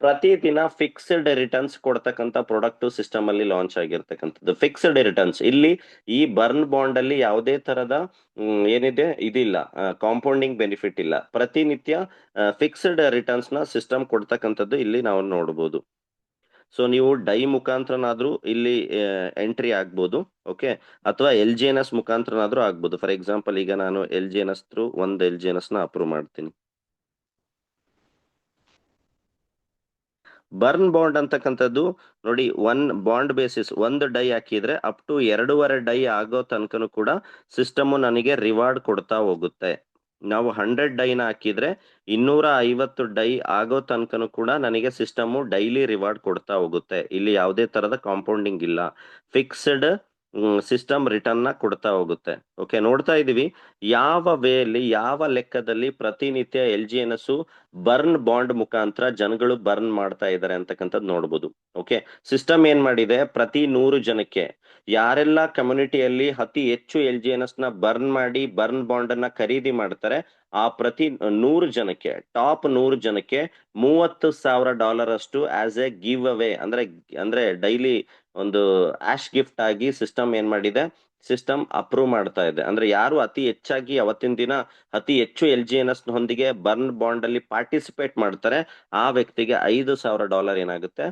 ಪ್ರತಿದಿನ ಫಿಕ್ಸ್ಡ್ ರಿಟರ್ನ್ಸ್ ಕೊಡ್ತಕ್ಕಂಥ ಪ್ರಾಡಕ್ಟ್ ಸಿಸ್ಟಮ್ ಅಲ್ಲಿ ಲಾಂಚ್ ಆಗಿರ್ತಕ್ಕಂಥದ್ದು. ಫಿಕ್ಸ್ಡ್ ರಿಟರ್ನ್ಸ್ ಇಲ್ಲಿ ಈ ಬರ್ನ್ ಬಾಂಡ್ ಅಲ್ಲಿ ಯಾವುದೇ ತರದ ಏನಿದೆ ಇದಿಲ್ಲ, ಕಾಂಪೌಂಡಿಂಗ್ ಬೆನಿಫಿಟ್ ಇಲ್ಲ. ಪ್ರತಿನಿತ್ಯ ಫಿಕ್ಸ್ಡ್ ರಿಟರ್ನ್ಸ್ ನ ಸಿಸ್ಟಮ್ ಕೊಡ್ತಕ್ಕಂಥದ್ದು ಇಲ್ಲಿ ನಾವು ನೋಡಬಹುದು. ಸೊ ನೀವು ಡೈ ಮುಖಾಂತರನಾದ್ರೂ ಇಲ್ಲಿ ಎಂಟ್ರಿ ಆಗ್ಬೋದು. ಓಕೆ, ಅಥವಾ LGNS ಮುಖಾಂತರನಾದ್ರೂ ಆಗ್ಬೋದು. ಫಾರ್ ಎಕ್ಸಾಂಪಲ್ ಈಗ ನಾನು LGNS ಥ್ರೂ ಒಂದು LGNS ನ ಅಪ್ರೂವ್ ಮಾಡ್ತೀನಿ. ಬರ್ನ್ ಬಾಂಡ್ ಅಂತಕ್ಕಂಥದ್ದು ನೋಡಿ, ಒನ್ ಬಾಂಡ್ ಬೇಸಿಸ್ ಒಂದು ಡೈ ಹಾಕಿದ್ರೆ ಅಪ್ ಟು 2.5 ಡೈ ಆಗೋ ತನಕನೂ ಕೂಡ ಸಿಸ್ಟಮ್ ನನಗೆ ರಿವಾರ್ಡ್ ಕೊಡ್ತಾ ಹೋಗುತ್ತೆ. ನಾವು 100 ಡೈನ ಹಾಕಿದ್ರೆ 250 ಡೈ ಆಗೋ ತನಕನೂ ಕೂಡ ನನಗೆ ಸಿಸ್ಟಮ್ ಡೈಲಿ ರಿವಾರ್ಡ್ ಕೊಡ್ತಾ ಹೋಗುತ್ತೆ. ಇಲ್ಲಿ ಯಾವುದೇ ತರದ ಕಾಂಪೌಂಡಿಂಗ್ ಇಲ್ಲ, ಫಿಕ್ಸ್ಡ್ ಸಿಸ್ಟಮ್ ರಿಟರ್ನ್ ನ ಕೊಡ್ತಾ ಹೋಗುತ್ತೆ. ಓಕೆ, ನೋಡ್ತಾ ಇದೀವಿ ಯಾವ ವೇಲಿ, ಯಾವ ಲೆಕ್ಕದಲ್ಲಿ ಪ್ರತಿನಿತ್ಯ LGNS ಬರ್ನ್ ಬಾಂಡ್ ಮುಖಾಂತರ ಜನಗಳು ಬರ್ನ್ ಮಾಡ್ತಾ ಇದ್ದಾರೆ ಅಂತಕ್ಕಂಥದ್ದು ನೋಡ್ಬೋದು. ಓಕೆ, ಸಿಸ್ಟಮ್ ಏನ್ ಮಾಡಿದೆ, ಪ್ರತಿ 100 ಜನಕ್ಕೆ ಯಾರೆಲ್ಲ ಕಮ್ಯುನಿಟಿಯಲ್ಲಿ ಅತಿ ಹೆಚ್ಚು LGNS ನ ಬರ್ನ್ ಮಾಡಿ ಬರ್ನ್ ಬಾಂಡ್ ಅನ್ನ ಖರೀದಿ ಮಾಡ್ತಾರೆ, ಆ ಪ್ರತಿ 100 ಜನಕ್ಕೆ, ಟಾಪ್ 100 ಜನಕ್ಕೆ $30,000 ಅಷ್ಟು ಆಸ್ ಎ ಗಿವ್ ಅವೇ, ಅಂದ್ರೆ ಡೈಲಿ ಒಂದು ಆಶ್ ಗಿಫ್ಟ್ ಆಗಿ ಸಿಸ್ಟಮ್ ಏನ್ ಮಾಡಿದೆ, ಸಿಸ್ಟಮ್ ಅಪ್ರೂವ್ ಮಾಡ್ತಾ ಇದೆ. ಅಂದ್ರೆ ಯಾರು ಅತಿ ಹೆಚ್ಚಾಗಿ ಅವತ್ತಿನ ದಿನ ಅತಿ ಹೆಚ್ಚು LGNS ಹೊಂದಿಗೆ ಬರ್ನ್ ಬಾಂಡ್ ಅಲ್ಲಿ ಪಾರ್ಟಿಸಿಪೇಟ್ ಮಾಡ್ತಾರೆ, ಆ ವ್ಯಕ್ತಿಗೆ $5,000 ಏನಾಗುತ್ತೆ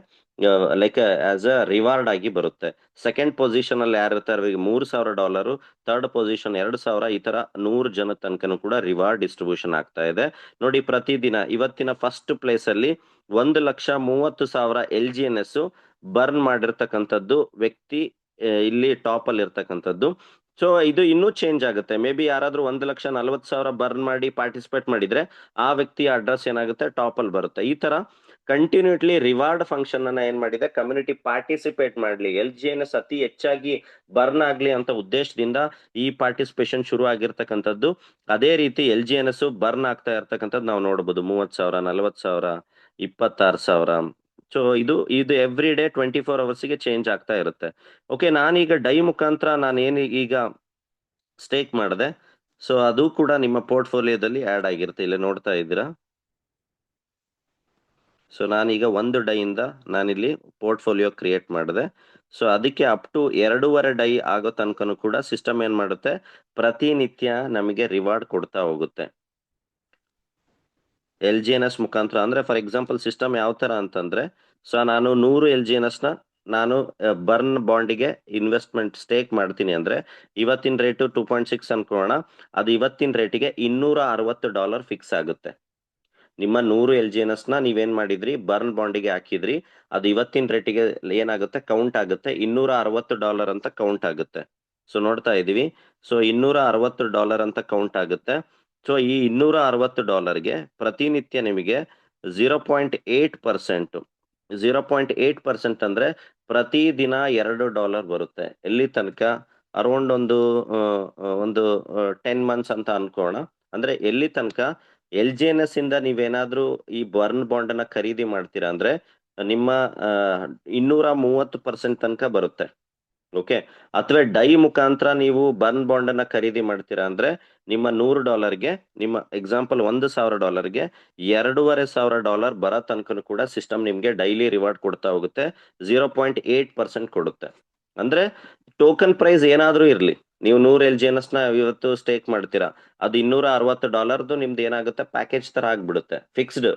ಲೈಕ್ ಆಸ್ ಅ ರಿವಾರ್ಡ್ ಆಗಿ ಬರುತ್ತೆ. ಸೆಕೆಂಡ್ ಪೊಸಿಷನ್ ಅಲ್ಲಿ ಯಾರು ಇರ್ತಾರೆ ಅವರಿಗೆ $3,000, ಥರ್ಡ್ ಪೊಸಿಷನ್ 2,000, ಈ ತರ 100 ಜನ ತನಕನೂ ಕೂಡ ರಿವಾರ್ಡ್ ಡಿಸ್ಟ್ರಿಬ್ಯೂಷನ್ ಆಗ್ತಾ ಇದೆ. ನೋಡಿ, ಪ್ರತಿದಿನ ಇವತ್ತಿನ ಫಸ್ಟ್ ಪ್ಲೇಸ್ ಅಲ್ಲಿ 1,30,30,000 LGNS ಬರ್ನ್ ಮಾಡಿರ್ತಕ್ಕಂಥದ್ದು ವ್ಯಕ್ತಿ ಇಲ್ಲಿ ಟಾಪ್ ಅಲ್ಲಿ ಇರ್ತಕ್ಕಂಥದ್ದು. ಸೊ ಇದು ಇನ್ನೂ ಚೇಂಜ್ ಆಗುತ್ತೆ. ಮೇ ಬಿ ಯಾರಾದ್ರೂ 1,40,40,000 ಬರ್ನ್ ಮಾಡಿ ಪಾರ್ಟಿಸಿಪೇಟ್ ಮಾಡಿದ್ರೆ ಆ ವ್ಯಕ್ತಿಯ ಅಡ್ರೆಸ್ ಏನಾಗುತ್ತೆ, ಟಾಪ್ ಅಲ್ಲಿ ಬರುತ್ತೆ. ಈ ತರ ಕಂಟಿನ್ಯೂಟ್ಲಿ ರಿವಾರ್ಡ್ ಫಂಕ್ಷನ್ ಅನ್ನ ಏನ್ ಮಾಡಿದೆ, ಕಮ್ಯುನಿಟಿ ಪಾರ್ಟಿಸಿಪೇಟ್ ಮಾಡ್ಲಿ, LGNS ಅತಿ ಹೆಚ್ಚಾಗಿ ಬರ್ನ್ ಆಗ್ಲಿ ಅಂತ ಉದ್ದೇಶದಿಂದ ಈ ಪಾರ್ಟಿಸಿಪೇಷನ್ ಶುರು ಆಗಿರ್ತಕ್ಕಂಥದ್ದು. ಅದೇ ರೀತಿ LGNS ಬರ್ನ್ ಆಗ್ತಾ ಇರ್ತಕ್ಕಂಥದ್ದು ನಾವು ನೋಡಬಹುದು. 30,000, 40,000, 26,000. ಸೊ ಇದು ಎವ್ರಿ ಡೇ 24 ಅವರ್ಸ್ಗೆ ಚೇಂಜ್ ಆಗ್ತಾ ಇರುತ್ತೆ. ಓಕೆ, ನಾನೀಗ ಡೈ ಮುಖಾಂತರ ನಾನು ಏನು ಈಗ ಸ್ಟೇಕ್ ಮಾಡಿದೆ, ಸೊ ಅದು ಕೂಡ ನಿಮ್ಮ ಪೋರ್ಟ್ಫೋಲಿಯೋದಲ್ಲಿ ಆಡ್ ಆಗಿರುತ್ತೆ. ಇಲ್ಲಿ ನೋಡ್ತಾ ಇದ್ದೀರಾ. ಸೊ ನಾನೀಗ ಒಂದು ಡೈಯಿಂದ ನಾನಿಲ್ಲಿ ಪೋರ್ಟ್ಫೋಲಿಯೋ ಕ್ರಿಯೇಟ್ ಮಾಡಿದೆ. ಸೊ ಅದಕ್ಕೆ ಅಪ್ ಟು 2.5 ಡೈ ಆಗೋ ತನಕನೂ ಕೂಡ ಸಿಸ್ಟಮ್ ಏನ್ ಮಾಡುತ್ತೆ, ಪ್ರತಿನಿತ್ಯ ನಮಗೆ ರಿವಾರ್ಡ್ ಕೊಡ್ತಾ ಹೋಗುತ್ತೆ LGNS ಮುಖಾಂತರ. ಅಂದ್ರೆ ಫಾರ್ ಎಕ್ಸಾಂಪಲ್ ಸಿಸ್ಟಮ್ ಯಾವ ತರ ಅಂತಂದ್ರೆ, ಸೊ ನಾನು 100 LGNS ನ ನಾನು ಬರ್ನ್ ಬಾಂಡಿಗೆ ಇನ್ವೆಸ್ಟ್ಮೆಂಟ್ ಸ್ಟೇಕ್ ಮಾಡ್ತೀನಿ ಅಂದ್ರೆ, ಇವತ್ತಿನ ರೇಟು 2.6 ಅನ್ಕೋಣ, ಅದು ಇವತ್ತಿನ ರೇಟಿಗೆ $260 ಫಿಕ್ಸ್ ಆಗುತ್ತೆ. ನಿಮ್ಮ 100 LGNS ನ ನೀವೇನ್ ಮಾಡಿದ್ರಿ, ಬರ್ನ್ ಬಾಂಡಿಗೆ ಹಾಕಿದ್ರಿ, ಅದು ಇವತ್ತಿನ ರೇಟಿಗೆ ಏನಾಗುತ್ತೆ, ಕೌಂಟ್ ಆಗುತ್ತೆ, $260 ಅಂತ ಕೌಂಟ್ ಆಗುತ್ತೆ. ಸೊ ನೋಡ್ತಾ ಇದೀವಿ, ಸೊ $260 ಅಂತ ಕೌಂಟ್ ಆಗುತ್ತೆ. ಸೊ ಈ $260ಗೆ ಪ್ರತಿನಿತ್ಯ ನಿಮಗೆ 0.8%, 0.8% ಅಂದ್ರೆ ಪ್ರತಿದಿನ $2 ಬರುತ್ತೆ. ಎಲ್ಲಿ ತನಕ, ಅರೌಂಡ್ ಒಂದು 10 ಮಂತ್ಸ್ ಅಂತ ಅನ್ಕೋಣ. ಅಂದ್ರೆ ಎಲ್ಲಿ ತನಕ LGNS ಇಂದ ನೀವೇನಾದ್ರೂ ಈ ಬರ್ನ್ ಬಾಂಡ್ ಅನ್ನ ಖರೀದಿ ಮಾಡ್ತೀರಾ ಅಂದ್ರೆ ನಿಮ್ಮ 230% ತನಕ ಬರುತ್ತೆ. ಓಕೆ, ಅಥವಾ ಡೈ ಮುಖಾಂತರ ನೀವು ಬರ್ನ್ ಬಾಂಡ್ ಅನ್ನ ಖರೀದಿ ಮಾಡ್ತೀರಾ ಅಂದ್ರೆ ನಿಮ್ಮ $100ಗೆ, ನಿಮ್ಮ ಎಕ್ಸಾಂಪಲ್ $1,000ಗೆ $2,500 ಬರೋ ತನಕ ಕೂಡ ಸಿಸ್ಟಮ್ ನಿಮ್ಗೆ ಡೈಲಿ ರಿವಾರ್ಡ್ ಕೊಡ್ತಾ ಹೋಗುತ್ತೆ. 0.8% ಕೊಡುತ್ತೆ. ಅಂದ್ರೆ ಟೋಕನ್ ಪ್ರೈಸ್ ಏನಾದ್ರೂ ಇರ್ಲಿ, ನೀವು $100 ನ ಇವತ್ತು ಸ್ಟೇಕ್ ಮಾಡ್ತೀರಾ, ಅದು $260 ನಿಮ್ದು ಏನಾಗುತ್ತೆ ಪ್ಯಾಕೇಜ್ ತರ ಆಗ್ಬಿಡುತ್ತೆ ಫಿಕ್ಸ್ಡ್.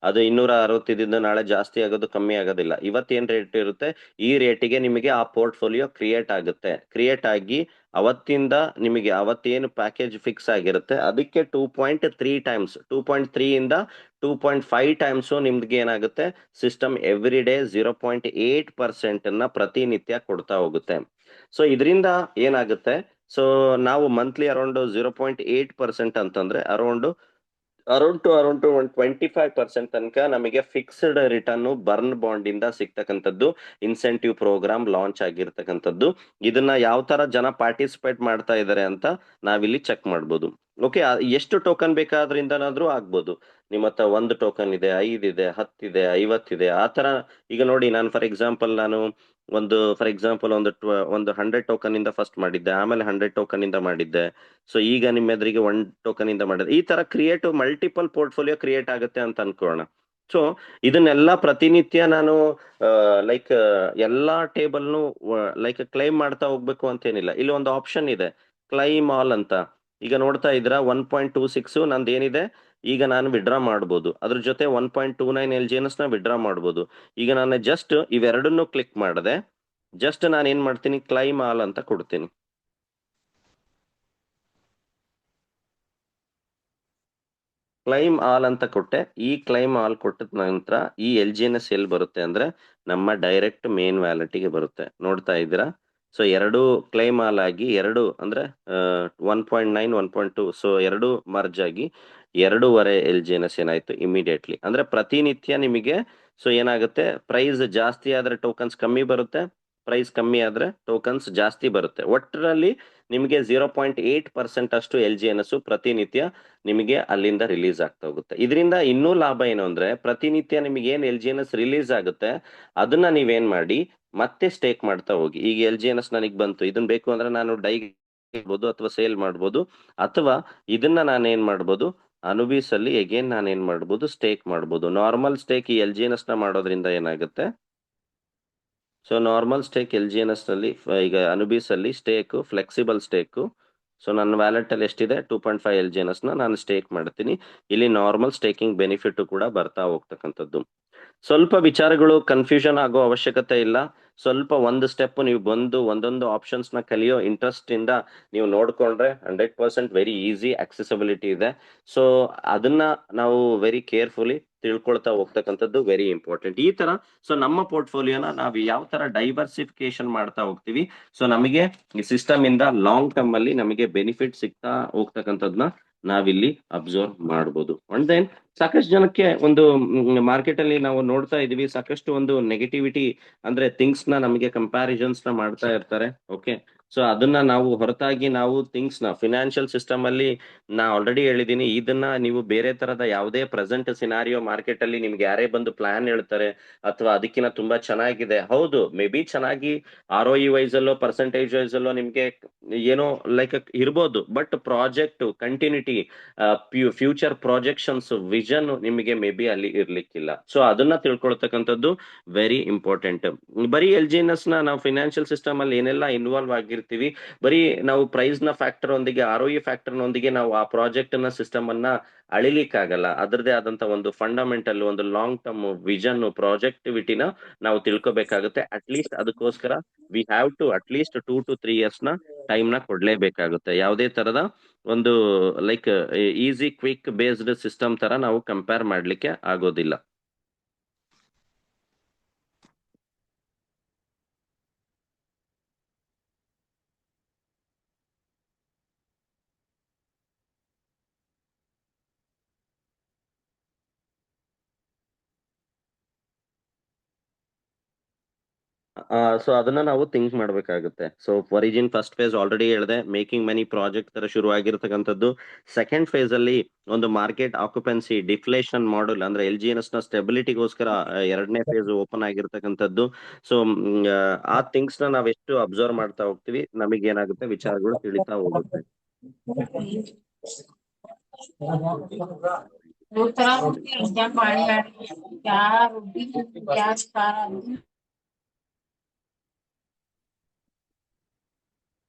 ಅದು 260 ನಾಳೆ ಜಾಸ್ತಿ ಆಗೋದು ಕಮ್ಮಿ ಆಗೋದಿಲ್ಲ. ಇವತ್ತೇನ್ ರೇಟ್ ಇರುತ್ತೆ ಈ ರೇಟಿಗೆ ನಿಮಗೆ ಆ ಪೋರ್ಟ್ಫೋಲಿಯೋ ಕ್ರಿಯೇಟ್ ಆಗುತ್ತೆ. ಕ್ರಿಯೇಟ್ ಆಗಿ ಅವತ್ತಿಂದ ನಿಮಗೆ ಅವತ್ತೇನು ಪ್ಯಾಕೇಜ್ ಫಿಕ್ಸ್ ಆಗಿರುತ್ತೆ ಅದಕ್ಕೆ 2.3 ಟೈಮ್ಸ್ 2.3 ಇಂದ 2.5 ಟೈಮ್ಸ್ ನಿಮ್ಗೆ ಏನಾಗುತ್ತೆ ಸಿಸ್ಟಮ್ ಎವ್ರಿ ಡೇ 0.8% ಪ್ರತಿನಿತ್ಯ ಕೊಡ್ತಾ ಹೋಗುತ್ತೆ. ಸೊ ಇದರಿಂದ ಏನಾಗುತ್ತೆ, ಸೊ ನಾವು ಮಂತ್ಲಿ ಅರೌಂಡ್ 0.8% ಅಂತಂದ್ರೆ ಅರೌಂಡ್ 25% ತನಕ ನಮಗೆ ಫಿಕ್ಸ್ಡ್ ರಿಟರ್ನ್ ಬರ್ನ್ ಬಾಂಡ್ ಇಂದ ಸಿಗ್ತಕ್ಕಂಥದ್ದು ಇನ್ಸೆಂಟಿವ್ ಪ್ರೋಗ್ರಾಮ್ ಲಾಂಚ್ ಆಗಿರ್ತಕ್ಕಂಥದ್ದು. ಇದನ್ನ ಯಾವ ತರ ಜನ ಪಾರ್ಟಿಸಿಪೇಟ್ ಮಾಡ್ತಾ ಇದ್ದಾರೆ ಅಂತ ನಾವಿಲ್ಲಿ ಚೆಕ್ ಮಾಡ್ಬೋದು. ಓಕೆ, ಎಷ್ಟು ಟೋಕನ್ ಬೇಕಾದ್ರಿಂದನಾದ್ರೂ ಆಗ್ಬೋದು. ನಿಮ್ಮ ಹತ್ರ 1 ಟೋಕನ್ ಇದೆ, 5 ಇದೆ, 10 ಇದೆ, 50 ಇದೆ, ಆ ತರ. ಈಗ ನೋಡಿ, ನಾನು ಫಾರ್ ಎಕ್ಸಾಂಪಲ್ ಒಂದು 100 ಟೋಕನ್ ಇಂದ ಫಸ್ಟ್ ಮಾಡಿದ್ದೆ, ಆಮೇಲೆ 100 ಟೋಕನ್ ಇಂದ ಮಾಡಿದ್ದೆ. ಸೊ ಈಗ ನಿಮ್ಮ ಎದುರಿಗೆ 1 ಟೋಕನ್ ಇಂದ ಮಾಡಿದ್ರೆ ಈ ತರ ಕ್ರಿಯೇಟ್ ಮಲ್ಟಿಪಲ್ ಪೋರ್ಟ್ಫೋಲಿಯೋ ಕ್ರಿಯೇಟ್ ಆಗುತ್ತೆ ಅಂತ ಅನ್ಕೋಣ. ಸೊ ಇದನ್ನೆಲ್ಲ ಪ್ರತಿನಿತ್ಯ ನಾನು ಲೈಕ್ ಎಲ್ಲಾ ಟೇಬಲ್ನು ಲೈಕ್ ಕ್ಲೈಮ್ ಮಾಡ್ತಾ ಹೋಗ್ಬೇಕು ಅಂತೇನಿಲ್ಲ. ಇಲ್ಲಿ ಒಂದು ಆಪ್ಷನ್ ಇದೆ, ಕ್ಲೈಮ್ ಆಲ್ ಅಂತ. ಈಗ ನೋಡ್ತಾ ಇದ್ರ 1.26 ನಂದು ಏನಿದೆ, ಈಗ ನಾನು ವಿಡ್ರಾ ಮಾಡ್ಬೋದು. ಅದ್ರ ಜೊತೆ 1.29 ನ ವಿಡ್ರಾ ಮಾಡ್ಬೋದು. ಈಗ ನಾನು ಜಸ್ಟ್ ಇವೆರಡನ್ನು ಕ್ಲಿಕ್ ಮಾಡಿದೆ, ಜಸ್ಟ್ ನಾನು ಏನ್ ಮಾಡ್ತೀನಿ, ಕ್ಲೈಮ್ ಆಲ್ ಅಂತ ಕೊಡ್ತೀನಿ. ಕ್ಲೈಮ್ ಆಲ್ ಅಂತ ಕೊಟ್ಟೆ. ಈ ಕ್ಲೈಮ್ ಆಲ್ ಕೊಟ್ಟಿದ ನಂತರ ಈ LGNS ಎಲ್ಲಿ ಬರುತ್ತೆ ಅಂದ್ರೆ ನಮ್ಮ ಡೈರೆಕ್ಟ್ ಮೇನ್ ವ್ಯಾಲೆಟ್ಗೆ ಬರುತ್ತೆ. ನೋಡ್ತಾ ಇದ್ದೀರಾ? ಸೊ ಎರಡು ಕ್ಲೈಮ್ ಆಲ್ ಆಗಿ ಎರಡು ಅಂದ್ರೆ 1.9 1.2, ಸೊ ಎರಡು ಮರ್ಜ್ ಆಗಿ 2.5 LGNS ಏನಾಯ್ತು ಇಮಿಡಿಯೇಟ್ಲಿ. ಅಂದ್ರೆ ಪ್ರತಿನಿತ್ಯ ನಿಮಗೆ ಸೊ ಏನಾಗುತ್ತೆ, ಪ್ರೈಸ್ ಜಾಸ್ತಿ ಆದ್ರೆ ಟೋಕನ್ಸ್ ಕಮ್ಮಿ ಬರುತ್ತೆ, ಪ್ರೈಸ್ ಕಮ್ಮಿ ಆದ್ರೆ ಟೋಕನ್ಸ್ ಜಾಸ್ತಿ ಬರುತ್ತೆ. ಒಟ್ಟರಲ್ಲಿ ನಿಮಗೆ 0.8% ಅಷ್ಟು LGNS ಪ್ರತಿನಿತ್ಯ ನಿಮಗೆ ಅಲ್ಲಿಂದ ರಿಲೀಸ್ ಆಗ್ತಾ ಹೋಗುತ್ತೆ. ಇದರಿಂದ ಇನ್ನೂ ಲಾಭ ಏನು ಅಂದ್ರೆ ಪ್ರತಿನಿತ್ಯ ನಿಮಗೆ ಏನ್ LGNS ರಿಲೀಸ್ ಆಗುತ್ತೆ ಅದನ್ನ ನೀವೇನ್ ಮಾಡಿ ಮತ್ತೆ ಸ್ಟೇಕ್ ಮಾಡ್ತಾ ಹೋಗಿ. ಈಗ LGNS ನನಗೆ ಬಂತು, ಇದನ್ನ ಬೇಕು ಅಂದ್ರೆ ನಾನು ಡೈ ಮಾಡ್ಬೋದು ಅಥವಾ ಸೇಲ್ ಮಾಡ್ಬೋದು, ಅಥವಾ ಇದನ್ನ ನಾನು ಏನ್ ಮಾಡ್ಬೋದು, ಅನುಬೀಸ್ ಅಲ್ಲಿ ಎಗೇನ್ ನಾನು ಏನ್ ಮಾಡ್ಬೋದು, ಸ್ಟೇಕ್ ಮಾಡ್ಬೋದು. ನಾರ್ಮಲ್ ಸ್ಟೇಕ್ ಈ LGNS ನ ಮಾಡೋದ್ರಿಂದ ಏನಾಗುತ್ತೆ, ಸೊ ನಾರ್ಮಲ್ ಸ್ಟೇಕ್ LGNS ನಲ್ಲಿ ಈಗ ಅನುಬೀಸ್ ಅಲ್ಲಿ ಸ್ಟೇಕ್ ಫ್ಲೆಕ್ಸಿಬಲ್ ಸ್ಟೇಕ್. ಸೊ ನನ್ನ ವ್ಯಾಲೆಟ್ ಅಲ್ಲಿ ಎಷ್ಟಿದೆ 2.5 LGNS ನಾನು ಸ್ಟೇಕ್ ಮಾಡ್ತೀನಿ. ಇಲ್ಲಿ ನಾರ್ಮಲ್ ಸ್ಟೇಕಿಂಗ್ ಬೆನಿಫಿಟ್ ಕೂಡ ಬರ್ತಾ ಹೋಗ್ತಕ್ಕಂಥದ್ದು. ಸ್ವಲ್ಪ ವಿಚಾರಗಳು ಕನ್ಫ್ಯೂಷನ್ ಆಗೋ ಅವಶ್ಯಕತೆ ಇಲ್ಲ. ಸ್ವಲ್ಪ ಒಂದು ಸ್ಟೆಪ್ ನೀವು ಬಂದು ಒಂದೊಂದು ಆಪ್ಷನ್ಸ್ ನ ಕಲಿಯೋ ಇಂಟ್ರೆಸ್ಟ್ ಇಂದ ನೀವು ನೋಡ್ಕೊಂಡ್ರೆ 100% ವೆರಿ ಈಸಿ ಆಕ್ಸೆಸಿಬಿಲಿಟಿ ಇದೆ. ಸೊ ಅದನ್ನ ನಾವು ವೆರಿ ಕೇರ್ಫುಲಿ ತಿಳ್ಕೊಳ್ತಾ ಹೋಗ್ತಕ್ಕಂಥದ್ದು ವೆರಿ ಇಂಪಾರ್ಟೆಂಟ್. ಈ ತರ ಸೊ ನಮ್ಮ ಪೋರ್ಟ್ಫೋಲಿಯೋನ ನಾವು ಯಾವ ತರ ಡೈವರ್ಸಿಫಿಕೇಶನ್ ಮಾಡ್ತಾ ಹೋಗ್ತೀವಿ, ಸೊ ನಮಗೆ ಈ ಸಿಸ್ಟಮ್ ಇಂದ ಲಾಂಗ್ ಟರ್ಮ್ ಅಲ್ಲಿ ನಮಗೆ ಬೆನಿಫಿಟ್ ಸಿಗ್ತಾ ಹೋಗ್ತಕ್ಕಂಥದ್ನ ನಾವಿಲ್ಲಿ ಅಬ್ಸರ್ವ್ ಮಾಡ್ಬೋದು. ಅಂಡ್ ದೆನ್ ಸಾಕಷ್ಟು ಜನಕ್ಕೆ ಒಂದು ಮಾರ್ಕೆಟ್ ಅಲ್ಲಿ ನಾವು ನೋಡ್ತಾ ಇದೀವಿ, ಸಾಕಷ್ಟು ಒಂದು ನೆಗೆಟಿವಿಟಿ ಅಂದ್ರೆ ಥಿಂಗ್ಸ್ ನ ನಮಗೆ ಕಂಪ್ಯಾರಿಸನ್ಸ್ ನ ಮಾಡ್ತಾ ಇರ್ತಾರೆ. ಓಕೆ, ಸೊ ಅದನ್ನ ನಾವು ಹೊರತಾಗಿ ನಾವು ಥಿಂಗ್ಸ್ ನ ಫಿನಾನ್ಷಿಯಲ್ ಸಿಸ್ಟಮ್ ಅಲ್ಲಿ ನಾ ಆಲ್ರೆಡಿ ಹೇಳಿದೀನಿ, ಇದನ್ನ ನೀವು ಬೇರೆ ತರದ ಯಾವುದೇ ಪ್ರೆಸೆಂಟ್ ಸಿನಾರಿಯೋ ಮಾರ್ಕೆಟ್ ಅಲ್ಲಿ ನಿಮ್ಗೆ ಯಾರೇ ಬಂದು ಪ್ಲಾನ್ ಹೇಳ್ತಾರೆ ಅಥವಾ ಅದಕ್ಕಿಂತ ತುಂಬಾ ಚೆನ್ನಾಗಿದೆ, ಹೌದು ಮೇ ಬಿ ಚೆನ್ನಾಗಿ ROE ವೈಸ್ ಅಲ್ಲೋ ಪರ್ಸೆಂಟೇಜ್ ವೈಸ್ ಅಲ್ಲೋ ನಿಮ್ಗೆ ಏನೋ ಲೈಕ್ ಇರ್ಬೋದು, but project continuity future ಪ್ರಾಜೆಕ್ಷನ್ಸ್ vision ನಿಮಗೆ ಮೇ ಬಿ ಅಲ್ಲಿ ಇರ್ಲಿಕ್ಕಿಲ್ಲ. ಸೊ ಅದನ್ನ ತಿಳ್ಕೊಳ್ತಕ್ಕಂಥದ್ದು ವೆರಿ ಇಂಪಾರ್ಟೆಂಟ್. ಬರೀ LGNS ನಾವು ಫಿನಾನ್ಷಿಯಲ್ ಸಿಸ್ಟಮ್ ಅಲ್ಲಿ ಏನೆಲ್ಲ ಇನ್ವಾಲ್ವ್ ಆಗಿರ್ತೀವಿ, ಬರೀ ನಾವು ಪ್ರೈಸ್ ನ ಫ್ಯಾಕ್ಟರ್ ಒಂದಿಗೆ ROE ಫ್ಯಾಕ್ಟರ್ ನೊಂದಿಗೆ ನಾವು ಆ ಪ್ರಾಜೆಕ್ಟ್ ನ ಸಿಸ್ಟಮ್ ಅನ್ನ ಅಳಿಲಿಕ್ಕಾಗಲ್ಲ. ಅದರದೇ ಆದಂತ ಒಂದು ಫಂಡಮೆಂಟಲ್ ಒಂದು ಲಾಂಗ್ ಟರ್ಮ್ ವಿಷನ್ ಪ್ರಾಜೆಕ್ಟಿವಿಟಿನ ನಾವು ತಿಳ್ಕೊಬೇಕಾಗುತ್ತೆ. ಅಟ್ಲೀಸ್ಟ್ ಅದಕ್ಕೋಸ್ಕರ we have to at least 2 to 3 years ನ ಟೈಮ್ ನ ಕೊಡ್ಲೇಬೇಕಾಗುತ್ತೆ. ಯಾವುದೇ ತರದ ಒಂದು like easy quick based system ತರ ನಾವು ಕಂಪೇರ್ ಮಾಡ್ಲಿಕ್ಕೆ ಆಗೋದಿಲ್ಲ. ಸೊ ಅದನ್ನ ನಾವು ಥಿಂಕ್ ಮಾಡ್ಬೇಕಾಗುತ್ತೆ. So origin first phase already ಹೇಳಿದೆ, ಮೇಕಿಂಗ್ ಮನಿ ಪ್ರಾಜೆಕ್ಟ್ ತರ ಶುರು ಆಗಿರ್ತಕ್ಕಂಥದ್ದು. ಸೆಕೆಂಡ್ ಫೇಸ್ ಅಲ್ಲಿ ಒಂದು ಮಾರ್ಕೆಟ್ ಆಕ್ಯುಪೆನ್ಸಿ ಡಿಫ್ಲೇಷನ್ ಮಾಡಲ್ ಅಂದ್ರೆ LGNS ನ ಸ್ಟೆಬಿಲಿಟಿಗೋಸ್ಕರ ಎರಡನೇ ಫೇಸ್ ಓಪನ್ ಆಗಿರ್ತಕ್ಕಂಥದ್ದು. ಸೊ ಆ ಥಿಂಗ್ಸ್ ನ ನಾವೆಷ್ಟು ಅಬ್ಸರ್ವ್ ಮಾಡ್ತಾ ಹೋಗ್ತೀವಿ ನಮಗೆ ಏನಾಗುತ್ತೆ ವಿಚಾರಗಳು ತಿಳಿತಾ ಹೋಗುತ್ತೆ.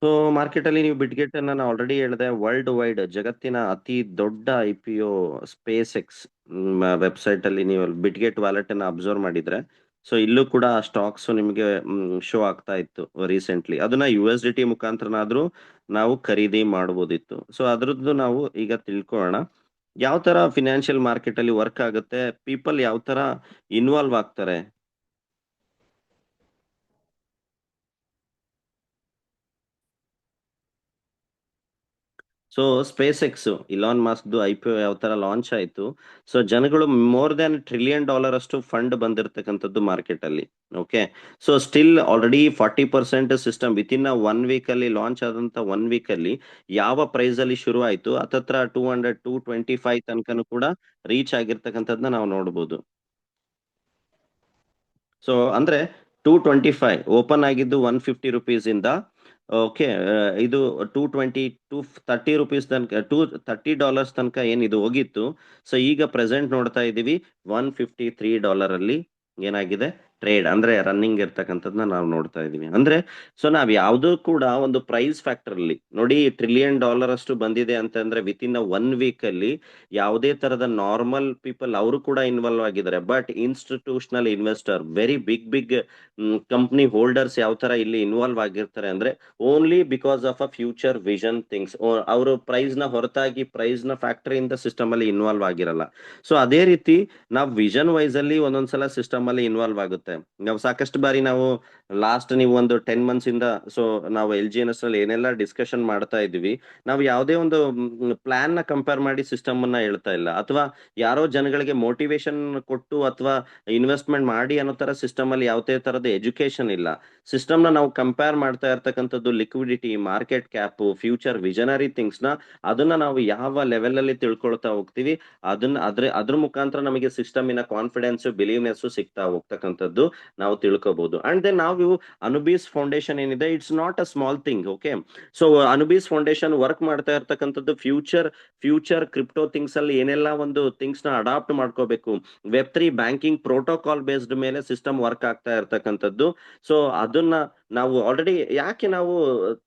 ಸೊ ಮಾರ್ಕೆಟ್ ಅಲ್ಲಿ ನೀವು ಬಿಟ್ಗೆಟ್ ನಾನು ಆಲ್ರೆಡಿ ಹೇಳಿದೆ, ವರ್ಲ್ಡ್ ವೈಡ್ ಜಗತ್ತಿನ ಅತಿ ದೊಡ್ಡ IPO ಸ್ಪೇಸ್ ಎಕ್ಸ್ ವೆಬ್ಸೈಟ್ ಅಲ್ಲಿ ನೀವು ಬಿಟ್ಗೆಟ್ ವ್ಯಾಲೆಟ್ ಅನ್ನ ಅಬ್ಸರ್ವ್ ಮಾಡಿದ್ರೆ, ಸೊ ಇಲ್ಲೂ ಕೂಡ ಸ್ಟಾಕ್ಸ್ ನಿಮಗೆ ಶೋ ಆಗ್ತಾ ಇತ್ತು ರೀಸೆಂಟ್ಲಿ. ಅದನ್ನ USDT ಮುಖಾಂತರನಾದ್ರೂ ನಾವು ಖರೀದಿ ಮಾಡಬಹುದಿತ್ತು. ಸೊ ಅದ್ರದ್ದು ನಾವು ಈಗ ತಿಳ್ಕೊಳ್ಳೋಣ ಯಾವ ತರ ಫಿನಾನ್ಷಿಯಲ್ ಮಾರ್ಕೆಟ್ ಅಲ್ಲಿ ವರ್ಕ್ ಆಗುತ್ತೆ, ಪೀಪಲ್ ಯಾವ ತರ ಇನ್ವಾಲ್ವ್ ಆಗ್ತಾರೆ. ಸೊ ಸ್ಪೇಸ್ ಎಕ್ಸ್ ಇಲಾನ್ ಮಾಸ್ಕ್ದು IPO ಯಾವ ತರ ಲಾಂಚ್ ಆಯ್ತು, ಸೊ ಜನಗಳು ಮೋರ್ ದನ್ $1 ಟ್ರಿಲಿಯನ್ ಅಷ್ಟು ಫಂಡ್ ಬಂದಿರತಕ್ಕಂಥದ್ದು ಮಾರ್ಕೆಟ್ ಅಲ್ಲಿ. Okay, so still already 40% system with in 1 week ಅಲ್ಲಿ ಲಾಂಚ್ ಆದಂತ 1 ವೀಕ್ ಅಲ್ಲಿ ಯಾವ ಪ್ರೈಸ್ ಅಲ್ಲಿ ಶುರು ಆಯ್ತು ಹತ್ತತ್ರ 200 225 ತನಕನೂ ಕೂಡ ರೀಚ್ ಆಗಿರ್ತಕ್ಕಂಥದ್ದನ್ನ ನಾವು ನೋಡ್ಬೋದು. ಸೊ ಅಂದ್ರೆ 225 ಓಪನ್ ಆಗಿದ್ದು $150 ಇಂದ. ಓಕೆ, ಇದು 230 ತನಕ, $230 ತನಕ ಏನಿದು ಹೋಗಿತ್ತು. ಸೊ ಈಗ ಪ್ರೆಸೆಂಟ್ ನೋಡ್ತಾ ಇದೀವಿ $153 ಅಲ್ಲಿ ಏನಾಗಿದೆ ಟ್ರೇಡ್, ಅಂದ್ರೆ ರನ್ನಿಂಗ್ ಇರ್ತಕ್ಕಂಥದ್ದನ್ನ ನಾವು ನೋಡ್ತಾ ಇದೀವಿ. ಅಂದ್ರೆ ಸೊ ನಾವ್ ಯಾವ್ದು ಕೂಡ ಒಂದು ಪ್ರೈಸ್ ಫ್ಯಾಕ್ಟರ್ ಅಲ್ಲಿ ನೋಡಿ, $1 ಟ್ರಿಲಿಯನ್ ಅಷ್ಟು ಬಂದಿದೆ ಅಂತಂದ್ರೆ ವಿತ್ ಇನ್ 1 ವೀಕ್ ಅಲ್ಲಿ ಯಾವುದೇ ತರದ ನಾರ್ಮಲ್ ಪೀಪಲ್ ಅವರು ಕೂಡ ಇನ್ವಾಲ್ವ್ ಆಗಿದ್ದಾರೆ. But institutional investor, very big big company holders ಯಾವ ತರ ಇಲ್ಲಿ ಇನ್ವಾಲ್ವ್ ಆಗಿರ್ತಾರೆ ಅಂದ್ರೆ only because of a future vision things. ಅವರು ಪ್ರೈಸ್ ನ ಹೊರತಾಗಿ ಪ್ರೈಸ್ ನ ಫ್ಯಾಕ್ಟರಿಯಿಂದ ಸಿಸ್ಟಮ್ ಅಲ್ಲಿ ಇನ್ವಾಲ್ವ್ ಆಗಿರಲ್ಲ. ಸೊ ಅದೇ ರೀತಿ ನಾವು ವಿಷನ್ ವೈಸ್ ಅಲ್ಲಿ ಒಂದೊಂದ್ಸಲ ಸಿಸ್ಟಮ್ ಅಲ್ಲಿ ಇನ್ವಾಲ್ವ್ ಆಗುತ್ತೆ. ನಾವು ಸಾಕಷ್ಟು ಬಾರಿ ನಾವು ಲಾಸ್ಟ್ ನೀವು ಒಂದು 10 ಮಂತ್ಸ್ ಇಂದ ಸೊ ನಾವು LGNS ಅಲ್ಲಿ ಏನೆಲ್ಲ ಡಿಸ್ಕಷನ್ ಮಾಡ್ತಾ ಇದೀವಿ, ನಾವು ಯಾವುದೇ ಒಂದು ಪ್ಲಾನ್ ನ ಕಂಪೇರ್ ಮಾಡಿ ಸಿಸ್ಟಮ್ ಅನ್ನ ಹೇಳ್ತಾ ಇಲ್ಲ, ಅಥವಾ ಯಾರೋ ಜನಗಳಿಗೆ ಮೋಟಿವೇಶನ್ ಕೊಟ್ಟು ಅಥವಾ ಇನ್ವೆಸ್ಟ್ಮೆಂಟ್ ಮಾಡಿ ಅನ್ನೋ ತರ ಸಿಸ್ಟಮ್ ಅಲ್ಲಿ ಯಾವುದೇ ತರದ ಎಜುಕೇಶನ್ ಇಲ್ಲ. ಸಿಸ್ಟಮ್ ನ ನಾವು ಕಂಪೇರ್ ಮಾಡ್ತಾ ಇರ್ತಕ್ಕಂಥದ್ದು liquidity, market cap, future visionary things ನ, ಅದನ್ನ ನಾವು ಯಾವ ಲೆವೆಲ್ ಅಲ್ಲಿ ತಿಳ್ಕೊಳ್ತಾ ಹೋಗ್ತೀವಿ, ಅದನ್ನ ಅದ್ರ ಮುಖಾಂತರ ನಮಗೆ ಸಿಸ್ಟಮಿನ ಕಾನ್ಫಿಡೆನ್ಸ್, ಬಿಲೀವ್ನೆಸ್ ಸಿಗ್ತಾ ಹೋಗ್ತಕ್ಕಂಥದ್ದು ನಾವು ತಿಳ್ಕೊಬಹುದು. ಅಂಡ್ ದೆನ್ ನಾವು ಅನುಬೀಸ್ ಫೌಂಡೇಶನ್ ಏನಿದೆ, it's not a small thing. Okay, so Anubis foundation work ಮಾಡ್ತಾ ಇರ್ತಕ್ಕಂಥದ್ದು ಫ್ಯೂಚರ್ ಕ್ರಿಪ್ಟೋ ಥಿಂಗ್ಸ್ ಅಲ್ಲಿ ಏನೆಲ್ಲ ಒಂದು ಥಿಂಗ್ಸ್ ನ ಅಡಾಪ್ಟ್ ಮಾಡ್ಕೋಬೇಕು, Web3 ಬ್ಯಾಂಕಿಂಗ್ ಪ್ರೋಟೋಕಾಲ್ ಬೇಸ್ಡ್ ಮೇಲೆ ಸಿಸ್ಟಮ್ ವರ್ಕ್ ಆಗ್ತಾ ಇರ್ತಕ್ಕಂಥದ್ದು. ಸೊ ಅದನ್ನ ನಾವು ಆಲ್ರೆಡಿ ಯಾಕೆ ನಾವು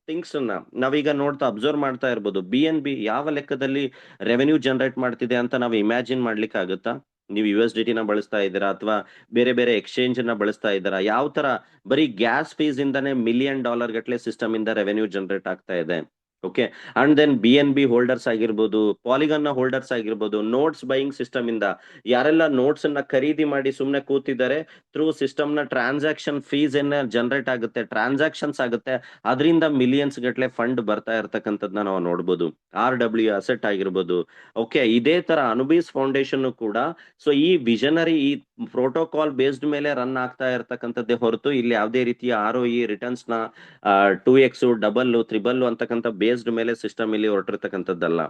ಥಿಂಗ್ಸ್ ನಾವೀಗ ನೋಡ್ತಾ ಅಬ್ಸರ್ವ್ ಮಾಡ್ತಾ ಇರ್ಬೋದು, BNB ಯಾವ ಲೆಕ್ಕದಲ್ಲಿ ರೆವೆನ್ಯೂ ಜನರೇಟ್ ಮಾಡ್ತಿದೆ ಅಂತ ನಾವು ಇಮ್ಯಾಜಿನ್ ಮಾಡ್ಲಿಕ್ಕೆ ಆಗುತ್ತಾ? ನೀವು USDT ನ ಬಳಸ್ತಾ ಇದ್ದೀರಾ ಅಥವಾ ಬೇರೆ ಬೇರೆ ಎಕ್ಸ್ಚೇಂಜ್ ನ ಬಳಸ್ತಾ ಇದ್ದೀರಾ? ಯಾವ ತರ ಬರೀ ಗ್ಯಾಸ್ ಫೀಸ್ ಇಂದಾನೆ $1 million ಗಟ್ಲೆ ಸಿಸ್ಟಮ್ ಇಂದ ರೆವೆನ್ಯೂ ಜನರೇಟ್ ಆಗ್ತಾ ಇದೆ. Okay, and then BNB holders ಆಗಿರ್ಬೋದು, ಪಾಲಿಗನ್ ನ ಹೋಲ್ಡರ್ಸ್ ಆಗಿರ್ಬೋದು, ನೋಟ್ಸ್ ಬೈಯಿಂಗ್ ಸಿಸ್ಟಮ್ ಇಂದ ಯಾರೆಲ್ಲ ನೋಟ್ಸ್ ಅನ್ನ ಖರೀದಿ ಮಾಡಿ ಸುಮ್ನೆ ಕೂತಿದ್ದಾರೆ, ಥ್ರೂ ಸಿಸ್ಟಮ್ ನ ಟ್ರಾನ್ಸಾಕ್ಷನ್ ಫೀಸ್ ಏನ ಜನರೇಟ್ ಆಗುತ್ತೆ, ಟ್ರಾನ್ಸಾಕ್ಷನ್ಸ್ ಆಗುತ್ತೆ, ಅದರಿಂದ ಮಿಲಿಯನ್ಸ್ ಗಟ್ಲೆ ಫಂಡ್ ಬರ್ತಾ ಇರ್ತಕ್ಕಂಥದ್ದನ್ನ ನಾವು ನೋಡ್ಬೋದು. RW ಅಸೆಟ್ ಆಗಿರ್ಬೋದು. ಓಕೆ, ಇದೇ ತರ ಅನುಬೀಸ್ ಫೌಂಡೇಶನ್ ಕೂಡ ಸೊ ಈ ವಿಷನರಿ, ಈ ಪ್ರೋಟೋಕಾಲ್ ಬೇಸ್ಡ್ ಮೇಲೆ ರನ್ ಆಗ್ತಾ ಇರ್ತಕ್ಕಂಥದ್ದೇ ಹೊರತು ಇಲ್ಲಿ ಯಾವುದೇ ರೀತಿಯ ROE ರಿಟರ್ನ್ಸ್ ನ 2x ಡಬಲ್ ತ್ರಿಬಲ್ ಅಂತಕ್ಕಂಥ ಬೇಸ್ಡ್ ಮೇಲೆ ಸಿಸ್ಟಮ್ ಇಲ್ಲಿ ಹೊರಟಿರ್ತಕ್ಕಂಥದ್ದಲ್ಲ.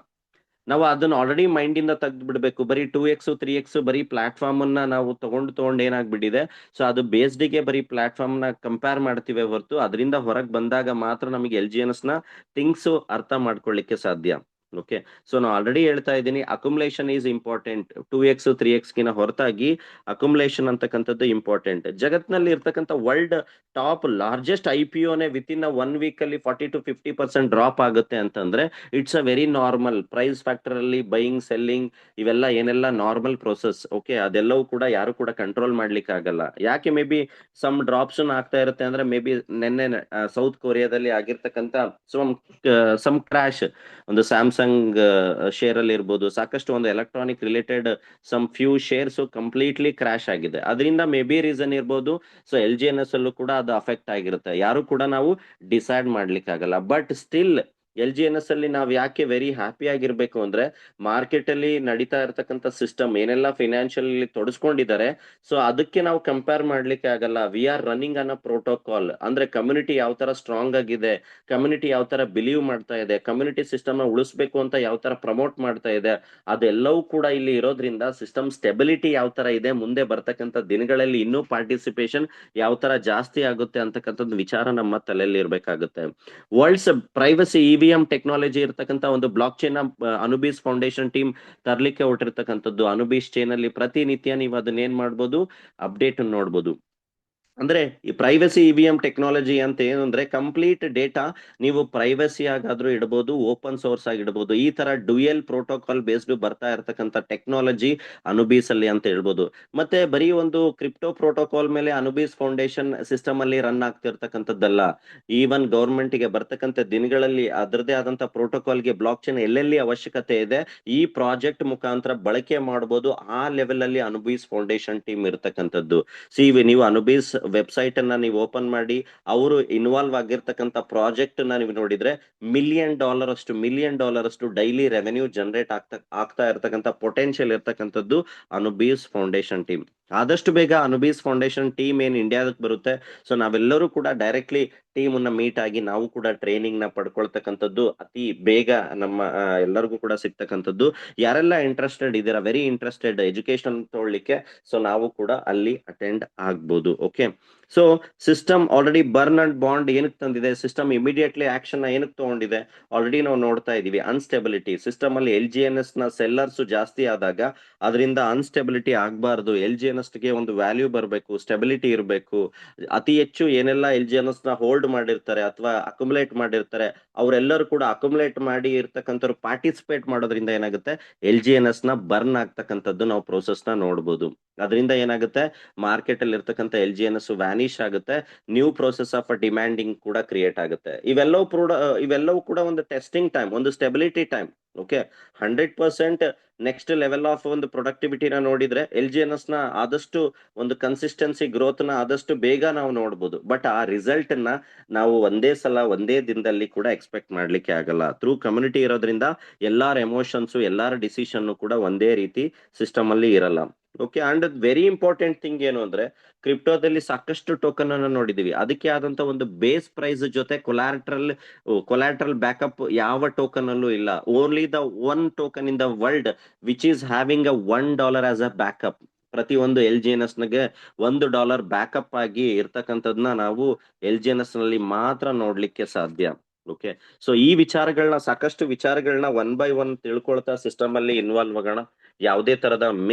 ನಾವು ಅದನ್ನ ಆಲ್ರೆಡಿ ಮೈಂಡ್ ಇಂದ ತೆಗ್ದು ಬಿಡ್ಬೇಕು. ಬರೀ 2x 3x ಬರೀ ಪ್ಲಾಟ್ಫಾರ್ಮ್ ಅನ್ನ ನಾವು ತಗೊಂಡು ಏನಾಗ್ಬಿಟ್ಟಿದೆ, ಸೊ ಅದು ಬೇಸ್ಡ್ ಗೆ ಬರೀ ಪ್ಲಾಟ್ಫಾರ್ಮ್ ನ ಕಂಪೇರ್ ಮಾಡ್ತೀವಿ ಹೊರತು ಅದರಿಂದ ಹೊರಗೆ ಬಂದಾಗ ಮಾತ್ರ ನಮಗೆ LGNS ನ ಥಿಂಗ್ಸ್ ಅರ್ಥ ಮಾಡ್ಕೊಳ್ಳಿಕ್ಕೆ ಸಾಧ್ಯ. ಓಕೆ, ಸೊ ನಾನು ಆಲ್ರೆಡಿ ಹೇಳ್ತಾ ಇದ್ದೀನಿ, accumulation is important. 2x 3x ಗಿನ ಹೊರತಾಗಿ ಅಕ್ಯುಮುಲೇಷನ್ ಅಂತಕ್ಕಂಥದ್ದು ಇಂಪಾರ್ಟೆಂಟ್. ಜಗತ್ನಲ್ಲಿ ಇರ್ತಕ್ಕಂಥ ವರ್ಲ್ಡ್ ಟಾಪ್ ಲಾರ್ಜೆಸ್ಟ್ IPOನೇ ವಿತ್ ಇನ್ 1 ವೀಕ್ ಅಲ್ಲಿ 40 to 50% ಡ್ರಾಪ್ ಆಗುತ್ತೆ ಅಂತಂದ್ರೆ it's a very normal. Price factor ಅಲ್ಲಿ ಬೈಯಿಂಗ್ ಸೆಲ್ಲಿಂಗ್ ಇವೆಲ್ಲ ಏನೆಲ್ಲ ನಾರ್ಮಲ್ ಪ್ರೊಸೆಸ್. ಓಕೆ, ಅದೆಲ್ಲವೂ ಕೂಡ ಯಾರು ಕೂಡ ಕಂಟ್ರೋಲ್ ಮಾಡ್ಲಿಕ್ಕೆ ಆಗಲ್ಲ. ಯಾಕೆ ಮೇ ಬಿ ಸಮ್ ಡ್ರಾಪ್ಸ್ ಆಗ್ತಾ ಇರುತ್ತೆ ಅಂದ್ರೆ, ಮೇ ಬಿ ನಿನ್ನೆ ಸೌತ್ ಕೊರಿಯಾದಲ್ಲಿ ಆಗಿರ್ತಕ್ಕಂಥ ಸಮ್ ಕ್ರಾಶ್, ಒಂದು ಸ್ಯಾಮ್ಸಂಗ್ ಶೇರ್ ಅಲ್ಲಿ ಇರ್ಬೋದು, ಸಾಕಷ್ಟು ಒಂದು electronic related some few shares completely crash ಆಗಿದೆ. ಅದರಿಂದ ಮೇ ಬಿ ರೀಸನ್ ಇರ್ಬೋದು. ಸೊ LGNS ಅಲ್ಲೂ ಕೂಡ ಅದು ಅಫೆಕ್ಟ್ ಆಗಿರುತ್ತೆ, ಯಾರು ಕೂಡ ನಾವು ಡಿಸೈಡ್ ಮಾಡ್ಲಿಕ್ಕೆ ಆಗಲ್ಲ. ಬಟ್ ಸ್ಟಿಲ್ LGNS ಅಲ್ಲಿ ನಾವು ಯಾಕೆ ವೆರಿ ಹ್ಯಾಪಿ ಆಗಿರ್ಬೇಕು ಅಂದ್ರೆ, ಮಾರ್ಕೆಟ್ ಅಲ್ಲಿ ನಡೀತಾ ಇರತಕ್ಕಂತ ಸಿಸ್ಟಮ್ ಏನೆಲ್ಲ ಫಿನಾನ್ಷಿಯಲ್ ತೊಡಸ್ಕೊಂಡಿದ್ದಾರೆ, ಸೊ ಅದಕ್ಕೆ ನಾವು ಕಂಪೇರ್ ಮಾಡ್ಲಿಕ್ಕೆ ಆಗಲ್ಲ. We are running an a protocol. ಅಂದ್ರೆ ಕಮ್ಯುನಿಟಿ ಯಾವ ತರ ಸ್ಟ್ರಾಂಗ್ ಆಗಿದೆ, ಕಮ್ಯುನಿಟಿ ಯಾವ ತರ ಬಿಲೀವ್ ಮಾಡ್ತಾ ಇದೆ, ಕಮ್ಯುನಿಟಿ ಸಿಸ್ಟಮ್ ನ ಉಳಿಸ್ಬೇಕು ಅಂತ ಯಾವ ತರ ಪ್ರಮೋಟ್ ಮಾಡ್ತಾ ಇದೆ, ಅದೆಲ್ಲವೂ ಕೂಡ ಇಲ್ಲಿ ಇರೋದ್ರಿಂದ ಸಿಸ್ಟಮ್ ಸ್ಟೆಬಿಲಿಟಿ ಯಾವ ತರ ಇದೆ, ಮುಂದೆ ಬರ್ತಕ್ಕಂಥ ದಿನಗಳಲ್ಲಿ ಇನ್ನೂ ಪಾರ್ಟಿಸಿಪೇಷನ್ ಯಾವ ತರ ಜಾಸ್ತಿ ಆಗುತ್ತೆ ಅಂತಕ್ಕಂಥದ್ದು ವಿಚಾರ ನಮ್ಮ ತಲೆಯಲ್ಲಿ ಇರ್ಬೇಕಾಗುತ್ತೆ. ವರ್ಲ್ಡ್ಸ್ ಪ್ರೈವಸಿ EVM ಟೆಕ್ನಾಲಜಿ ಇರ್ತಕ್ಕಂಥ ಒಂದು ಬ್ಲಾಕ್ ಚೈನ್ ಅನುಬೀಸ್ ಫೌಂಡೇಶನ್ ಟೀಮ್ ತರ್ಲಿಕ್ಕೆ ಹೊರಟಿರ್ತಕ್ಕಂಥದ್ದು. ಅನುಬೀಸ್ ಚೈನ್ ಅಲ್ಲಿ ಪ್ರತಿನಿತ್ಯ ನೀವು ಅದನ್ನ ಏನ್ ಮಾಡ್ಬೋದು, ಅಪ್ಡೇಟ್ ನೋಡ್ಬೋದು. ಅಂದ್ರೆ ಈ ಪ್ರೈವಸಿ ಇವಿಎಂ ಟೆಕ್ನಾಲಜಿ ಅಂತ ಏನು ಅಂದ್ರೆ ಕಂಪ್ಲೀಟ್ ಡೇಟಾ ನೀವು ಪ್ರೈವಸಿ ಆಗಾದ್ರೂ ಇಡಬಹುದು, ಓಪನ್ ಸೋರ್ಸ್ ಆಗಿ ಇಡಬಹುದು. ಈ ತರ ಡ್ಯುಯಲ್ ಪ್ರೋಟೋಕಾಲ್ ಬೇಸ್ಡ್ ಬರ್ತಾ ಇರತಕ್ಕಂತ ಟೆಕ್ನಾಲಜಿ ಅನುಬೀಸ್ ಅಲ್ಲಿ ಅಂತ ಹೇಳ್ಬೋದು. ಮತ್ತೆ ಬರೀ ಒಂದು ಕ್ರಿಪ್ಟೋ ಪ್ರೋಟೋಕಾಲ್ ಮೇಲೆ ಅನುಬೀಸ್ ಫೌಂಡೇಶನ್ ಸಿಸ್ಟಮ್ ಅಲ್ಲಿ ರನ್ ಆಗ್ತಿರ್ತಕ್ಕಂಥದ್ದಲ್ಲ. ಈವನ್ ಗೌರ್ಮೆಂಟ್ ಗೆ ಬರ್ತಕ್ಕಂಥ ದಿನಗಳಲ್ಲಿ ಅದರದೇ ಆದಂತ ಪ್ರೋಟೋಕಾಲ್ಗೆ ಬ್ಲಾಕ್ ಚೈನ್ ಎಲ್ಲೆಲ್ಲಿ ಅವಶ್ಯಕತೆ ಇದೆ ಈ ಪ್ರಾಜೆಕ್ಟ್ ಮುಖಾಂತರ ಬಳಕೆ ಮಾಡಬಹುದು. ಆ ಲೆವೆಲ್ ಅಲ್ಲಿ ಅನುಬೀಸ್ ಫೌಂಡೇಶನ್ ಟೀಮ್ ಇರತಕ್ಕಂಥದ್ದು. ಸಿ ನೀವು ಅನುಬೀಸ್ ವೆಬ್ಸೈಟ್ ಅನ್ನ ನೀವು ಓಪನ್ ಮಾಡಿ ಅವರು ಇನ್ವಾಲ್ವ್ ಆಗಿರ್ತಕ್ಕಂಥ ಪ್ರಾಜೆಕ್ಟ್ ನ ನೀವು ನೋಡಿದ್ರೆ $1 million ಅಷ್ಟು ಡೈಲಿ ರೆವೆನ್ಯೂ ಜನರೇಟ್ ಆಗ್ತಾ ಇರ್ತಕ್ಕಂಥ ಪೊಟೆನ್ಶಿಯಲ್ ಇರ್ತಕ್ಕಂಥದ್ದು ಅನುಬೀಸ್ ಫೌಂಡೇಶನ್ ಟೀಮ್. ಆದಷ್ಟು ಬೇಗ ಅನುಬೀಸ್ ಫೌಂಡೇಶನ್ ಟೀಮ್ ಏನ್ ಇಂಡಿಯಾದಕ್ಕೆ ಬರುತ್ತೆ, ಸೊ ನಾವೆಲ್ಲರೂ ಕೂಡ ಡೈರೆಕ್ಟ್ಲಿ ಟೀಮ್ ಅನ್ನ ಮೀಟ್ ಆಗಿ ನಾವು ಕೂಡ ಟ್ರೈನಿಂಗ್ ನ ಪಡ್ಕೊಳ್ತಕ್ಕಂಥದ್ದು ಅತಿ ಬೇಗ ನಮ್ಮ ಎಲ್ಲರಿಗೂ ಕೂಡ ಸಿಗ್ತಕ್ಕಂಥದ್ದು. ಯಾರೆಲ್ಲ ಇಂಟ್ರೆಸ್ಟೆಡ್ ಇದ್ದೀರಾ, ವೆರಿ ಇಂಟ್ರೆಸ್ಟೆಡ್ ಎಜುಕೇಶನ್ ತಗೊಳ್ಳಿಕ್ಕೆ, ಸೊ ನಾವು ಕೂಡ ಅಲ್ಲಿ ಅಟೆಂಡ್ ಆಗ್ಬೋದು. Okay, so system already burn and bond ಏನಕ್ಕೆ ತಂದಿದೆ, ಸಿಸ್ಟಮ್ ಇಮಿಡಿಯೇಟ್ಲಿ ಆಕ್ಷನ್ ಏನಕ್ಕೆ ತಗೊಂಡಿದೆ ಆಲ್ರೆಡಿ ನಾವು ನೋಡ್ತಾ ಇದೀವಿ. ಅನ್ಸ್ಟೆಬಿಲಿಟಿ ಸಿಸ್ಟಮ್ ಅಲ್ಲಿ LGNS ನ ಸೆಲ್ಲರ್ಸ್ ಜಾಸ್ತಿ ಆದಾಗ ಅದರಿಂದ ಅನ್ಸ್ಟೆಬಿಲಿಟಿ ಆಗಬಾರ್ದು. LGNS ಗೆ ಒಂದು ವ್ಯಾಲ್ಯೂ ಬರಬೇಕು, ಸ್ಟೆಬಿಲಿಟಿ ಇರಬೇಕು. ಅತಿ ಹೆಚ್ಚು ಏನೆಲ್ಲ LGNS ನ ಹೋಲ್ಡ್ ಮಾಡಿರ್ತಾರೆ ಅಥವಾ ಅಕ್ಯುಮುಲೇಟ್ ಮಾಡಿರ್ತಾರೆ ಅವರೆಲ್ಲರೂ ಕೂಡ ಅಕ್ಯುಮುಲೇಟ್ ಮಾಡಿ ಇರ್ತಕ್ಕಂಥವ್ರು ಪಾರ್ಟಿಸಿಪೇಟ್ ಮಾಡೋದ್ರಿಂದ ಏನಾಗುತ್ತೆ, LGNS ನ ಬರ್ನ್ ಆಗ್ತಕ್ಕಂಥದ್ದು ನಾವು ಪ್ರೋಸೆಸ್ ನ ನೋಡ್ಬೋದು. ಅದರಿಂದ ಏನಾಗುತ್ತೆ, ಮಾರ್ಕೆಟ್ ಅಲ್ಲಿ ಇರ್ತಕ್ಕಂಥ LGNS ವ್ಯಾನಿಶ್ ಆಗುತ್ತೆ, ನ್ಯೂ ಪ್ರೋಸೆಸ್ ಆಫ್ ಡಿಮ್ಯಾಂಡಿಂಗ್ ಕೂಡ ಕ್ರಿಯೇಟ್ ಆಗುತ್ತೆ. ಇವೆಲ್ಲವೂ ಕೂಡ ಒಂದು ಟೆಸ್ಟಿಂಗ್ ಟೈಮ್, ಒಂದು stability time. Okay, 100% next level of ಒಂದು ಪ್ರೊಡಕ್ಟಿವಿಟಿನ ನೋಡಿದ್ರೆ LGNS ನ ಆದಷ್ಟು ಒಂದು ಕನ್ಸಿಸ್ಟೆನ್ಸಿ ಗ್ರೋತ್ ನ ಆದಷ್ಟು ಬೇಗ ನಾವು ನೋಡ್ಬೋದು. ಬಟ್ ಆ ರಿಸಲ್ಟ್ ನ ನಾವು ಒಂದೇ ಸಲ ಒಂದೇ ದಿನದಲ್ಲಿ ಕೂಡ ಎಕ್ಸ್ಪೆಕ್ಟ್ ಮಾಡ್ಲಿಕ್ಕೆ ಆಗಲ್ಲ. ಥ್ರೂ ಕಮ್ಯುನಿಟಿ ಇರೋದ್ರಿಂದ ಎಲ್ಲಾರ ಎಮೋಷನ್ಸ್ ಎಲ್ಲಾರ ಡಿಸಿಷನ್ ಕೂಡ ಒಂದೇ ರೀತಿ ಸಿಸ್ಟಮ್ ಅಲ್ಲಿ ಇರಲ್ಲ. Okay, and very important thing ಏನು ಅಂದ್ರೆ ಕ್ರಿಪ್ಟೋದಲ್ಲಿ ಸಾಕಷ್ಟು ಟೋಕನ್ ಅನ್ನು ನೋಡಿದೀವಿ, ಅದಕ್ಕೆ ಆದಂತ ಒಂದು ಬೇಸ್ ಪ್ರೈಸ್ ಜೊತೆ ಕೊಲಾಟ್ರಲ್ ಬ್ಯಾಕಪ್ ಯಾವ ಟೋಕನ್ ಅಲ್ಲೂ ಇಲ್ಲ. Only the one token in the world which is having $1 as a backup. ಪ್ರತಿ ಒಂದು LGNS ಗೆ $1 ಬ್ಯಾಕಪ್ ಆಗಿ ಇರ್ತಕ್ಕಂಥದ್ನ ನಾವು LGNS ನಲ್ಲಿ ಮಾತ್ರ ನೋಡ್ಲಿಕ್ಕೆ ಸಾಧ್ಯ. ಓಕೆ, ಸೊ ಈ ವಿಚಾರಗಳನ್ನ ಸಾಕಷ್ಟು ವಿಚಾರಗಳನ್ನ ಒನ್ ಬೈ ಒನ್ ತಿಳ್ಕೊಳ್ತಾ ಸಿಸ್ಟಮ್ ಅಲ್ಲಿ ಇನ್ವಾಲ್ವ್ ಆಗೋಣ. ಯಾವುದೇ ತರದ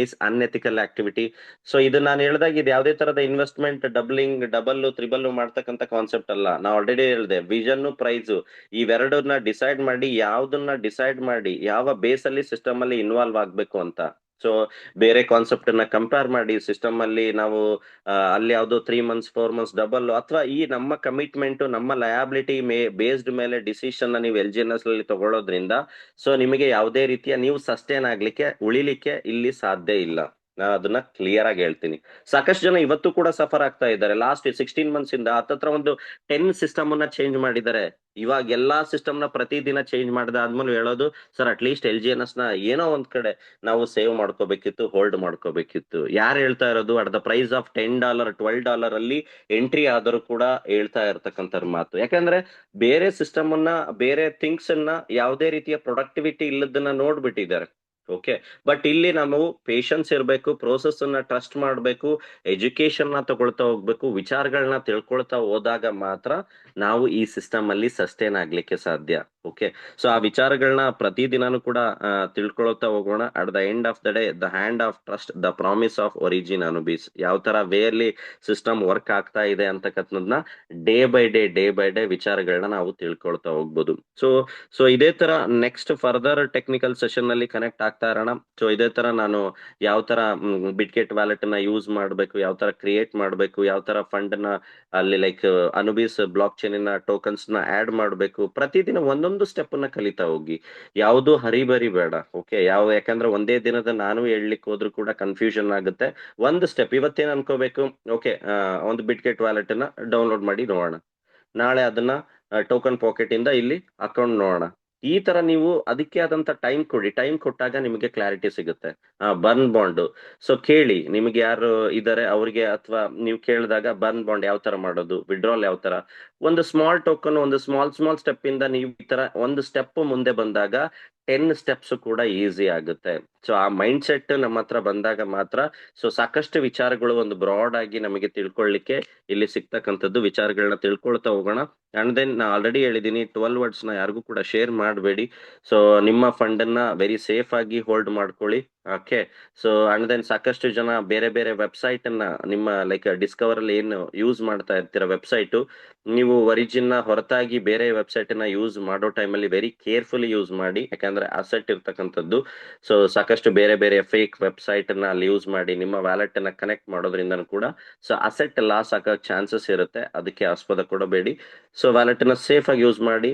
ಅನ್ಎಥಿಕಲ್ ಆಕ್ಟಿವಿಟಿ. ಸೊ ಇದು ನಾನು ಹೇಳ್ದಾಗ ಇದು ಯಾವುದೇ ತರದ ಇನ್ವೆಸ್ಟ್ಮೆಂಟ್ ಡಬಲ್ ತ್ರಿಬಲ್ ಮಾಡ್ತಕ್ಕಂಥ ಕಾನ್ಸೆಪ್ಟ್ ಅಲ್ಲ. ನಾ ಆಲ್ರೆಡಿ ಹೇಳಿದೆ, ವಿಷನ್ ಪ್ರೈಸ್ ಇವೆರಡನ್ನ ಡಿಸೈಡ್ ಮಾಡಿ ಯಾವ ಬೇಸ್ ಅಲ್ಲಿ ಸಿಸ್ಟಮ್ ಅಲ್ಲಿ ಇನ್ವಾಲ್ವ್ ಆಗ್ಬೇಕು ಅಂತ. ಸೊ ಬೇರೆ ಕಾನ್ಸೆಪ್ಟ್ ಅನ್ನ ಕಂಪೇರ್ ಮಾಡಿ ಸಿಸ್ಟಮ್ ಅಲ್ಲಿ ನಾವು ಅಲ್ಲಿ ಯಾವ್ದೋ 3 months 4 months ಡಬಲ್ ಅಥವಾ ಈ ನಮ್ಮ ಕಮಿಟ್ಮೆಂಟ್ ನಮ್ಮ ಲಯಾಬಿಲಿಟಿ ಬೇಸ್ಡ್ ಮೇಲೆ ಡಿಸಿಷನ್ ನೀವು LGNS ಅಲ್ಲಿ ತಗೊಳ್ಳೋದ್ರಿಂದ ಸೊ ನಿಮಗೆ ಯಾವುದೇ ರೀತಿಯ ನೀವು ಸಸ್ಟೈನ್ ಆಗ್ಲಿಕ್ಕೆ ಉಳಿಲಿಕ್ಕೆ ಇಲ್ಲಿ ಸಾಧ್ಯ ಇಲ್ಲ. ನಾನು ಅದನ್ನ ಕ್ಲಿಯರ್ ಆಗಿ ಹೇಳ್ತೀನಿ. ಸಾಕಷ್ಟು ಜನ ಇವತ್ತು ಕೂಡ ಸಫರ್ ಆಗ್ತಾ ಇದ್ದಾರೆ. ಲಾಸ್ಟ್ 16 months ಇಂದ ಹತ್ತತ್ರ ಒಂದು 10 ಸಿಸ್ಟಮ್ ಅನ್ನ ಚೇಂಜ್ ಮಾಡಿದ್ದಾರೆ. ಇವಾಗ ಎಲ್ಲಾ ಸಿಸ್ಟಮ್ ನ ಪ್ರತಿದಿನ ಚೇಂಜ್ ಮಾಡಿದಾದ್ಮೇಲೆ ಹೇಳೋದು, ಸರ್ ಅಟ್ಲೀಸ್ಟ್ LGNS ನ ಏನೋ ಒಂದ್ ಕಡೆ ನಾವು ಸೇವ್ ಮಾಡ್ಕೋಬೇಕಿತ್ತು, ಹೋಲ್ಡ್ ಮಾಡ್ಕೋಬೇಕಿತ್ತು. ಯಾರು ಹೇಳ್ತಾ ಇರೋದು ಅಟ್ ದ ಪ್ರೈಸ್ ಆಫ್ $10 $12 ಅಲ್ಲಿ ಎಂಟ್ರಿ ಆದರೂ ಕೂಡ ಹೇಳ್ತಾ ಇರ್ತಕ್ಕಂಥ ಮಾತು. ಯಾಕಂದ್ರೆ ಬೇರೆ ಸಿಸ್ಟಮ್ ಅನ್ನ ಬೇರೆ ಥಿಂಗ್ಸ್ ಅನ್ನ ಯಾವುದೇ ರೀತಿಯ ಪ್ರೊಡಕ್ಟಿವಿಟಿ ಇಲ್ಲದನ್ನ ನೋಡ್ಬಿಟ್ಟಿದ್ದಾರೆ. ಓಕೆ, ಬಟ್ ಇಲ್ಲಿ ನಾವು ಪೇಶನ್ಸ್ ಇರಬೇಕು, ಪ್ರೋಸೆಸ್ ಅನ್ನ ಟ್ರಸ್ಟ್ ಮಾಡಬೇಕು, ಎಜುಕೇಶನ್ ನ ತಗೊಳ್ತಾ ಹೋಗ್ಬೇಕು, ವಿಚಾರಗಳನ್ನ ತಿಳ್ಕೊಳ್ತಾ ಹೋದಾಗ ಮಾತ್ರ ನಾವು ಈ ಸಿಸ್ಟಮ್ ಅಲ್ಲಿ ಸಸ್ಟೈನ್ ಆಗ್ಲಿಕ್ಕೆ ಸಾಧ್ಯ. ಓಕೆ, ಸೊ ಆ ವಿಚಾರಗಳನ್ನ ಪ್ರತಿದಿನಾನು ಕೂಡ ತಿಳ್ಕೊಳ್ತಾ ಹೋಗೋಣ. At the end of the day the hand of trust the promise of origin Anubis. ಯಾವ ತರ ವೇ ಅಲ್ಲಿ ಸಿಸ್ಟಮ್ ವರ್ಕ್ ಆಗ್ತಾ ಇದೆ ಅಂತಕ್ಕಂಥದ್ನ ಡೇ ಬೈ ಡೇ ವಿಚಾರಗಳನ್ನ ನಾವು ತಿಳ್ಕೊಳ್ತಾ ಹೋಗ್ಬೋದು. ಸೊ ಸೊ ಇದೇ ತರ ನೆಕ್ಸ್ಟ್ ಫರ್ದರ್ ಟೆಕ್ನಿಕಲ್ ಸೆಷನ್ ಅಲ್ಲಿ ಕನೆಕ್ಟ್ ಆಗ್ತಾ ಇರೋಣ. ಸೊ ಇದೇ ತರ ನಾನು ಯಾವ ತರ ಬಿಟ್ಗೆಟ್ ವ್ಯಾಲೆಟ್ ನ ಯೂಸ್ ಮಾಡಬೇಕು, ಯಾವ ತರ ಕ್ರಿಯೇಟ್ ಮಾಡಬೇಕು, ಯಾವ ತರ ಫಂಡ್ ನ ಅಲ್ಲಿ ಲೈಕ್ ಅನುಬೀಸ್ ಬ್ಲಾಕ್ ಚೈನ್ ಟೋಕನ್ಸ್ ನ ಆಡ್ ಮಾಡಬೇಕು, ಪ್ರತಿದಿನ ಒಂದೊಂದು ಸ್ಟೆಪ್ ನ ಕಲಿತಾ ಹೋಗಿ. ಯಾವುದು ಹರಿಬರಿ ಬೇಡ. ಓಕೆ, ಯಾಕಂದ್ರೆ ಒಂದೇ ದಿನದ ನಾನು ಹೇಳಲಿಕ್ಕೆ ಹೋದ್ರು ಕೂಡ ಕನ್ಫ್ಯೂಷನ್ ಆಗುತ್ತೆ. ಒಂದು ಸ್ಟೆಪ್ ಇವತ್ತೇನ್ ಅನ್ಕೋಬೇಕು, ಓಕೆ ಒಂದು ಬಿಟ್ಗೆಟ್ ವ್ಯಾಲೆಟ್ ನ ಡೌನ್ಲೋಡ್ ಮಾಡಿ ನೋಡೋಣ, ನಾಳೆ ಅದನ್ನ ಟೋಕನ್ ಪಾಕೆಟ್ ಇಂದ ಇಲ್ಲಿ ಅಕೌಂಟ್ ನೋಡೋಣ. ಈ ತರ ನೀವು ಅದಕ್ಕೆ ಆದಂತ ಟೈಮ್ ಕೊಡಿ. ಟೈಮ್ ಕೊಟ್ಟಾಗ ನಿಮಗೆ ಕ್ಲಾರಿಟಿ ಸಿಗುತ್ತೆ. ಬರ್ನ್ ಬಾಂಡ್ ಸೊ ಕೇಳಿ, ನಿಮ್ಗೆ ಯಾರು ಇದಾರೆ ಅವ್ರಿಗೆ, ಅಥವಾ ನೀವು ಕೇಳಿದಾಗ ಬರ್ನ್ ಬಾಂಡ್ ಯಾವ ತರ ಮಾಡೋದು, ವಿಡ್ರಾಲ್ ಯಾವ ತರ, ಒಂದು ಸ್ಮಾಲ್ ಟೋಕನ್ ಒಂದು ಸ್ಮಾಲ್ ಸ್ಟೆಪ್ ಇಂದ ನೀವು ಈ ತರ ಒಂದು ಸ್ಟೆಪ್ ಮುಂದೆ ಬಂದಾಗ 10 ಸ್ಟೆಪ್ಸ್ ಕೂಡ ಈಸಿ ಆಗುತ್ತೆ. ಸೊ ಆ ಮೈಂಡ್ ಸೆಟ್ ನಮ್ಮ ಹತ್ರ ಬಂದಾಗ ಮಾತ್ರ ಸೊ ಸಾಕಷ್ಟು ವಿಚಾರಗಳು ಒಂದು ಬ್ರಾಡ್ ಆಗಿ ನಮಗೆ ತಿಳ್ಕೊಳ್ಳಿಕ್ಕೆ ಇಲ್ಲಿ ಸಿಗ್ತಕ್ಕಂಥದ್ದು. ವಿಚಾರಗಳನ್ನ ತಿಳ್ಕೊಳ್ತಾ ಹೋಗೋಣ. ಅಂಡ್ ದೆನ್ ನಾ ಆಲ್ರೆಡಿ ಹೇಳಿದೀನಿ, 12 words ನ ಯಾರಿಗೂ ಕೂಡ ಶೇರ್ ಮಾಡಬೇಡಿ. ಸೊ ನಿಮ್ಮ ಫಂಡ್ ಅನ್ನ ವೆರಿ ಸೇಫ್ ಆಗಿ ಹೋಲ್ಡ್ ಮಾಡ್ಕೊಳ್ಳಿ. ಓಕೆ. ಸೊ ಅಂಡ್ ದೆನ್ ಸಾಕಷ್ಟು ಜನ ಬೇರೆ ಬೇರೆ ವೆಬ್ಸೈಟ್ ಅನ್ನ ನಿಮ್ಮ ಲೈಕ್ ಡಿಸ್ಕವರ್ ಅಲ್ಲಿ ಏನು ಯೂಸ್ ಮಾಡ್ತಾ ಇರ್ತೀರ ವೆಬ್ಸೈಟ್, ನೀವು ಒರಿಜಿನ್ ಹೊರತಾಗಿ ಬೇರೆ ವೆಬ್ಸೈಟ್ ಅನ್ನ ಯೂಸ್ ಮಾಡೋ ಟೈಮಲ್ಲಿ ವೆರಿ ಕೇರ್ಫುಲಿ ಯೂಸ್ ಮಾಡಿ, ಯಾಕಂದ್ರೆ ಅಸೆಟ್ ಇರ್ತಕ್ಕಂಥದ್ದು. ಸೊ ಸಾಕಷ್ಟು ಬೇರೆ ಬೇರೆ ಫೇಕ್ ವೆಬ್ಸೈಟ್ ಅನ್ನ ಅಲ್ಲಿ ಯೂಸ್ ಮಾಡಿ ನಿಮ್ಮ ವ್ಯಾಲೆಟ್ ಅನ್ನ ಕನೆಕ್ಟ್ ಮಾಡೋದ್ರಿಂದ ಕೂಡ ಸೊ ಅಸೆಟ್ ಲಾಸ್ ಆಗೋ ಚಾನ್ಸಸ್ ಇರುತ್ತೆ. ಅದಕ್ಕೆ ಆಸ್ಪದ ಕೊಡಬೇಡಿ. ಸೊ ವ್ಯಾಲೆಟ್ ಅನ್ನ ಸೇಫ್ ಆಗಿ ಯೂಸ್ ಮಾಡಿ.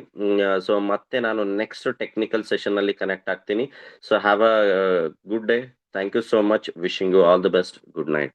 ಸೊ ಮತ್ತೆ ನಾನು ನೆಕ್ಸ್ಟ್ ಟೆಕ್ನಿಕಲ್ ಸೆಷನ್ ಅಲ್ಲಿ ಕನೆಕ್ಟ್ ಆಗ್ತೀನಿ. So have a good day. Thank you so much. Wishing you all the best. Good night.